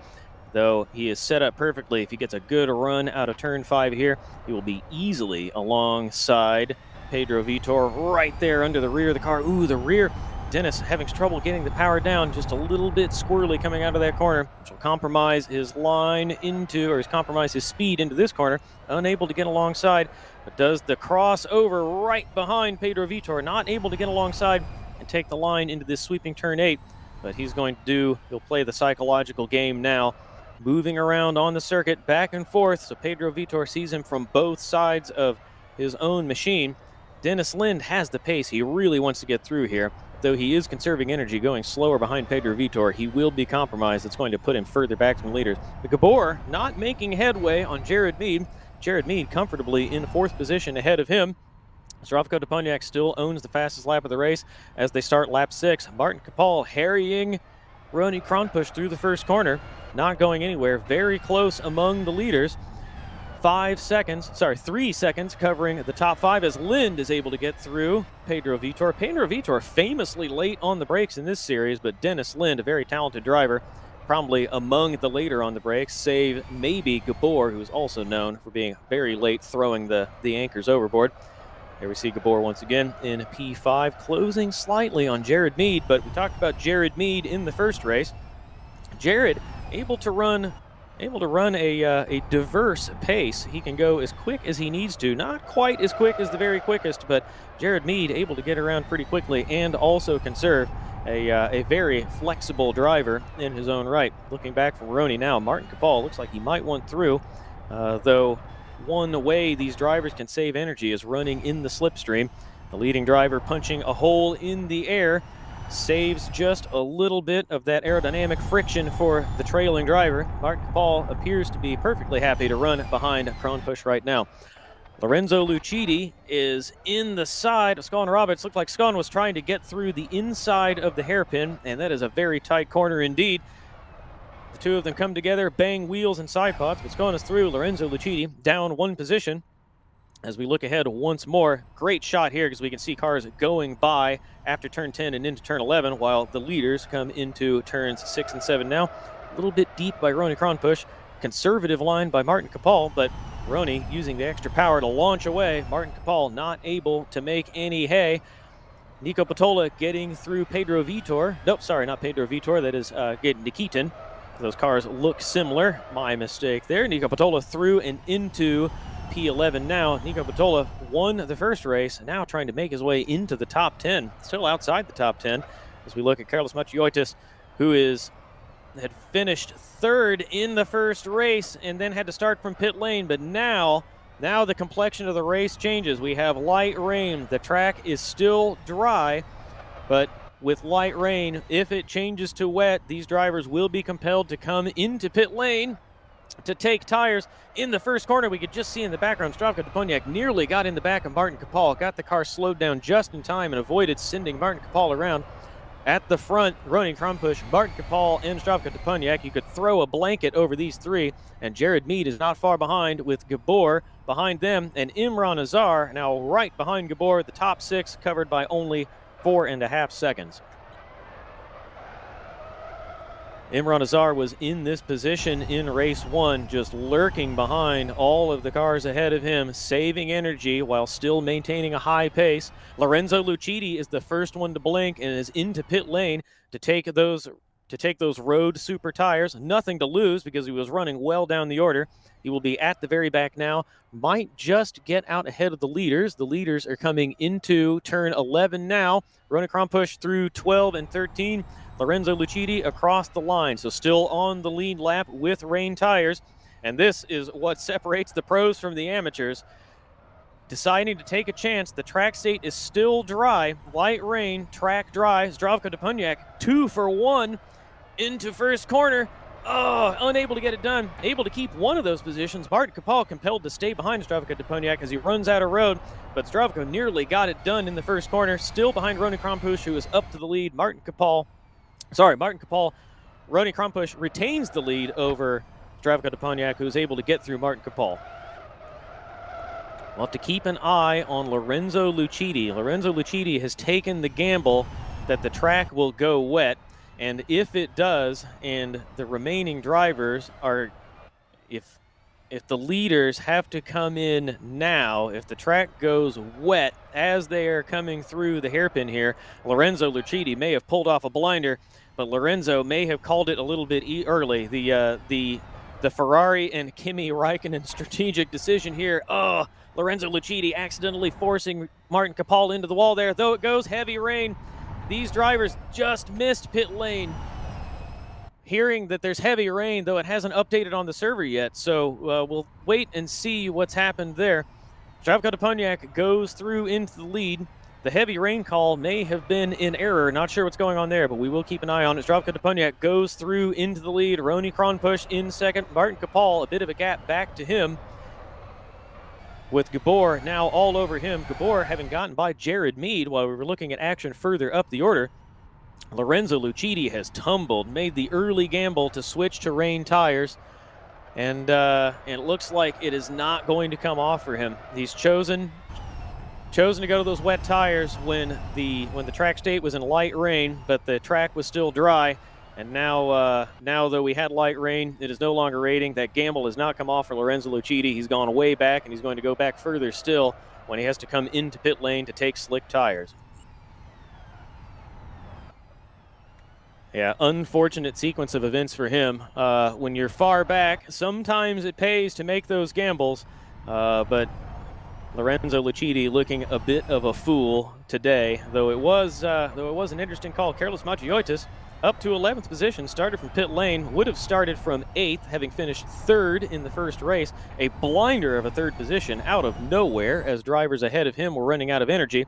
though he is set up perfectly. If he gets a good run out of turn 5 here, he will be easily alongside Pedro Vitor right there under the rear of the car. Ooh, the rear. Dennis having trouble getting the power down, just a little bit squirrely coming out of that corner, which will compromise his line into, or compromise his speed into this corner. Unable to get alongside, but does the crossover right behind Pedro Vitor. Not able to get alongside and take the line into this sweeping turn 8, but he'll play the psychological game now. Moving around on the circuit, back and forth, so Pedro Vitor sees him from both sides of his own machine. Dennis Lind has the pace. He really wants to get through here. Though he is conserving energy, going slower behind Pedro Vitor, he will be compromised. It's going to put him further back from the leaders. The Gabor not making headway on Jared Mead. Jared Mead comfortably in 4th position ahead of him. Zdravko Deponiak still owns the fastest lap of the race as they start lap 6. Martin Kapal harrying Ronnie Kronpush through the first corner, not going anywhere. Very close among the leaders. 3 seconds covering the top 5 as Lind is able to get through Pedro Vitor. Pedro Vitor famously late on the brakes in this series, but Dennis Lind, a very talented driver, probably among the later on the brakes, save maybe Gabor, who's also known for being very late throwing the anchors overboard. There we see Gabor once again in P5, closing slightly on Jared Mead, but we talked about Jared Mead in the first race. Jared able to run a diverse pace. He can go as quick as he needs to. Not quite as quick as the very quickest, but Jared Mead able to get around pretty quickly and also conserve a very flexible driver in his own right. Looking back from Ronnie now, Martin Kapal looks like he might want through, though one way these drivers can save energy is running in the slipstream. The leading driver punching a hole in the air saves just a little bit of that aerodynamic friction for the trailing driver. Martin Kapal appears to be perfectly happy to run behind Kronpush right now. Lorenzo Lucidi is in the side of Scon Roberts. Looked like Scon was trying to get through the inside of the hairpin, and that is a very tight corner indeed. The two of them come together, bang wheels and side pods, but Scon is through. Lorenzo Lucidi down 1 position. As we look ahead once more, great shot here because we can see cars going by after turn 10 and into turn 11 while the leaders come into turns 6 and 7 now. A little bit deep by Ronnie Kronpush. Conservative line by Martin Kapal, but Ronnie using the extra power to launch away. Martin Kapal not able to make any hay. Nico Patola getting through Pedro Vitor. Nope, sorry, not Pedro Vitor. That is Nikitin. Those cars look similar. My mistake there. Nico Patola through and into P11 now. Nico Patola won the first race, now trying to make his way into the top 10. Still outside the top 10 as we look at Carlos Matioitis, who had finished 3rd in the first race and then had to start from pit lane. But now the complexion of the race changes. We have light rain. The track is still dry, but with light rain, if it changes to wet, these drivers will be compelled to come into pit lane to take tires. In the first corner, we could just see in the background, Zdravko Deponiak nearly got in the back of Martin Kapal, got the car slowed down just in time and avoided sending Martin Kapal around. At the front, Ronnie Kronpush, Martin Kapal, and Zdravko Deponiak. You could throw a blanket over these three, and Jared Mead is not far behind with Gabor behind them, and Imran Azar now right behind Gabor. The top 6 covered by only 4.5 seconds. Imran Azar was in this position in race 1, just lurking behind all of the cars ahead of him, saving energy while still maintaining a high pace. Lorenzo Lucidi is the first one to blink and is into pit lane to take those road super tires. Nothing to lose because he was running well down the order. He will be at the very back now. Might just get out ahead of the leaders. The leaders are coming into turn 11 now. Ronnie Kronpush through 12 and 13. Lorenzo Lucidi across the line, so still on the lead lap with rain tires. And this is what separates the pros from the amateurs. Deciding to take a chance. The track state is still dry. Light rain, track dry. Zdravko Deponiak 2 for 1 into first corner. Oh, unable to get it done. Able to keep one of those positions. Martin Kapal compelled to stay behind Zdravko Deponiak as he runs out of road. But Zdravko nearly got it done in the first corner. Still behind Ronnie Kronpush, who is up to the lead. Martin Kapal Rony Krompusch retains the lead over Zdravko Deponiak, who is able to get through Martin Kapal. We'll have to keep an eye on Lorenzo Lucidi. Lorenzo Lucidi has taken the gamble that the track will go wet, and if it does, and the remaining drivers are, if the leaders have to come in now, if the track goes wet as they are coming through the hairpin here, Lorenzo Lucidi may have pulled off a blinder, but Lorenzo may have called it a little bit early. The Ferrari and Kimi Räikkönen strategic decision here. Oh, Lorenzo Lucidi accidentally forcing Martin Kapal into the wall there. Though it goes heavy rain, these drivers just missed pit lane. Hearing that there's heavy rain, though it hasn't updated on the server yet, so we'll wait and see what's happened there. Zdravko Deponiak goes through into the lead. The heavy rain call may have been in error. Not sure what's going on there, but we will keep an eye on it. Zdravko Deponiak goes through into the lead. Rony Krompusch in second. Martin Kapal, a bit of a gap back to him, with Gabor now all over him. Gabor having gotten by Jared Mead while we were looking at action further up the order. Lorenzo Lucidi has tumbled, made the early gamble to switch to rain tires, and it looks like it is not going to come off for him. He's chosen to go to those wet tires when the track state was in light rain, but the track was still dry. And now though we had light rain, it is no longer raining. That gamble has not come off for Lorenzo Lucidi. He's gone way back, and he's going to go back further still when he has to come into pit lane to take slick tires. Yeah, unfortunate sequence of events for him. When you're far back, sometimes it pays to make those gambles, but Lorenzo Lucidi looking a bit of a fool today, though it was an interesting call. Carlos Macioitis up to 11th position, started from pit lane, would have started from 8th, having finished 3rd in the first race. A blinder of a 3rd position out of nowhere as drivers ahead of him were running out of energy,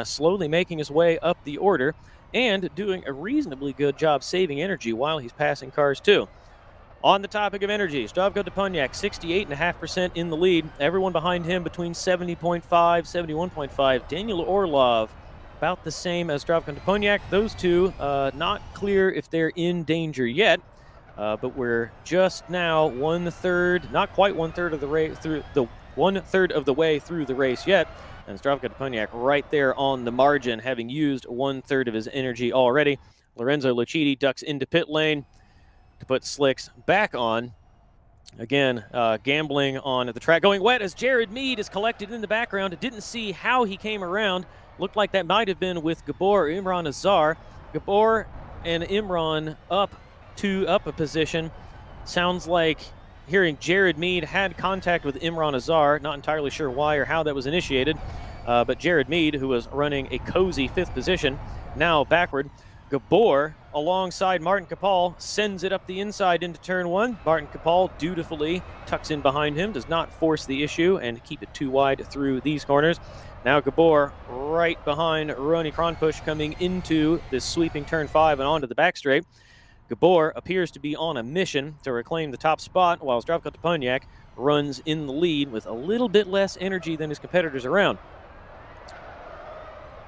slowly making his way up the order and doing a reasonably good job saving energy while he's passing cars too. On the topic of energy, Zdravko Deponiak, 68.5% in the lead. Everyone behind him between 70.5, 71.5. Daniel Orlov, about the same as Zdravko Deponiak. Those two, not clear if they're in danger yet, but we're just now not quite 1/3 of the race through the 1/3 of the way through the race yet. And Zdravko Deponiak right there on the margin, having used 1/3 of his energy already. Lorenzo Lucidi ducks into pit lane to put slicks back on. Again, gambling on the track going wet as Jared Mead is collected in the background. Didn't see how he came around. Looked like that might have been with Gabor or Imran Azar. Gabor and Imran up a position. Sounds like hearing Jared Mead had contact with Imran Azar. Not entirely sure why or how that was initiated. But Jared Mead, who was running a cozy 5th position, now backward. Gabor, alongside Martin Kapal, sends it up the inside into turn 1. Martin Kapal dutifully tucks in behind him, does not force the issue and keep it too wide through these corners. Now Gabor right behind Rony Krompusch coming into this sweeping turn 5 and onto the back straight. Gabor appears to be on a mission to reclaim the top spot, while Zdravko Deponiak runs in the lead with a little bit less energy than his competitors around.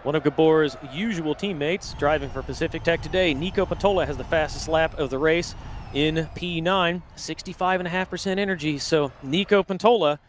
One of Gabor's usual teammates driving for Pacific Tech today, Nico Patola, has the fastest lap of the race in P9, 65.5% energy. So Nico Patola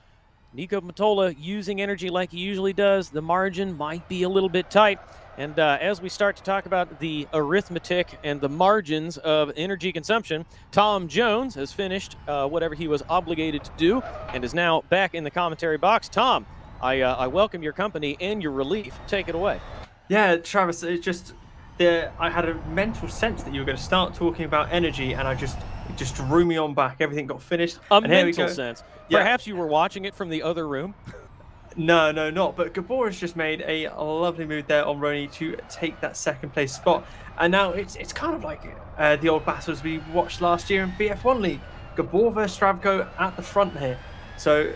using energy like he usually does. The margin might be a little bit tight. And as we start to talk about the arithmetic and the margins of energy consumption, Tom Jones has finished whatever he was obligated to do and is now back in the commentary box. Tom, I welcome your company and your relief. Take it away. Yeah, Travis, it's just I had a mental sense that you were going to start talking about energy, and it just drew me on back. Everything got finished. A mental sense. Yeah. Perhaps you were watching it from the other room. No, not. But Gabor has just made a lovely move there on Rony to take that 2nd place spot. And now it's kind of like the old battles we watched last year in BF1 League. Gabor versus Zdravko at the front here. So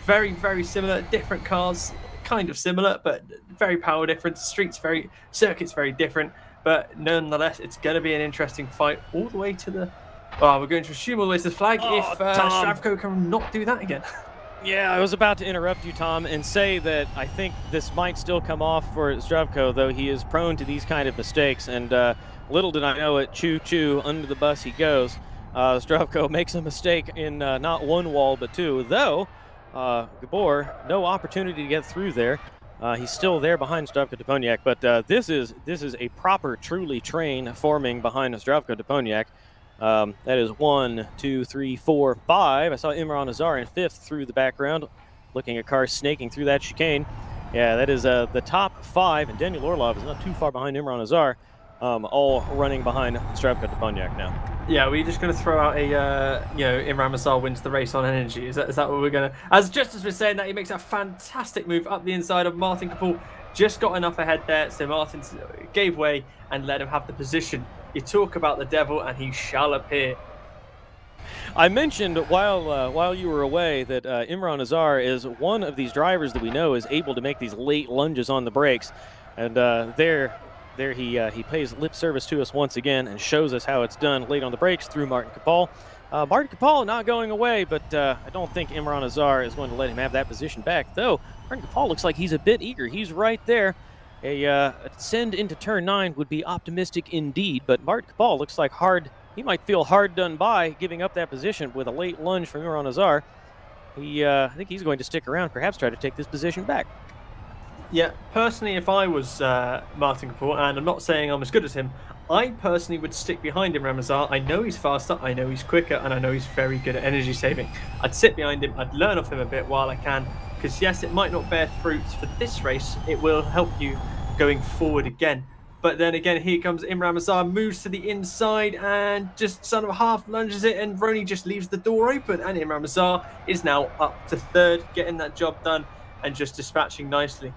very, very similar. Different cars, kind of similar, but very power difference. Circuit's very different. But nonetheless, it's going to be an interesting fight all the way to the... Well, we're going to assume all the way to the flag if Zdravko can not do that again. Yeah, I was about to interrupt you, Tom, and say that I think this might still come off for Zdravko, though he is prone to these kind of mistakes. And little did I know it, choo-choo, under the bus he goes. Zdravko makes a mistake in not one wall, but two. Though, Gabor, no opportunity to get through there. He's still there behind Zdravko Deponiak, but this is a proper, truly train forming behind Zdravko Deponiak. That is 1, 2, 3, 4, 5. I saw Imran Azar in 5th through the background, looking at cars snaking through that chicane. Yeah, that is the top 5, and Daniel Orlov is not too far behind Imran Azar, all running behind Zdravko Deponiak now. Yeah, we're just going to throw out a, Imran Azar wins the race on energy. Is that what we're going to... Just as we're saying that, he makes a fantastic move up the inside of Martin Kapul. Just got enough ahead there, so Martin gave way and let him have the position. You talk about the devil, and he shall appear. I mentioned while you were away that Imran Azar is one of these drivers that we know is able to make these late lunges on the brakes, and there he pays lip service to us once again and shows us how it's done late on the brakes through Martin Kapal. Martin Kapal not going away, but I don't think Imran Azar is going to let him have that position back, though Martin Kapal looks like he's a bit eager. He's right there. A send into turn 9 would be optimistic indeed, but Martin Kapal looks like he might feel hard done by giving up that position with a late lunge from Imran Azar. I think he's going to stick around, perhaps try to take this position back. Yeah, personally, if I was Martin Kapul, and I'm not saying I'm as good as him, I personally would stick behind him, Ramazar. I know he's faster, I know he's quicker, and I know he's very good at energy saving. I'd sit behind him, I'd learn off him a bit while I can, because yes, it might not bear fruits for this race, it will help you going forward again. But then again, here comes Imran Azar, moves to the inside and just sort of half lunges it, and Roney just leaves the door open, and Imran Azar is now up to 3rd, getting that job done and just dispatching nicely.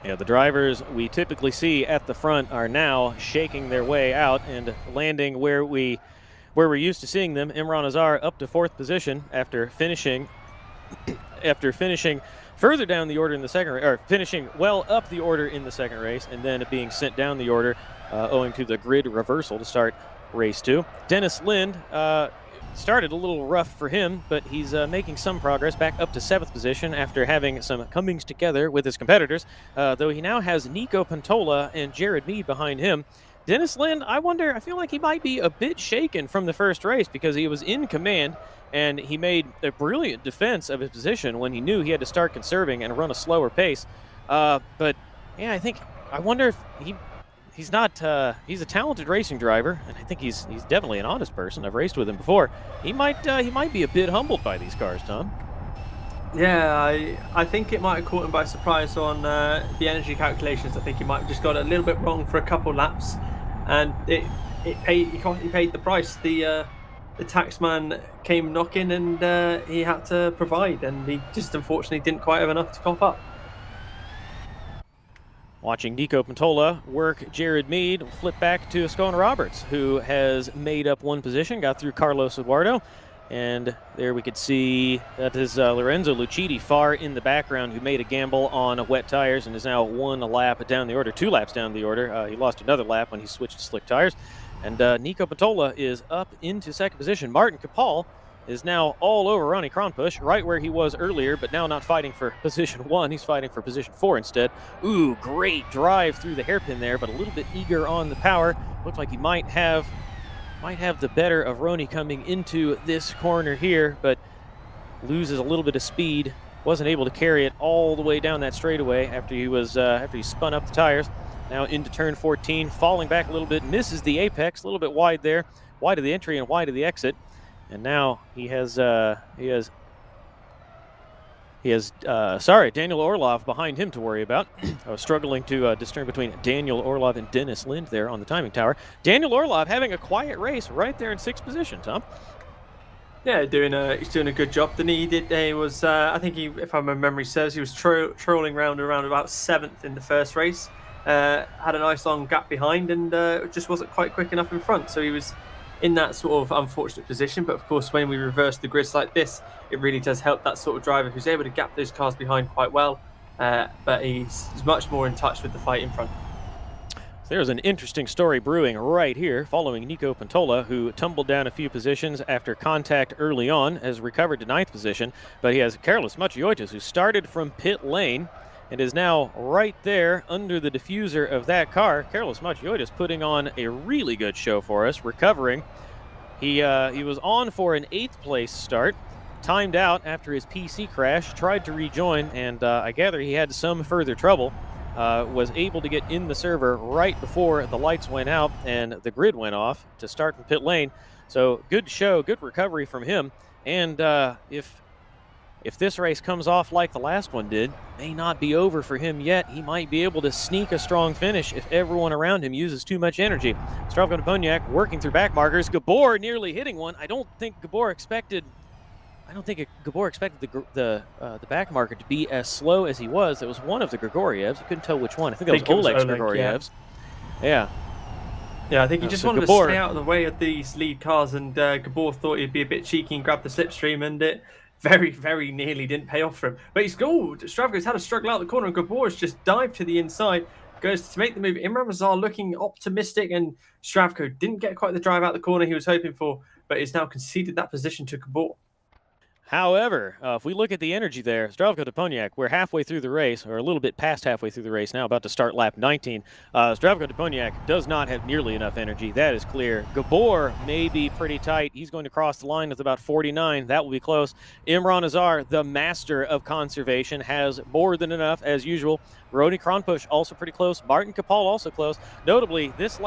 Yeah, the drivers we typically see at the front are now shaking their way out and landing where we're used to seeing them. Imran Azar up to 4th position after finishing further down the order in the second race, or finishing well up the order in the second race, and then being sent down the order owing to the grid reversal to start race 2. Dennis Lind started a little rough for him, but he's making some progress back up to 7th position after having some comings together with his competitors, though he now has Nico Pantola and Jared Mead behind him. Dennis Lind, I feel like he might be a bit shaken from the first race because he was in command and he made a brilliant defense of his position when he knew he had to start conserving and run a slower pace. But yeah, I wonder if he's a talented racing driver, and I think he's definitely an honest person. I've raced with him before. He might be a bit humbled by these cars, Tom. Yeah, I think it might have caught him by surprise on the energy calculations. I think he might have just got it a little bit wrong for a couple laps, and he paid the price. The taxman came knocking, and he had to provide, and he just unfortunately didn't quite have enough to cough up. Watching Nico Pantola work Jared Mead, we'll flip back to Ascona Roberts, who has made up one position, got through Carlos Eduardo. And there we could see that is Lorenzo Lucidi far in the background, who made a gamble on wet tires and is now 2 laps down the order. He lost another lap when he switched to slick tires. And Nico Pantola is up into 2nd position. Martin Kapal is now all over Ronnie Kronpush, right where he was earlier, but now not fighting for position 1. He's fighting for position 4 instead. Ooh, great drive through the hairpin there, but a little bit eager on the power. Looks like he might have the better of Ronnie coming into this corner here, but loses a little bit of speed. Wasn't able to carry it all the way down that straightaway after he spun up the tires. Now into turn 14, falling back a little bit, misses the apex, a little bit wide there, wide of the entry and wide of the exit. And now he has Daniel Orlov behind him to worry about. I was struggling to discern between Daniel Orlov and Dennis Lind there on the timing tower. Daniel Orlov having a quiet race right there in 6th position, Tom. Yeah, he's doing a good job. I think if my memory serves, he was trolling around about 7th in the first race. Had a nice long gap behind, and just wasn't quite quick enough in front. So he was in that sort of unfortunate position. But of course, when we reverse the grids like this, it really does help that sort of driver who's able to gap those cars behind quite well. But he's much more in touch with the fight in front. There's an interesting story brewing right here following Nico Pantola, who tumbled down a few positions after contact early on, has recovered to 9th position, but he has Carlos Macioitis, who started from pit lane and is now right there under the diffuser of that car. Carlos Macioitis putting on a really good show for us, recovering. He was on for an 8th place start, timed out after his PC crash, tried to rejoin, and I gather he had some further trouble. Was able to get in the server right before the lights went out and the grid went off to start from pit lane. So good show, good recovery from him. And if this race comes off like the last one did, may not be over for him yet. He might be able to sneak a strong finish if everyone around him uses too much energy. Zdravko Deponiak working through back markers. Gabor nearly hitting one. I don't think Gabor expected the back marker to be as slow as he was. It was one of the Grigorievs. I couldn't tell which one. I think that was Oleg's Grigorievs. Yeah. Yeah, I think he just wanted to stay out of the way of these lead cars, and Gabor thought he'd be a bit cheeky and grab the slipstream, and it very, very nearly didn't pay off for him. But he's gold. Stravko's had a struggle out the corner, and Gabor's just dived to the inside, goes to make the move. Imran Mazar looking optimistic, and Stravko didn't get quite the drive out the corner he was hoping for, but he's now conceded that position to Gabor. However, if we look at the energy there, Zdravko Deponiak, we're halfway through the race, or a little bit past halfway through the race now, about to start lap 19. Zdravko Deponiak does not have nearly enough energy. That is clear. Gabor may be pretty tight. He's going to cross the line with about 49. That will be close. Imran Azar, the master of conservation, has more than enough as usual. Rony Kronpush also pretty close. Martin Kapal also close. Notably, this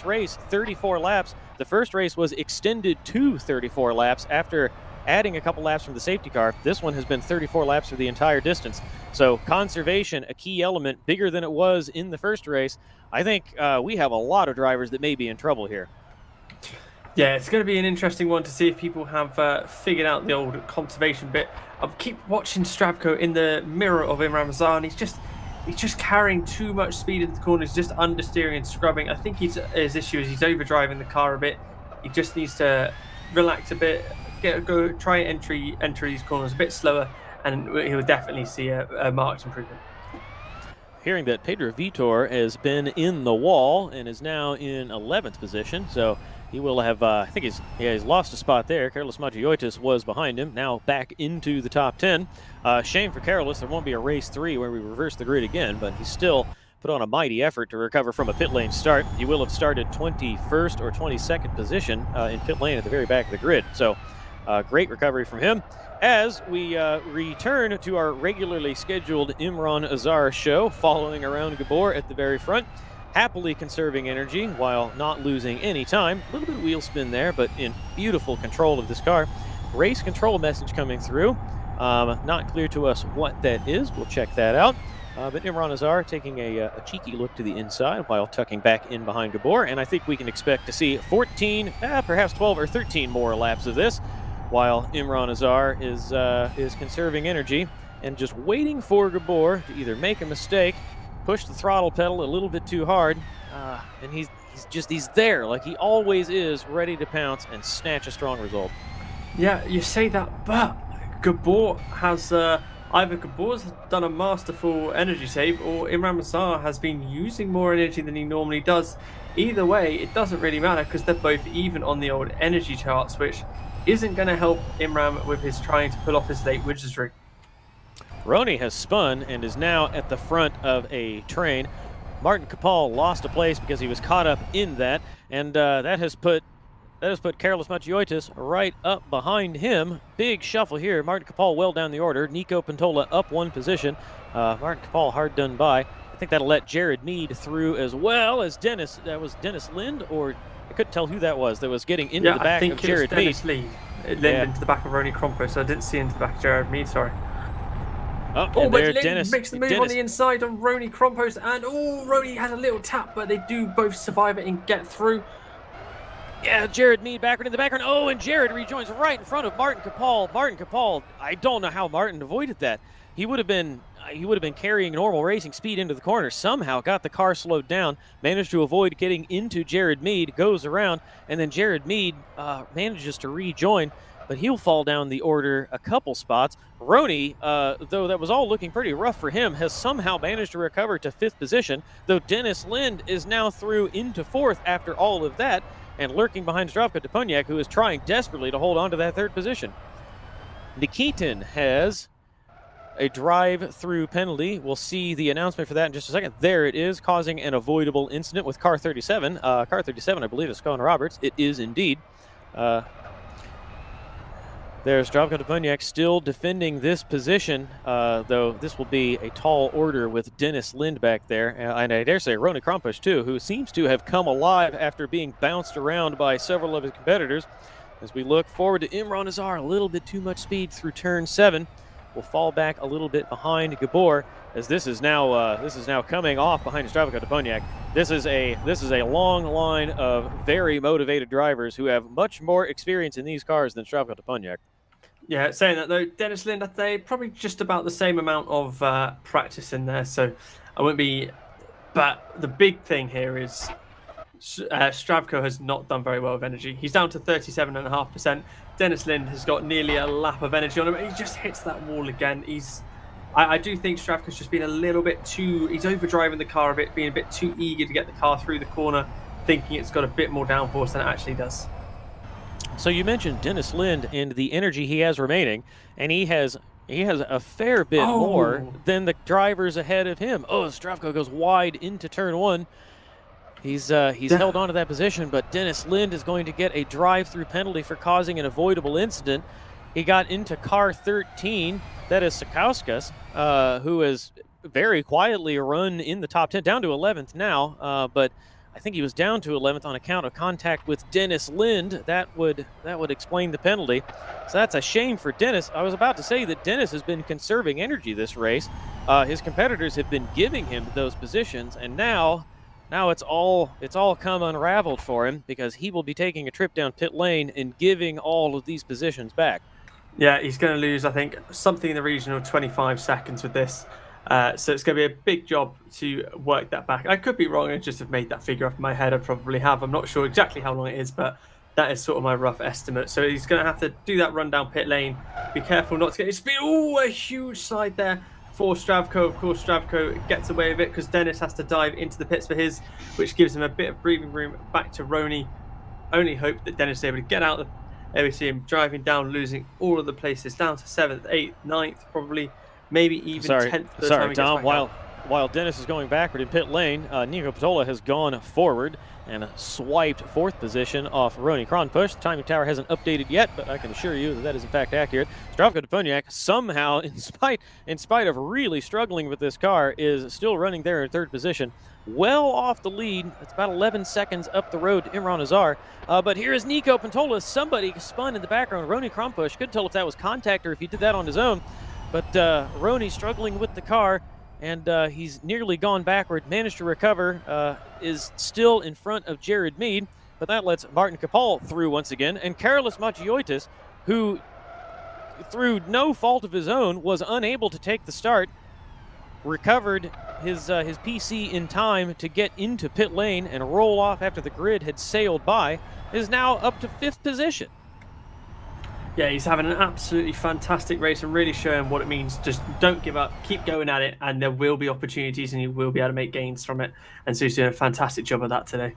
race, 34 laps. The first race was extended to 34 laps after adding a couple laps from the safety car. This one has been 34 laps for the entire distance. So conservation, a key element, bigger than it was in the first race. I think we have a lot of drivers that may be in trouble here. Yeah, it's going to be an interesting one to see if people have figured out the old conservation bit. I'll keep watching Stravko in the mirror of Imran Mazar, and he's just carrying too much speed into the corners, just understeering and scrubbing. I think his issue is he's overdriving the car a bit. He just needs to relax a bit, go try and enter these corners a bit slower, and he'll definitely see a marked improvement. Hearing that Pedro Vitor has been in the wall and is now in 11th position, so he will have, I think he's lost a spot there. Carlos Macioitis was behind him, now back into the top 10. Shame for Carlos, there won't be a race 3 where we reverse the grid again, but he's still put on a mighty effort to recover from a pit lane start. He will have started 21st or 22nd position in pit lane at the very back of the grid. So great recovery from him. As we return to our regularly scheduled Imran Azar show, following around Gabor at the very front, happily conserving energy while not losing any time. A little bit of wheel spin there, but in beautiful control of this car. Race control message coming through. Not clear to us what that is. We'll check that out. But Imran Azar taking a cheeky look to the inside while tucking back in behind Gabor, and I think we can expect to see 14, perhaps 12 or 13 more laps of this, while Imran Azar is conserving energy and just waiting for Gabor to either make a mistake, push the throttle pedal a little bit too hard, and he's there like he always is, ready to pounce and snatch a strong result. Yeah, you say that, but Gabor has either Gabor's done a masterful energy save, or Imran Mazar has been using more energy than he normally does. Either way, it doesn't really matter because they're both even on the old energy charts, which isn't going to help Imran with his trying to pull off his late wizardry. Rony has spun and is now at the front of a train. Martin Kapal lost a place because he was caught up in that, and that has put Carlos Macioitis right up behind him. Big shuffle here. Martin Kapal well down the order. Nico Pantola up one position. Martin Kapal hard done by. I think that'll let Jared Mead through as well as Dennis. That was Dennis Lind, or I couldn't tell who that was getting into the back of Jared Mead. Lind into the back of Rony Krompo, so I didn't see into the back of Jared Mead, sorry. But Lind Dennis makes the move on the inside on Rony Krompos, and Rony has a little tap, but they do both survive it and get through. Yeah, Jared Mead backward in the background. Oh, and Jared rejoins right in front of Martin Kapal. Martin Kapal, I don't know how Martin avoided that. He would have been carrying normal racing speed into the corner. Somehow got the car slowed down, managed to avoid getting into Jared Mead, goes around, and then Jared Mead manages to rejoin. but he'll fall down the order a couple spots. Roney, though that was all looking pretty rough for him, has somehow managed to recover to 5th position, though Dennis Lind is now through into 4th after all of that, and lurking behind Zdravko Deponiak, who is trying desperately to hold on to that 3rd position. Nikitin has a drive-through penalty. We'll see the announcement for that in just a second. There it is, causing an avoidable incident with car 37. Car 37, I believe, is Cohen Roberts. It is indeed. There's Zdravko Deponiak still defending this position, though this will be a tall order with Dennis Lind back there. And I dare say Ronny Krampusch, too, who seems to have come alive after being bounced around by several of his competitors. As we look forward to Imran Azar, a little bit too much speed through turn 7. Will fall back a little bit behind Gabor, as this is now coming off behind Zdravko Deponiak. This is a long line of very motivated drivers who have much more experience in these cars than Zdravko Deponiak. Yeah, saying that though, Dennis Lind, they probably just about the same amount of practice in there, so I wouldn't be. But the big thing here is Zdravko has not done very well with energy. He's down to 37.5%. Dennis Lind has got nearly a lap of energy on him. He just hits that wall again. I do think Stravko's just been a little bit too. He's overdriving the car a bit, being a bit too eager to get the car through the corner, thinking it's got a bit more downforce than it actually does. So you mentioned Dennis Lind and the energy he has remaining, and he has a fair bit more than the drivers ahead of him. Oh, Zdravko goes wide into turn 1. He's held on to that position, but Dennis Lind is going to get a drive-through penalty for causing an avoidable incident. He got into car 13. That is Sakauskas, who has very quietly run in the top 10, down to 11th now, but I think he was down to 11th on account of contact with Dennis Lind. That would explain the penalty. So that's a shame for Dennis. I was about to say that Dennis has been conserving energy this race. His competitors have been giving him those positions, and now it's all come unraveled for him, because he will be taking a trip down pit lane and giving all of these positions back. Yeah, he's going to lose, I think, something in the region of 25 seconds with this. So it's going to be a big job to work that back. I could be wrong and just have made that figure up in my head. I probably have. I'm not sure exactly how long it is, but that is sort of my rough estimate. So he's going to have to do that run down pit lane. Be careful not to get his speed. Oh, a huge slide there for Zdravko. Of course, Zdravko gets away with it because Dennis has to dive into the pits for his, which gives him a bit of breathing room back to Roney. Only hope that Dennis is able to get out of there. We see him driving down, losing all of the places, down to 7th, 8th, 9th, probably. Maybe even 10th. Sorry, Tom. While Dennis is going backward in pit lane, Nico Patola has gone forward and swiped 4th position off Ronny Krampusch. The timing tower hasn't updated yet, but I can assure you that is in fact accurate. Zdravko Deponiak somehow, in spite of really struggling with this car, is still running there in 3rd position, well off the lead. It's about 11 seconds up the road to Imran Azar. But here is Nico Patola. Somebody spun in the background. Ronny Krampusch. Couldn't tell if that was contact or if he did that on his own. But Roney struggling with the car, and he's nearly gone backward, managed to recover, is still in front of Jared Mead, but that lets Martin Kapal through once again, and Karolis Machiotis, who, through no fault of his own, was unable to take the start, recovered his PC in time to get into pit lane and roll off after the grid had sailed by, is now up to 5th position. Yeah, he's having an absolutely fantastic race and really showing what it means. Just don't give up, keep going at it, and there will be opportunities and you will be able to make gains from it. And so he's doing a fantastic job of that today.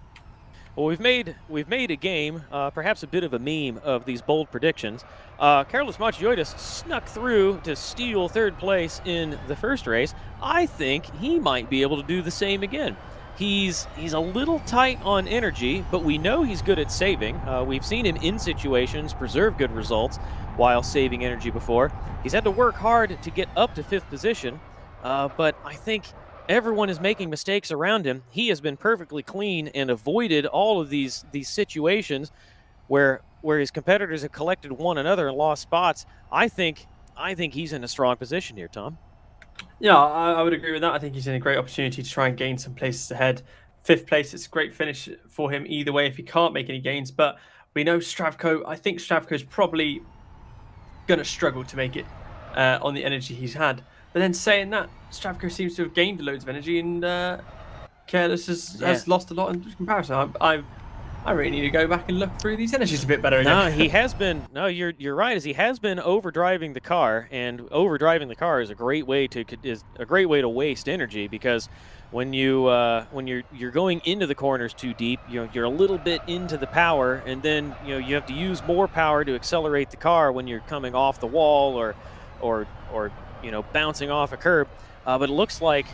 Well, we've made a game, perhaps a bit of a meme of these bold predictions. Karolis Machiotis snuck through to steal 3rd place in the first race. I think he might be able to do the same again. He's a little tight on energy, but we know he's good at saving. We've seen him in situations preserve good results while saving energy before. He's had to work hard to get up to 5th position, but I think everyone is making mistakes around him. He has been perfectly clean and avoided all of these situations where his competitors have collected one another and lost spots. I think he's in a strong position here, Tom. Yeah, I would agree with that. I think he's in a great opportunity to try and gain some places ahead. 5th place, it's a great finish for him either way if he can't make any gains. But we know Zdravko, I think Stravko's probably going to struggle to make it on the energy he's had. But then saying that, Zdravko seems to have gained loads of energy, and Careless has lost a lot in comparison. I'm I really need to go back and look through these energies a bit better again. No, he has been. No, you're right. As he has been overdriving the car, and overdriving the car is a great way to waste energy, because when you're going into the corners too deep, you're a little bit into the power, and then you have to use more power to accelerate the car when you're coming off the wall or bouncing off a curb. But it looks like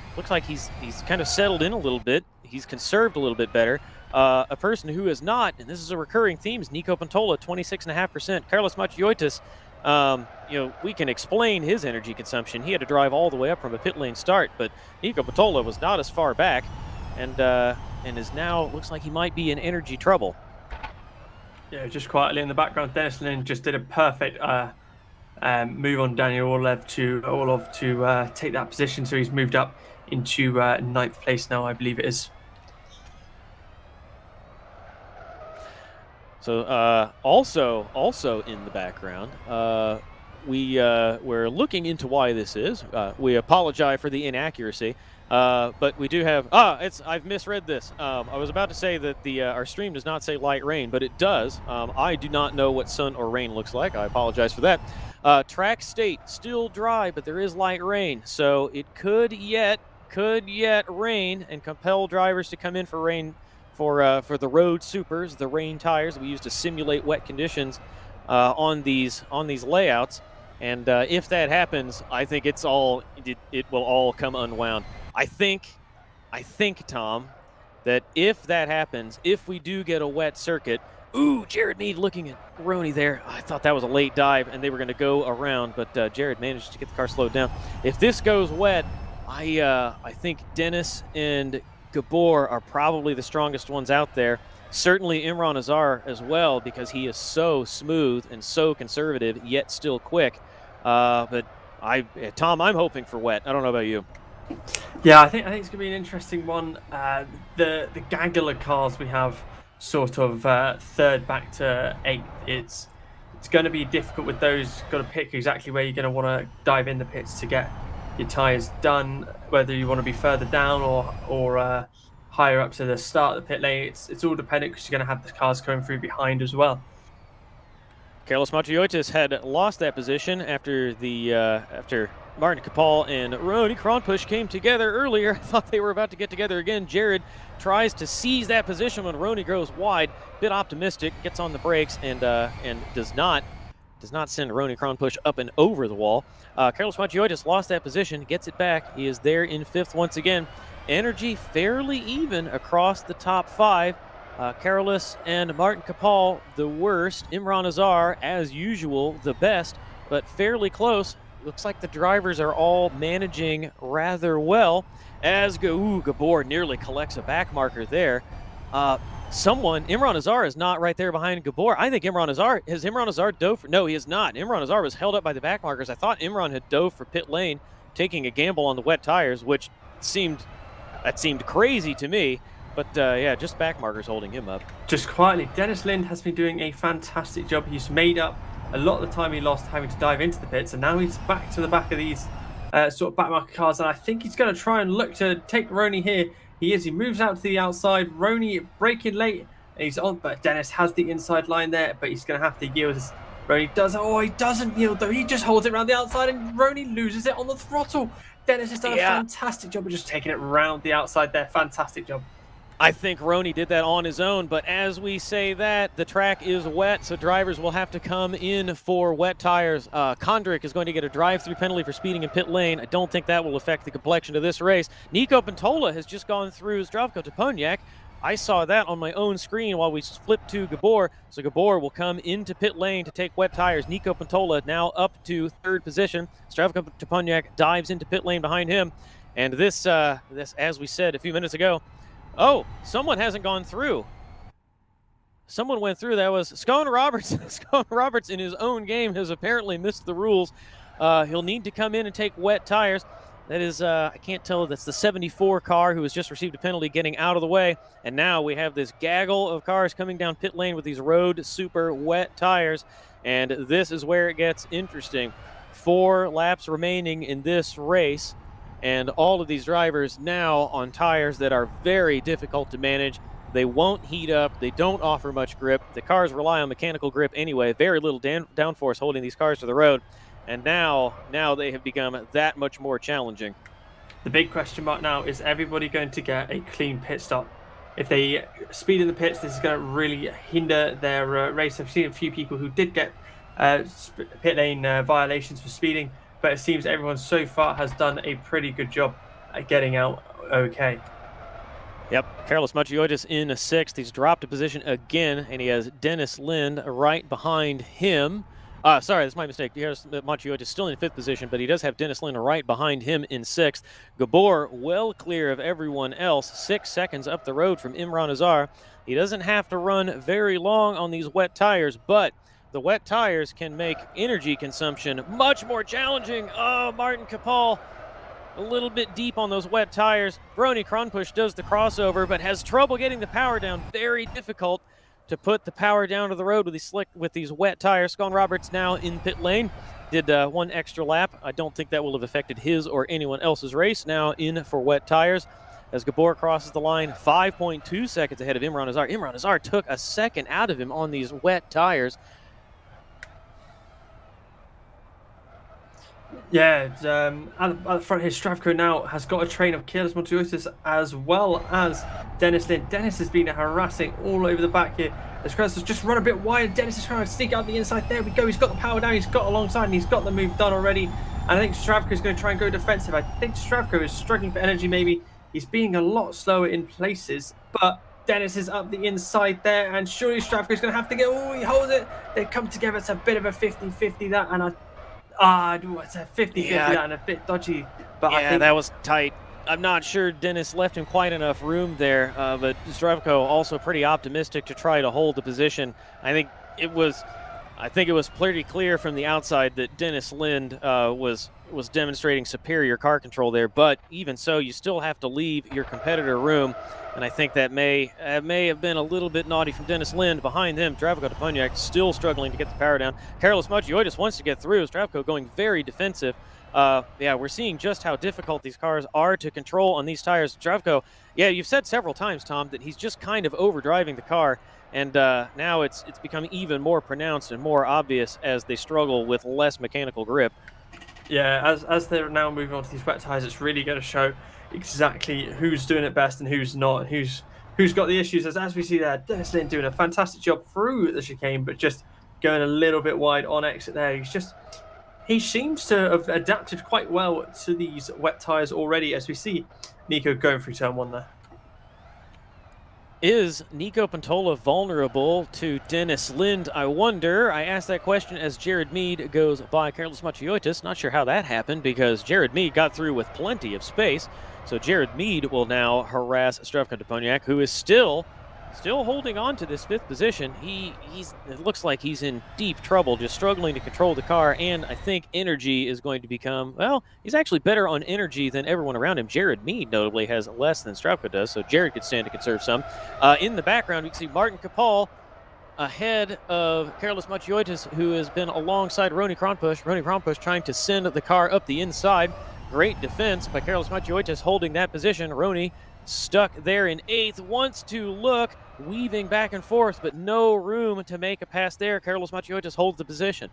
he's kind of settled in a little bit. He's conserved a little bit better. A person who is not, and this is a recurring theme, is Nico Pantola, 26.5%. Carlos Macioitis, we can explain his energy consumption. He had to drive all the way up from a pit lane start, but Nico Pantola was not as far back, and is now, looks like he might be in energy trouble. Yeah, just quietly in the background, Dennis Lin just did a perfect move on Daniel Orlov to take that position, so he's moved up into 9th place now, I believe it is. So also in the background, we're looking into why this is. We apologize for the inaccuracy, but we do have. I've misread this. I was about to say that our stream does not say light rain, but it does. I do not know what sun or rain looks like. I apologize for that. Track state still dry, but there is light rain, so it could yet rain and compel drivers to come in for rain. For the road supers, the rain tires that we use to simulate wet conditions on these layouts, and if that happens, I think it will all come unwound. I think, Tom, that if that happens, if we do get a wet circuit, Jared Mead looking at Roney there. I thought that was a late dive, and they were going to go around, but Jared managed to get the car slowed down. If this goes wet, I think Dennis and Gabor are probably the strongest ones out there. Certainly Imran Azar as well, because he is so smooth and so conservative, yet still quick. But Tom, I'm hoping for wet. I don't know about you. Yeah, I think it's going to be an interesting one. The gaggle of cars we have, sort of 3rd back to 8th. It's going to be difficult with those. Got to pick exactly where you're going to want to dive in the pits to get your tyres done, whether you want to be further down or higher up to the start of the pit lane. It's all dependent, because you're going to have the cars coming through behind as well. Carlos Macioitis had lost that position after Martin Capal and Ronnie Kronpush came together earlier. I thought they were about to get together again. Jared tries to seize that position when Ronnie goes wide. Bit optimistic, gets on the brakes, and does not send Ronnie Kronpush up and over the wall. Carlos Macioitis lost that position, gets it back. He is there in 5th once again. Energy fairly even across the top 5. Carlos and Martin Capal, the worst. Imran Azar, as usual, the best, but fairly close. Looks like the drivers are all managing rather well, as Gabor nearly collects a back marker there. Imran Azar is not right there behind Gabor. I think Imran Azar dove for, no, he is not. Imran Azar was held up by the back markers. I thought Imran had dove for pit lane, taking a gamble on the wet tires, which seemed crazy to me. But yeah, just back markers holding him up. Just quietly, Dennis Lind has been doing a fantastic job. He's made up a lot of the time he lost having to dive into the pits, and now he's back to the back of these sort of back marker cars, and I think he's going to try and look to take Roney here. He moves out to the outside. Roney braking late, and he's on, but Dennis has the inside line there, but he's going to have to yield. Roney he doesn't yield though. He just holds it around the outside, and Roney loses it on the throttle. Dennis has done a fantastic job of just taking it around the outside there. Fantastic job. I think Roney did that on his own, but as we say that, the track is wet, so drivers will have to come in for wet tires. Kondrik is going to get a drive-through penalty for speeding in pit lane. I don't think that will affect the complexion of this race. Nico Pantola has just gone through Zdravko Toponiak. I saw that on my own screen while we flipped to Gabor. So Gabor will come into pit lane to take wet tires. Nico Pantola now up to 3rd position. Zdravko Toponiak dives into pit lane behind him. And this, as we said a few minutes ago, oh, someone hasn't gone through. Someone went through. That was Scone Roberts. Scone Roberts in his own game has apparently missed the rules. He'll need to come in and take wet tires. That is, I can't tell, that's the 74 car who has just received a penalty getting out of the way. And now we have this gaggle of cars coming down pit lane with these road super wet tires. And this is where it gets interesting. 4 laps remaining in this race. And all of these drivers now on tires that are very difficult to manage. They won't heat up. They don't offer much grip. The cars rely on mechanical grip anyway. Very little downforce holding these cars to the road. And now they have become that much more challenging. The big question mark now is everybody going to get a clean pit stop? If they speed in the pits, this is going to really hinder their race. I've seen a few people who did get pit lane violations for speeding, but it seems everyone so far has done a pretty good job at getting out okay. Yep, Carlos Maciotis in 6th. He's dropped a position again, and he has Dennis Lind right behind him. Sorry, that's my mistake. Maciotis still in 5th position, but he does have Dennis Lind right behind him in 6th. Gabor well clear of everyone else, 6 seconds up the road from Imran Azar. He doesn't have to run very long on these wet tires, but the wet tires can make energy consumption much more challenging. Oh, Martin Kapal a little bit deep on those wet tires. Ronnie Kronpush does the crossover, but has trouble getting the power down. Very difficult to put the power down to the road with these wet tires. Scone Roberts now in pit lane. Did one extra lap. I don't think that will have affected his or anyone else's race. Now in for wet tires as Gabor crosses the line, 5.2 seconds ahead of Imran Azar. Imran Azar took a second out of him on these wet tires. Yeah, at the front here, Stravko now has got a train of Carlos Maciotis as well as Dennis Lind. Dennis has been harassing all over the back here. As Carlos has just run a bit wide. Dennis is trying to sneak out the inside. There we go. He's got the power down. He's got alongside, and he's got the move done already. And I think Stravko is going to try and go defensive. I think Stravko is struggling for energy maybe. He's being a lot slower in places, but Dennis is up the inside there, and surely Stravko is going to have to get... Oh, he holds it. They come together. It's a bit of a 50-50 that, and it's a 50-50 and a bit dodgy. But yeah, I think that was tight. I'm not sure Dennis left him quite enough room there, but Stravko also pretty optimistic to try to hold the position. I think it was pretty clear from the outside that Dennis Lind was demonstrating superior car control there. But even so, you still have to leave your competitor room. And I think that may have been a little bit naughty from Dennis Lind. Behind him, Zdravko Toponiak still struggling to get the power down. Carlos Maciotis wants to get through. Zdravko going very defensive. We're seeing just how difficult these cars are to control on these tires. Zdravko, you've said several times, Tom, that he's just kind of overdriving the car. And now it's becoming even more pronounced and more obvious as they struggle with less mechanical grip. Yeah, as they're now moving on to these wet tires, it's really going to show exactly who's doing it best and who's not, and who's got the issues. As we see there, Dennis Lind doing a fantastic job through the chicane, but just going a little bit wide on exit there. He seems to have adapted quite well to these wet tires already, as we see Nico going through turn 1 there. Is Nico Pantola vulnerable to Dennis Lind? I wonder. I asked that question as Jared Mead goes by Carlos Maciotis. Not sure how that happened because Jared Mead got through with plenty of space. So Jared Mead will now harass Zdravko Toponiak, who is still holding on to this 5th position. It looks like he's in deep trouble, just struggling to control the car, and I think energy is going to become, he's actually better on energy than everyone around him. Jared Mead, notably, has less than Zdravko does, so Jared could stand to conserve some. In the background, we can see Martin Kapal ahead of Carlos Maciotis, who has been alongside Ronnie Kronpush. Ronnie Kronpush trying to send the car up the inside. Great defense by Carlos Maciotis holding that position. Ronnie stuck there in 8th, wants to look, weaving back and forth, but no room to make a pass there. Carlos Maciotis holds the position.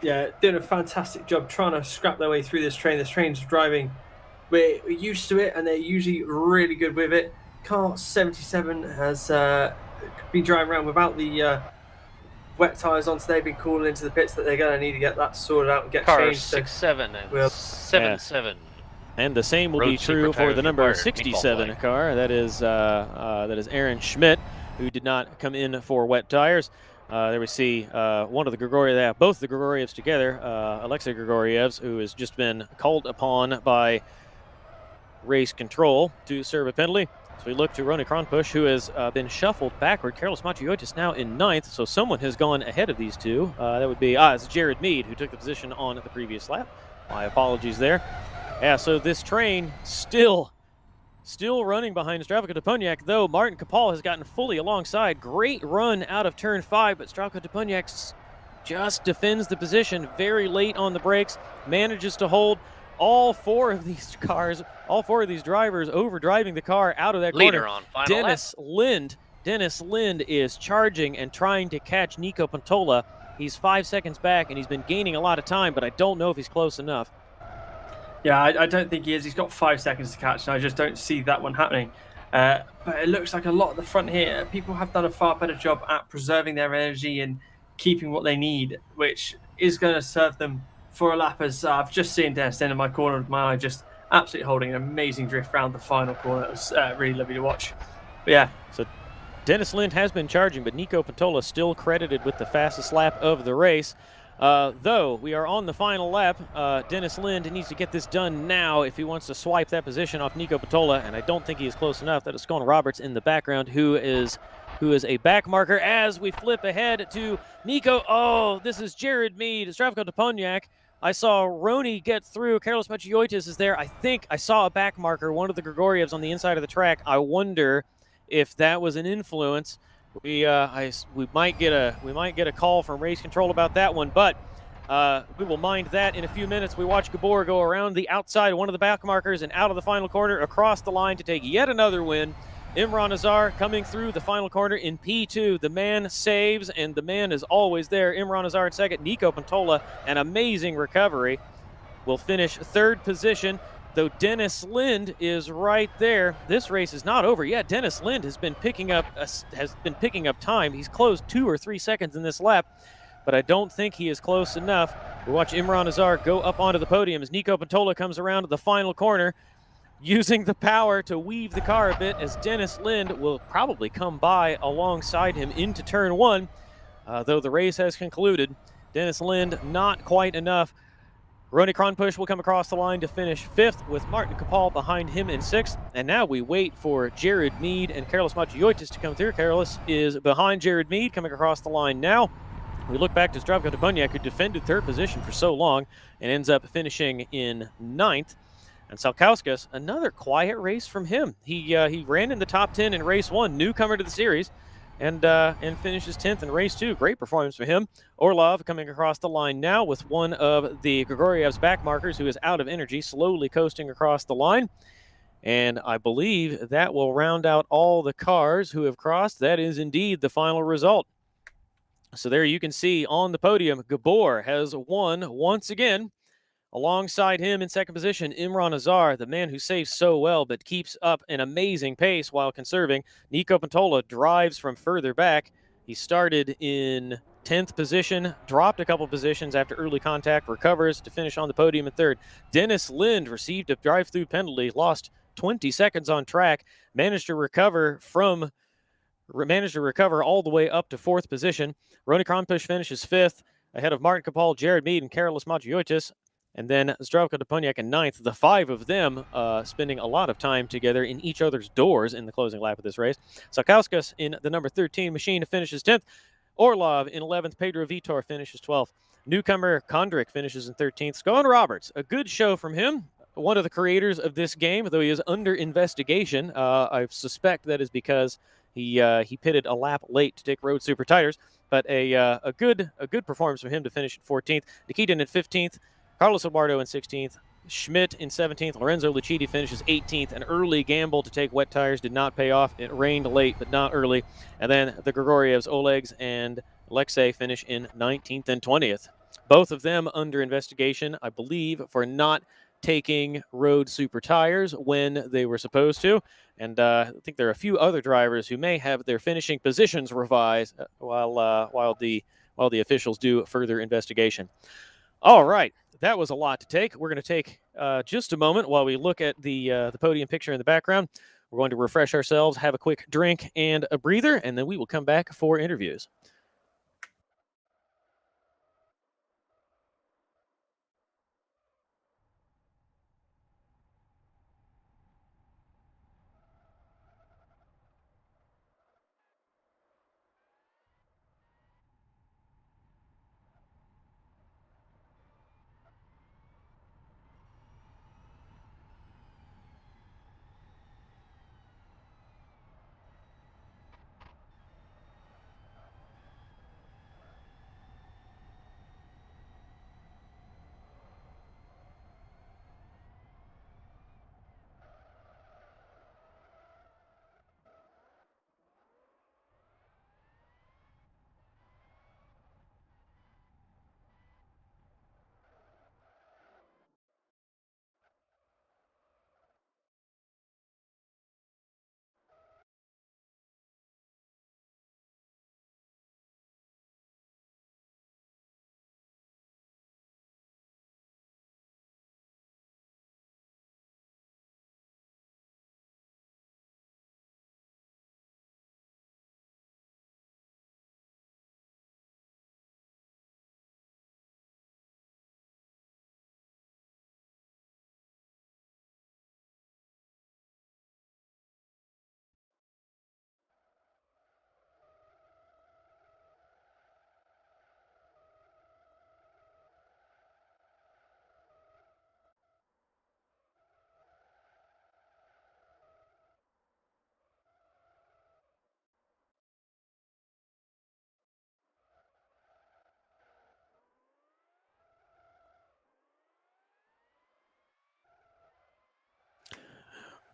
Yeah, doing a fantastic job trying to scrap their way through this train. This train's driving. We're used to it, and they're usually really good with it. Car 77 has been driving around without the wet tyres on, so they've been calling into the pits that they're going to need to get that sorted out and get changed. 67 and 77. And the same will be true for the number 67 car. That is Aaron Schmidt, who did not come in for wet tires. There we see one of the Grigoriev, both the Grigorievs together, Alexei Grigorievs, who has just been called upon by race control to serve a penalty. So we look to Ronnie Kronpush, who has been shuffled backward. Carlos Maciotis now in 9th, so someone has gone ahead of these two. That would be it's Jared Mead, who took the position on the previous lap. My apologies there. Yeah, so this train still running behind Zdravko Toponiak, though Martin Kapal has gotten fully alongside. Great run out of turn 5, but Zdravko Toponiak just defends the position very late on the brakes, manages to hold. all four of these cars, all four of these drivers overdriving the car out of that Leader corner. on final lap. Dennis Lind is charging and trying to catch Nico Pantola. He's 5 seconds back, and he's been gaining a lot of time, but I don't know if he's close enough. Yeah, I don't think he is. He's got 5 seconds to catch, and I just don't see that one happening. But it looks like a lot at the front here. People have done a far better job at preserving their energy and keeping what they need, which is going to serve them for a lap. As I've just seen Dennis in my corner of my eye, just absolutely holding an amazing drift around the final corner. It was really lovely to watch. But yeah. So Dennis Lind has been charging, but Nico Pantola still credited with the fastest lap of the race. Though we are on the final lap, Dennis Lind needs to get this done now if he wants to swipe that position off Nico Pantola, and I don't think he is close enough. That is Scone Roberts in the background, who is a back marker as we flip ahead to Nico. Oh, this is Jared Mead, Zdravko Deponiak. I saw Roni get through. Carlos Machiotis is there. I think I saw a back marker, one of the Grigorievs on the inside of the track. I wonder if that was an influence. We might get a call from race control about that one, but we will mind that in a few minutes. We watch Gabor go around the outside, one of the back markers, and out of the final corner across the line to take yet another win. Imran Azar coming through the final corner in P2. The man saves, and the man is always there. Imran Azar in second. Nico Pantola, an amazing recovery, will finish third position. Though Dennis Lind is right there. This race is not over yet. Dennis Lind has been picking up time. He's closed 2 or 3 seconds in this lap, but I don't think he is close enough. We watch Imran Azar go up onto the podium as Nico Pantola comes around to the final corner, using the power to weave the car a bit, as Dennis Lind will probably come by alongside him into turn 1. Though the race has concluded, Dennis Lind not quite enough. Roni Kronpush will come across the line to finish 5th, with Martin Kapal behind him in 6th. And now we wait for Jared Mead and Carlos Machiotis to come through. Carlos is behind Jared Mead, coming across the line now. We look back to Zdravko Deponiak, who defended third position for so long and ends up finishing in 9th. And Salkauskas, another quiet race from him. He ran in the top 10 in race 1, newcomer to the series, and finishes 10th in race 2. Great performance for him. Orlov coming across the line now with one of the Grigoriev's back markers, who is out of energy, slowly coasting across the line. And I believe that will round out all the cars who have crossed. That is indeed the final result. So there you can see on the podium, Gabor has won once again. Alongside him in second position, Imran Azar, the man who saves so well but keeps up an amazing pace while conserving. Nico Pantola drives from further back. He started in 10th position, dropped a couple positions after early contact, recovers to finish on the podium in 3rd. Dennis Lind received a drive-through penalty, lost 20 seconds on track, managed to recover all the way up to 4th position. Roni Kronpush finishes 5th, ahead of Martin Kapal, Jared Mead, and Carlos Machiotis. And then Zdravko Deponiak in 9th. The 5 of them spending a lot of time together in each other's doors in the closing lap of this race. Salkauskas in the number 13 machine finishes 10th. Orlov in 11th. Pedro Vitor finishes 12th. Newcomer Kondrik finishes in 13th. Scone Roberts, a good show from him. One of the creators of this game, though he is under investigation. I suspect that is because he pitted a lap late to take road super tires. But a good performance from him to finish at 14th. Nikitin at 15th. Carlos Eduardo in 16th, Schmidt in 17th, Lorenzo Lucchiti finishes 18th. An early gamble to take wet tires did not pay off. It rained late, but not early. And then the Grigorievs, Olegs, and Alexei finish in 19th and 20th. Both of them under investigation, I believe, for not taking road super tires when they were supposed to. And I think there are a few other drivers who may have their finishing positions revised while the officials do further investigation. All right. That was a lot to take. We're going to take just a moment while we look at the podium picture in the background. We're going to refresh ourselves, have a quick drink and a breather, and then we will come back for interviews.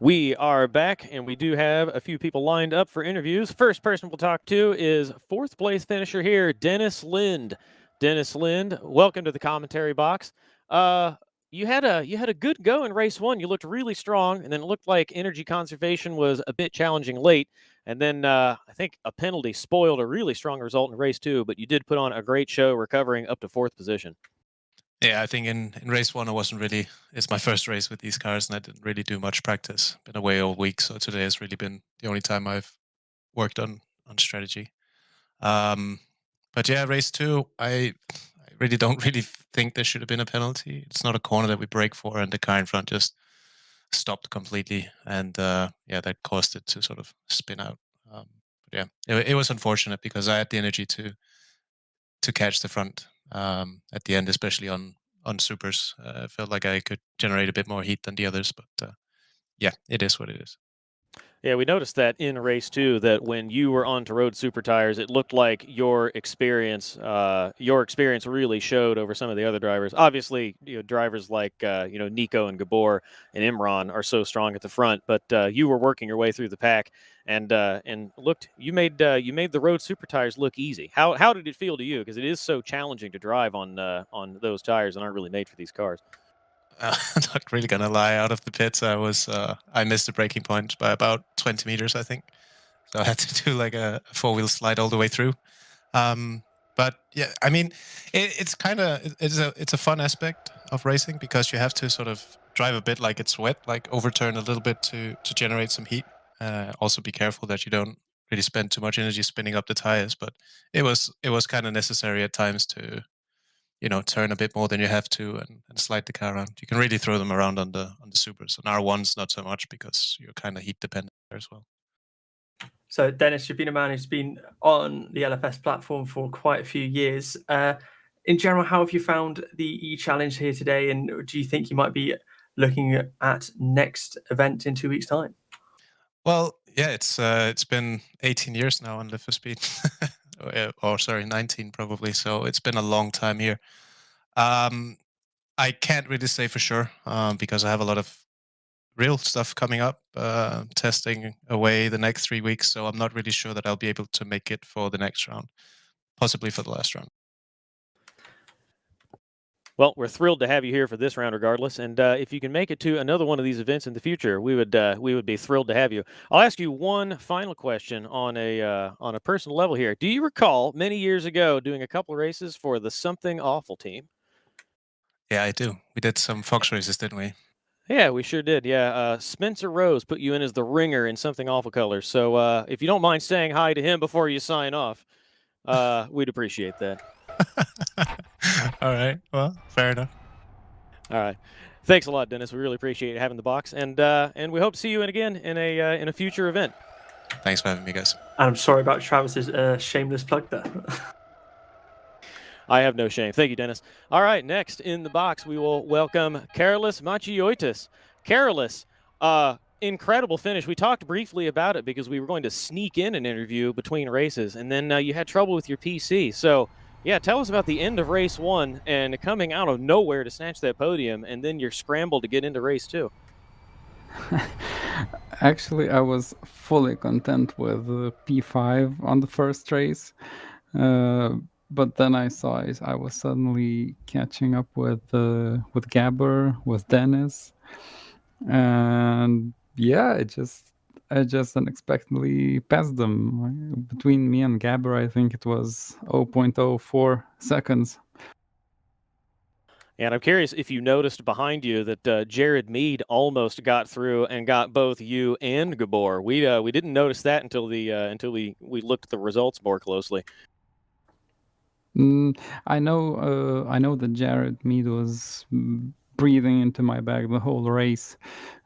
We are back, and we do have a few people lined up for interviews. First person we'll talk to is fourth place finisher here, Dennis Lind. Dennis Lind, welcome to the commentary box. You had a good go in race one. You looked really strong, and then it looked like energy conservation was a bit challenging late. And then I think a penalty spoiled a really strong result in race two, but you did put on a great show, recovering up to fourth position. Yeah, I think in race one, it's my first race with these cars and I didn't really do much practice. Been away all week, so today has really been the only time I've worked on strategy. But yeah, race two, I really don't really think there should have been a penalty. It's not a corner that we brake for, and the car in front just stopped completely, and yeah, that caused it to sort of spin out. But yeah, it was unfortunate because I had the energy to catch the front at the end, especially on supers. I felt like I could generate a bit more heat than the others, but yeah, it is what it is. Yeah, we noticed that in race two, that when you were onto road super tires, it looked like your experience really showed over some of the other drivers. Obviously, drivers like Nico and Gabor and Imran are so strong at the front, but you were working your way through the pack and looked. You made the road super tires look easy. How did it feel to you? Because it is so challenging to drive on those tires and aren't really made for these cars. I'm not really gonna lie. Out of the pits, I missed the braking point by about 20 meters, I think. So I had to do like a four-wheel slide all the way through. But yeah, I mean, it's a fun aspect of racing because you have to sort of drive a bit like it's wet, like overturn a little bit to generate some heat. Also, be careful that you don't really spend too much energy spinning up the tires. But it was kind of necessary at times to turn a bit more than you have to and slide the car around. You can really throw them around on the supers. On R1s, not so much because you're kind of heat dependent there as well. So, Dennis, you've been a man who's been on the LFS platform for quite a few years. In general, how have you found the E-Challenge here today? And do you think you might be looking at next event in 2 weeks' time? Well, yeah, it's been 18 years now on Live for Speed. or sorry, 19 probably. So it's been a long time here. I can't really say for sure because I have a lot of real stuff coming up, testing away the next 3 weeks. So I'm not really sure that I'll be able to make it for the next round, possibly for the last round. Well, we're thrilled to have you here for this round, regardless. And if you can make it to another one of these events in the future, we would be thrilled to have you. I'll ask you one final question on a personal level here. Do you recall many years ago doing a couple of races for the Something Awful team? Yeah, I do. We did some Fox races, didn't we? Yeah, we sure did. Yeah, Spencer Rose put you in as the ringer in Something Awful colors. So if you don't mind saying hi to him before you sign off, we'd appreciate that. All right. Well, fair enough. All right. Thanks a lot, Dennis. We really appreciate having the box, and we hope to see you again in a future event. Thanks for having me, guys. I'm sorry about Travis's shameless plug there. I have no shame. Thank you, Dennis. All right, next in the box, we will welcome Karolis Machiotis. Karolis, incredible finish. We talked briefly about it because we were going to sneak in an interview between races, and then you had trouble with your PC. So, yeah, tell us about the end of race one and coming out of nowhere to snatch that podium, and then your scramble to get into race two. Actually, I was fully content with P5 on the first race. But then I saw I was suddenly catching up with Gabber, with Dennis, and yeah, I just unexpectedly passed them. Between me and Gabber, I think it was 0.04 seconds. And I'm curious if you noticed behind you that Jared Mead almost got through and got both you and Gabor. We didn't notice that until we looked at the results more closely. I know that Jared Mead was breathing into my bag the whole race.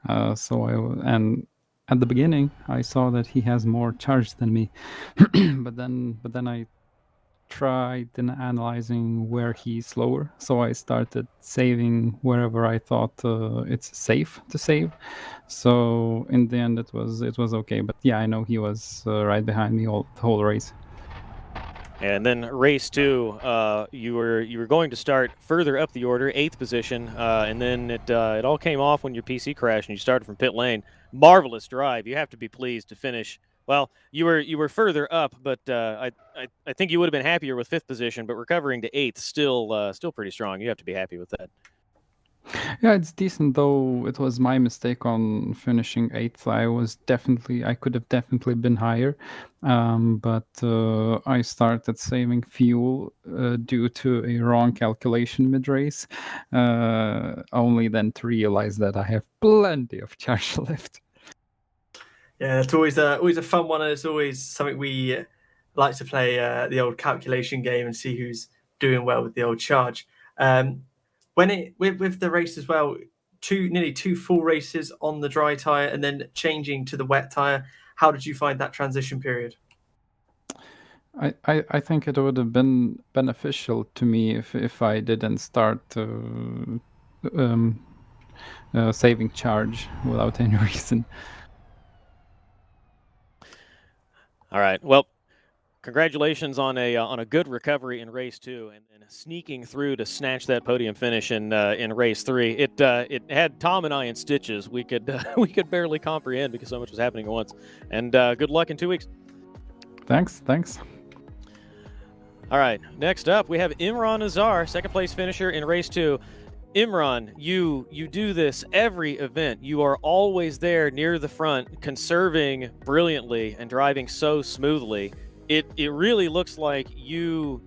And at the beginning, I saw that he has more charge than me. but then I tried analyzing where he's slower. So I started saving wherever I thought it's safe to save. So in the end, it was okay. But yeah, I know he was right behind me the whole race. And then race 2, you were going to start further up the order, 8th position, and then it all came off when your PC crashed and you started from pit lane. Marvelous drive. You have to be pleased to finish. Well, you were further up, but I think you would have been happier with 5th position. But recovering to 8th, still pretty strong. You have to be happy with that. Yeah, it's decent, though it was my mistake on finishing 8th. I could have definitely been higher, but I started saving fuel due to a wrong calculation mid-race, only then to realize that I have plenty of charge left. Yeah, it's always a fun one, and it's always something we like to play, the old calculation game, and see who's doing well with the old charge. With the race as well, nearly 2 full races on the dry tire and then changing to the wet tire. How did you find that transition period? I think it would have been beneficial to me if I didn't start saving charge without any reason. All right. Well, congratulations on a good recovery in race 2, and sneaking through to snatch that podium finish in race 3. It had Tom and I in stitches. We could barely comprehend because so much was happening at once. And good luck in 2 weeks. Thanks. All right. Next up, we have Imran Azar, 2nd place finisher in race 2. Imran, you do this every event. You are always there near the front, conserving brilliantly and driving so smoothly. It really looks like you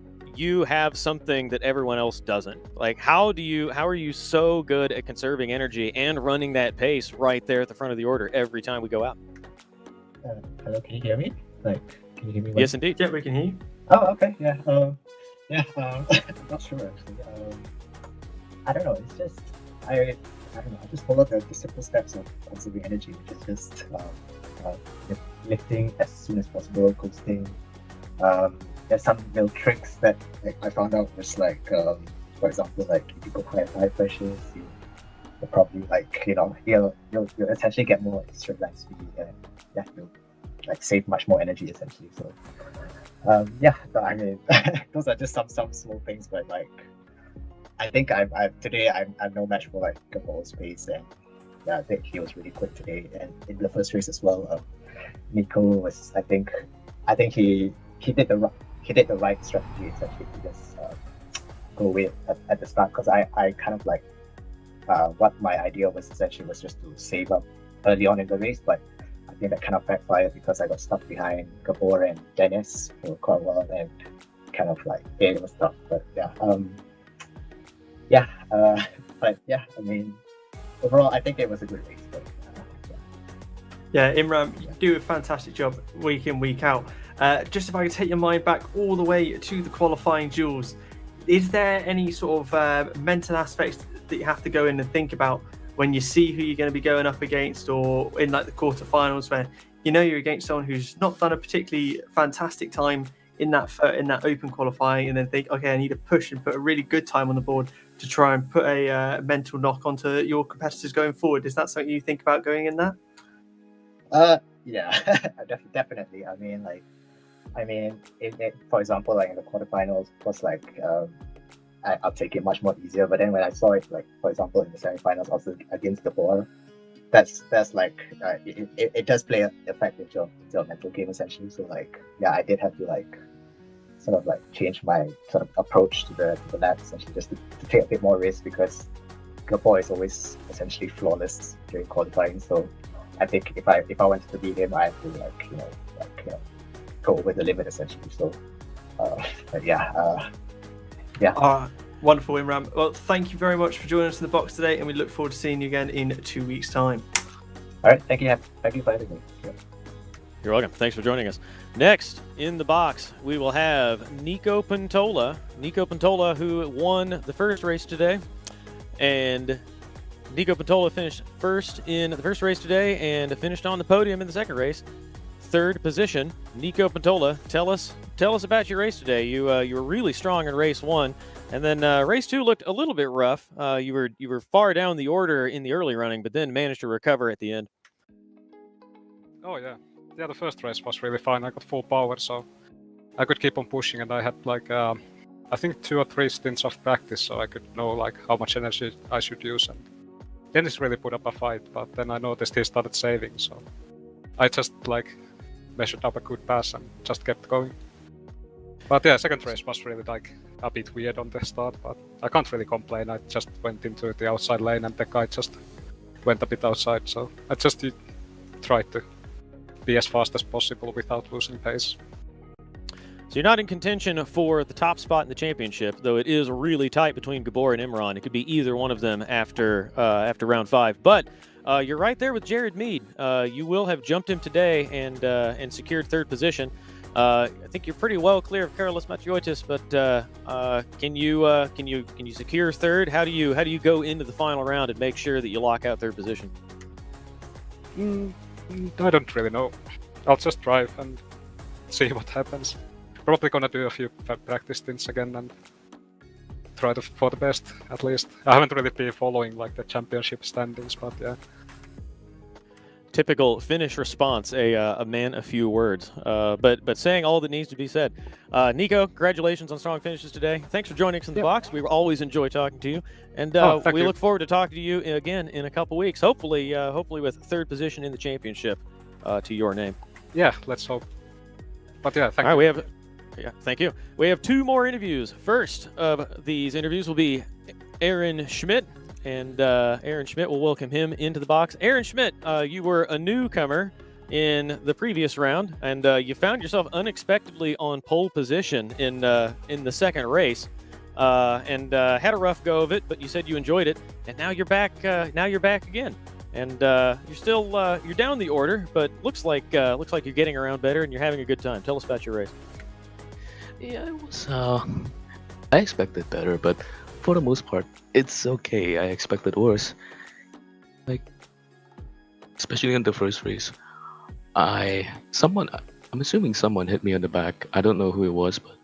have something that everyone else doesn't. Like, how are you so good at conserving energy and running that pace right there at the front of the order every time we go out? Hello, can you hear me? Can you hear me? Yes, indeed. Yeah, we can hear you. Oh, okay. Yeah. I'm not sure actually. I don't know. It's just I don't know. I just follow the simple steps of conserving energy, which is just lifting as soon as possible, coasting. There's some little tricks that I found out was for example, if you go high tire pressures, you'll probably you'll essentially get more straight line speed, and you'll save much more energy essentially. So but I mean those are just some small things, but I think today I'm no match for Gabor's pace, and I think he was really quick today. And in the first race as well, Nico was I think he did the right strategy essentially to just go with at the start, because I kind of what my idea was essentially was just to save up early on in the race, but I think that kind of backfired because I got stuck behind Gabor and Dennis for quite a while, and kind of it was tough. But I mean, overall, I think it was a good race. But, Imran, you do a fantastic job week in, week out. Just if I could take your mind back all the way to the qualifying duels, is there any sort of mental aspects that you have to go in and think about when you see who you're going to be going up against, or in the quarterfinals where you're against someone who's not done a particularly fantastic time in that open qualifying, and then think, okay, I need to push and put a really good time on the board to try and put a mental knock onto your competitors going forward? Is that something you think about going in there? Yeah, definitely. I mean, for example, in the quarterfinals, it was I'll take it much more easier. But then when I saw it, for example, in the semifinals, also against the ball, that's it does play an effect into your mental game essentially. So I did have to sort of change my sort of approach to the lap essentially, just to take a bit more risk, because Gabor is always essentially flawless during qualifying. So I think if I wanted to beat him, I have to go over the limit essentially. So Wonderful, Imran. Well, thank you very much for joining us in the box today, and we look forward to seeing you again in 2 weeks' time. All right, thank you for having me. Yeah. You're welcome. Thanks for joining us. Next in the box, we will have Nico Pantola. Nico Pantola, who won the first race today, and Nico Pantola finished first in the first race today and finished on the podium in the second race, 3rd position. Nico Pantola, tell us about your race today. You were really strong in race 1, and then race 2 looked a little bit rough. You were far down the order in the early running, but then managed to recover at the end. Oh yeah, the first race was really fine. I got full power, so I could keep on pushing, and I had like I think 2 or 3 stints of practice, so I could know like how much energy I should use. And Dennis really put up a fight, but then I noticed he started saving, so I just like measured up a good pass and just kept going. But yeah, second race was really like a bit weird on the start, but I can't really complain. I just went into the outside lane and the guy just went a bit outside, so I just tried to be as fast as possible without losing pace. So you're not in contention for the top spot in the championship, though it is really tight between Gabor and Imran. It could be either one of them after round 5. But you're right there with Jared Mead. You will have jumped him today and secured 3rd position. I think you're pretty well clear of Carlos Matiotis, but can you secure 3rd? How do you go into the final round and make sure that you lock out 3rd position? I don't really know. I'll just drive and see what happens. Probably gonna do a few practice stints again and try for the best, at least. I haven't really been following like the championship standings, but yeah. Typical Finnish response, a man, a few words, but saying all that needs to be said. Nico, congratulations on strong finishes today. Thanks for joining us in the box. We always enjoy talking to you, and we look forward to talking to you again in a couple weeks. Hopefully with 3rd position in the championship to your name. Yeah, let's hope. But yeah, thank you. Thank you. We have 2 more interviews. First of these interviews will be Aaron Schmidt. And Aaron Schmidt, will welcome him into the box. Aaron Schmidt, you were a newcomer in the previous round, and you found yourself unexpectedly on pole position in the 2nd race, and had a rough go of it. But you said you enjoyed it, and now you're back. Now you're back again, and you're still you're down the order, but looks like you're getting around better, and you're having a good time. Tell us about your race. Yeah, it was. I expected better, but for the most part, it's okay. I expected worse. Like, especially in the first race, I'm assuming someone hit me on the back. I don't know who it was, but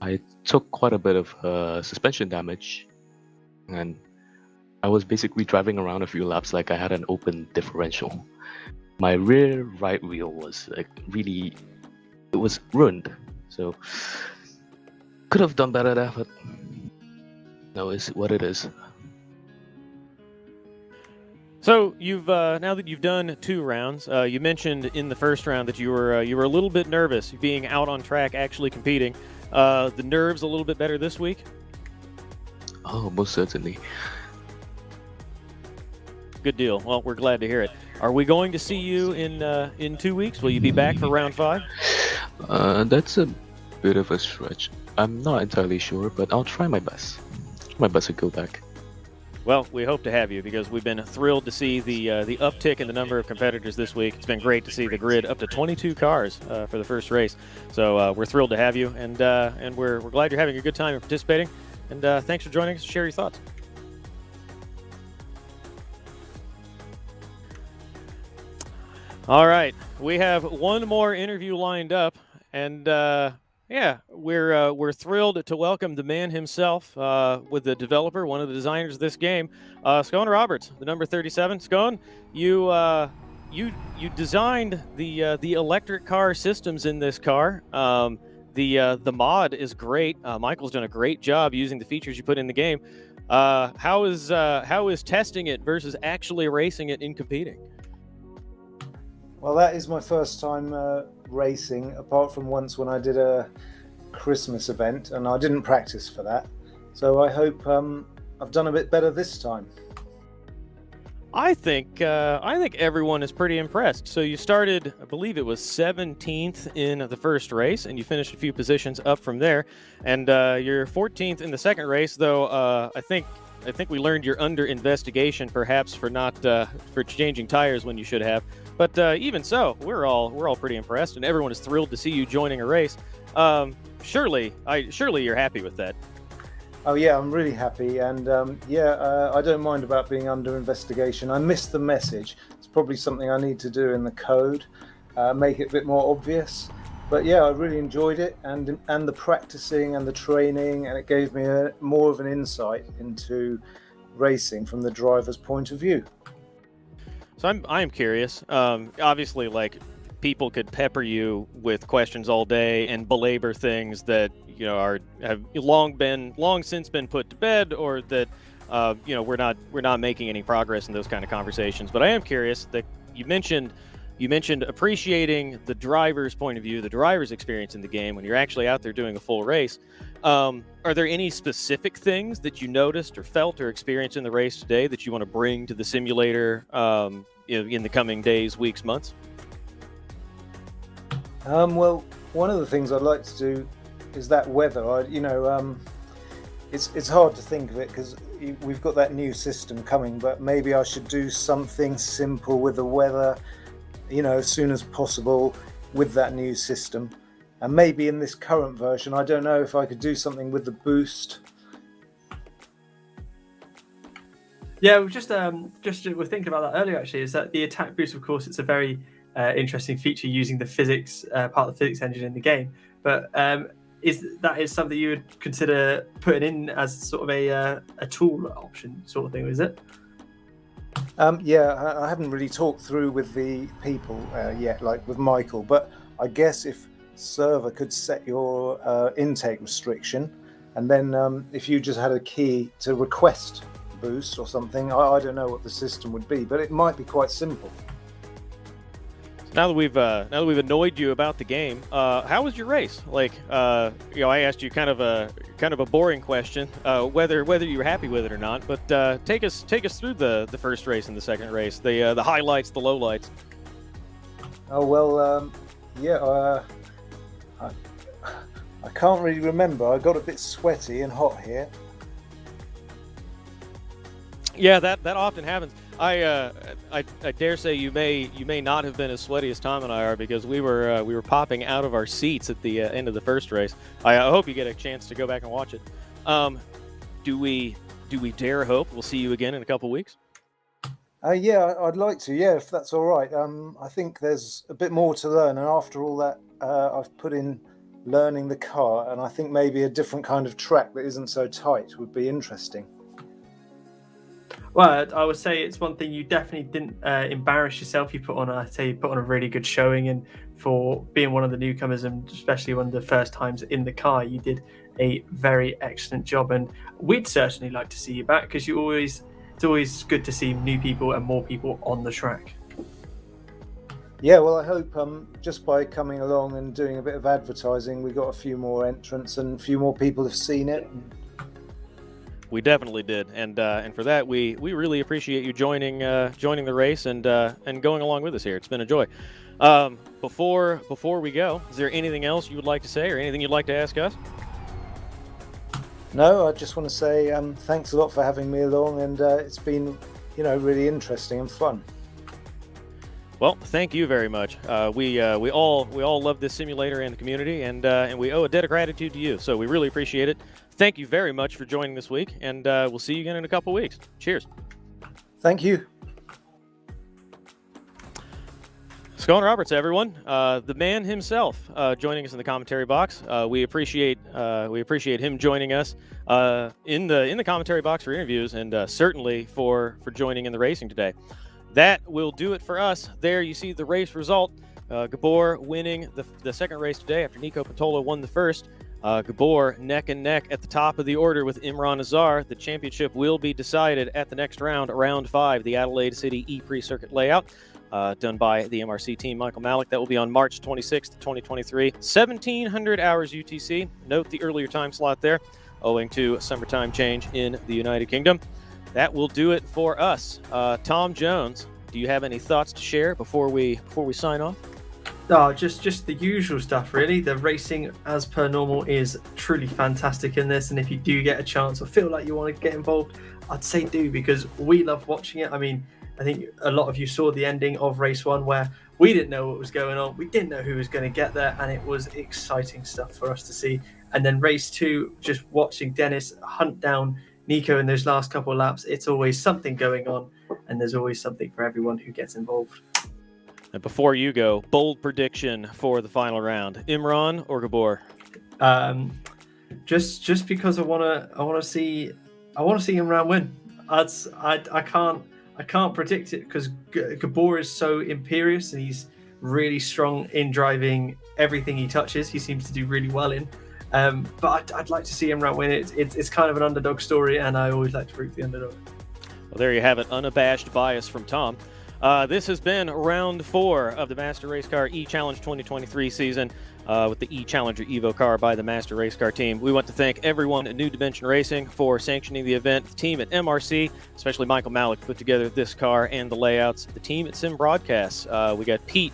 I took quite a bit of suspension damage, and I was basically driving around a few laps like I had an open differential. My rear right wheel was like really, it was ruined. So could have done better there, but no, it's what it is. So you've now that you've done 2 rounds, you mentioned in the first round that you were a little bit nervous being out on track, actually competing. The nerves a little bit better this week? Oh, most certainly. Good deal. Well, we're glad to hear it. Are we going to see you in 2 weeks? Will you be back for round 5? That's a bit of a stretch. I'm not entirely sure, but I'll try my best. My best to go back. Well, we hope to have you because we've been thrilled to see the uptick in the number of competitors this week. It's been great to see the grid up to 22 cars for the first race. So we're thrilled to have you, and we're glad you're having a good time and participating. And thanks for joining us to share your thoughts. All right, we have one more interview lined up, and we're thrilled to welcome the man himself, with the developer, one of the designers of this game, Scone Roberts, the number 37. Scone, you designed the electric car systems in this car. The mod is great. Michael's done a great job using the features you put in the game. How is testing it versus actually racing it in competing? Well, that is my first time racing, apart from once when I did a Christmas event, and I didn't practice for that. So I hope I've done a bit better this time. I think everyone is pretty impressed. So you started, I believe it was 17th in the first race, and you finished a few positions up from there. And you're 14th in the second race, though. I think we learned you're under investigation, perhaps for not for changing tires when you should have. But even so, we're all pretty impressed, and everyone is thrilled to see you joining a race. Surely you're happy with that. Oh yeah, I'm really happy, and I don't mind about being under investigation. I missed the message. It's probably something I need to do in the code, make it a bit more obvious. But yeah, I really enjoyed it, and the practicing and the training, and it gave me more of an insight into racing from the driver's point of view. So I'm curious. Obviously, like people could pepper you with questions all day and belabor things that have long since been put to bed, or that we're not making any progress in those kind of conversations. But I am curious that you mentioned appreciating the driver's point of view, the driver's experience in the game when you're actually out there doing a full race. Are there any specific things that you noticed or felt or experienced in the race today that you want to bring to the simulator in the coming days, weeks, months? Well, one of the things I'd like to do is that weather. It's hard to think of it because we've got that new system coming, but maybe I should do something simple with the weather, as soon as possible with that new system. And maybe in this current version, I don't know if I could do something with the boost. Yeah, we're we're thinking about that earlier. Actually, is that the attack boost? Of course, it's a very interesting feature using the physics part of the physics engine in the game. But is something you would consider putting in as sort of a tool option sort of thing? Is it? Yeah, I haven't really talked through with the people yet, like with Michael. But I guess if server could set your intake restriction, and then if you just had a key to request boost or something, I don't know what the system would be, but it might be quite simple. Now that we've annoyed you about the game, how was your race? Like, I asked you kind of a boring question, whether you were happy with it or not. But take us through the first race and the second race, the highlights, the lowlights. Oh well, yeah. I can't really remember. I got a bit sweaty and hot here. Yeah, that often happens. I dare say you may not have been as sweaty as Tom and I are, because we were popping out of our seats at the end of the first race. I hope you get a chance to go back and watch it. Do we dare hope we'll see you again in a couple weeks? Yeah, I'd like to. Yeah, if that's all right. I think there's a bit more to learn, and after all that, I've put in learning the car, and I think maybe a different kind of track that isn't so tight would be interesting. Well, I would say it's one thing you definitely didn't embarrass yourself. You put on a really good showing, and for being one of the newcomers, and especially one of the first times in the car, you did a very excellent job. And we'd certainly like to see you back, because it's always good to see new people and more people on the track. Yeah, well, I hope just by coming along and doing a bit of advertising, we got a few more entrants and a few more people have seen it. We definitely did, and for that we really appreciate you joining the race and going along with us here. It's been a joy. Before we go, is there anything else you would like to say, or anything you'd like to ask us? No, I just want to say thanks a lot for having me along, and it's been really interesting and fun. Well, thank you very much. We all love this simulator and the community, and we owe a debt of gratitude to you. So we really appreciate it. Thank you very much for joining this week, and we'll see you again in a couple weeks. Cheers. Thank you. Scone Roberts, everyone, the man himself, joining us in the commentary box. We appreciate him joining us in the commentary box for interviews, and certainly for joining in the racing today. That will do it for us. There you see the race result. Gabor winning the second race today after Nico Patola won the first. Gabor neck and neck at the top of the order with Imran Azar. The championship will be decided at the next round, round 5, the Adelaide City E-Prix Circuit layout, done by the MRC team, Michael Malik. That will be on March 26th, 2023, 1700 hours UTC. Note the earlier time slot there, owing to summertime change in the United Kingdom. That will do it for us. Tom Jones, do you have any thoughts to share before we sign off? Oh, just the usual stuff, really. The racing, as per normal, is truly fantastic in this. And if you do get a chance or feel like you want to get involved, I'd say do, because we love watching it. I mean, I think a lot of you saw the ending of race 1 where we didn't know what was going on. We didn't know who was going to get there, and it was exciting stuff for us to see. And then race 2, just watching Dennis hunt down Nico in those last couple of laps. It's always something going on, and there's always something for everyone who gets involved. And before you go, bold prediction for the final round: Imran or Gabor? Just because I want to see Imran win. I can't predict it, because Gabor is so imperious and he's really strong in driving everything he touches. He seems to do really well in. But I'd like to see him win. It's kind of an underdog story, and I always like to root for the underdog. Well, there you have it, unabashed bias from Tom. This has been round 4 of the Master Race Car E-Challenge 2023 season with the E-Challenger EVO car by the Master Race Car team. We want to thank everyone at New Dimension Racing for sanctioning the event, the team at MRC, especially Michael Malik, put together this car and the layouts, the team at Sim Broadcasts. We got Pete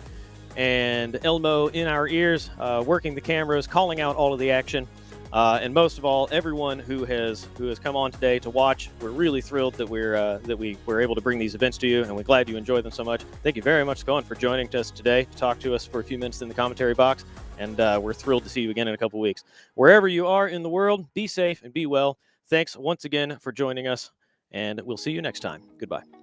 and Elmo in our ears, working the cameras, calling out all of the action. And most of all, everyone who has come on today to watch, we're really thrilled that we were able to bring these events to you, and we're glad you enjoyed them so much. Thank you very much, Scone, for joining us today to talk to us for a few minutes in the commentary box, and we're thrilled to see you again in a couple weeks. Wherever you are in the world, be safe and be well. Thanks once again for joining us, and we'll see you next time. Goodbye.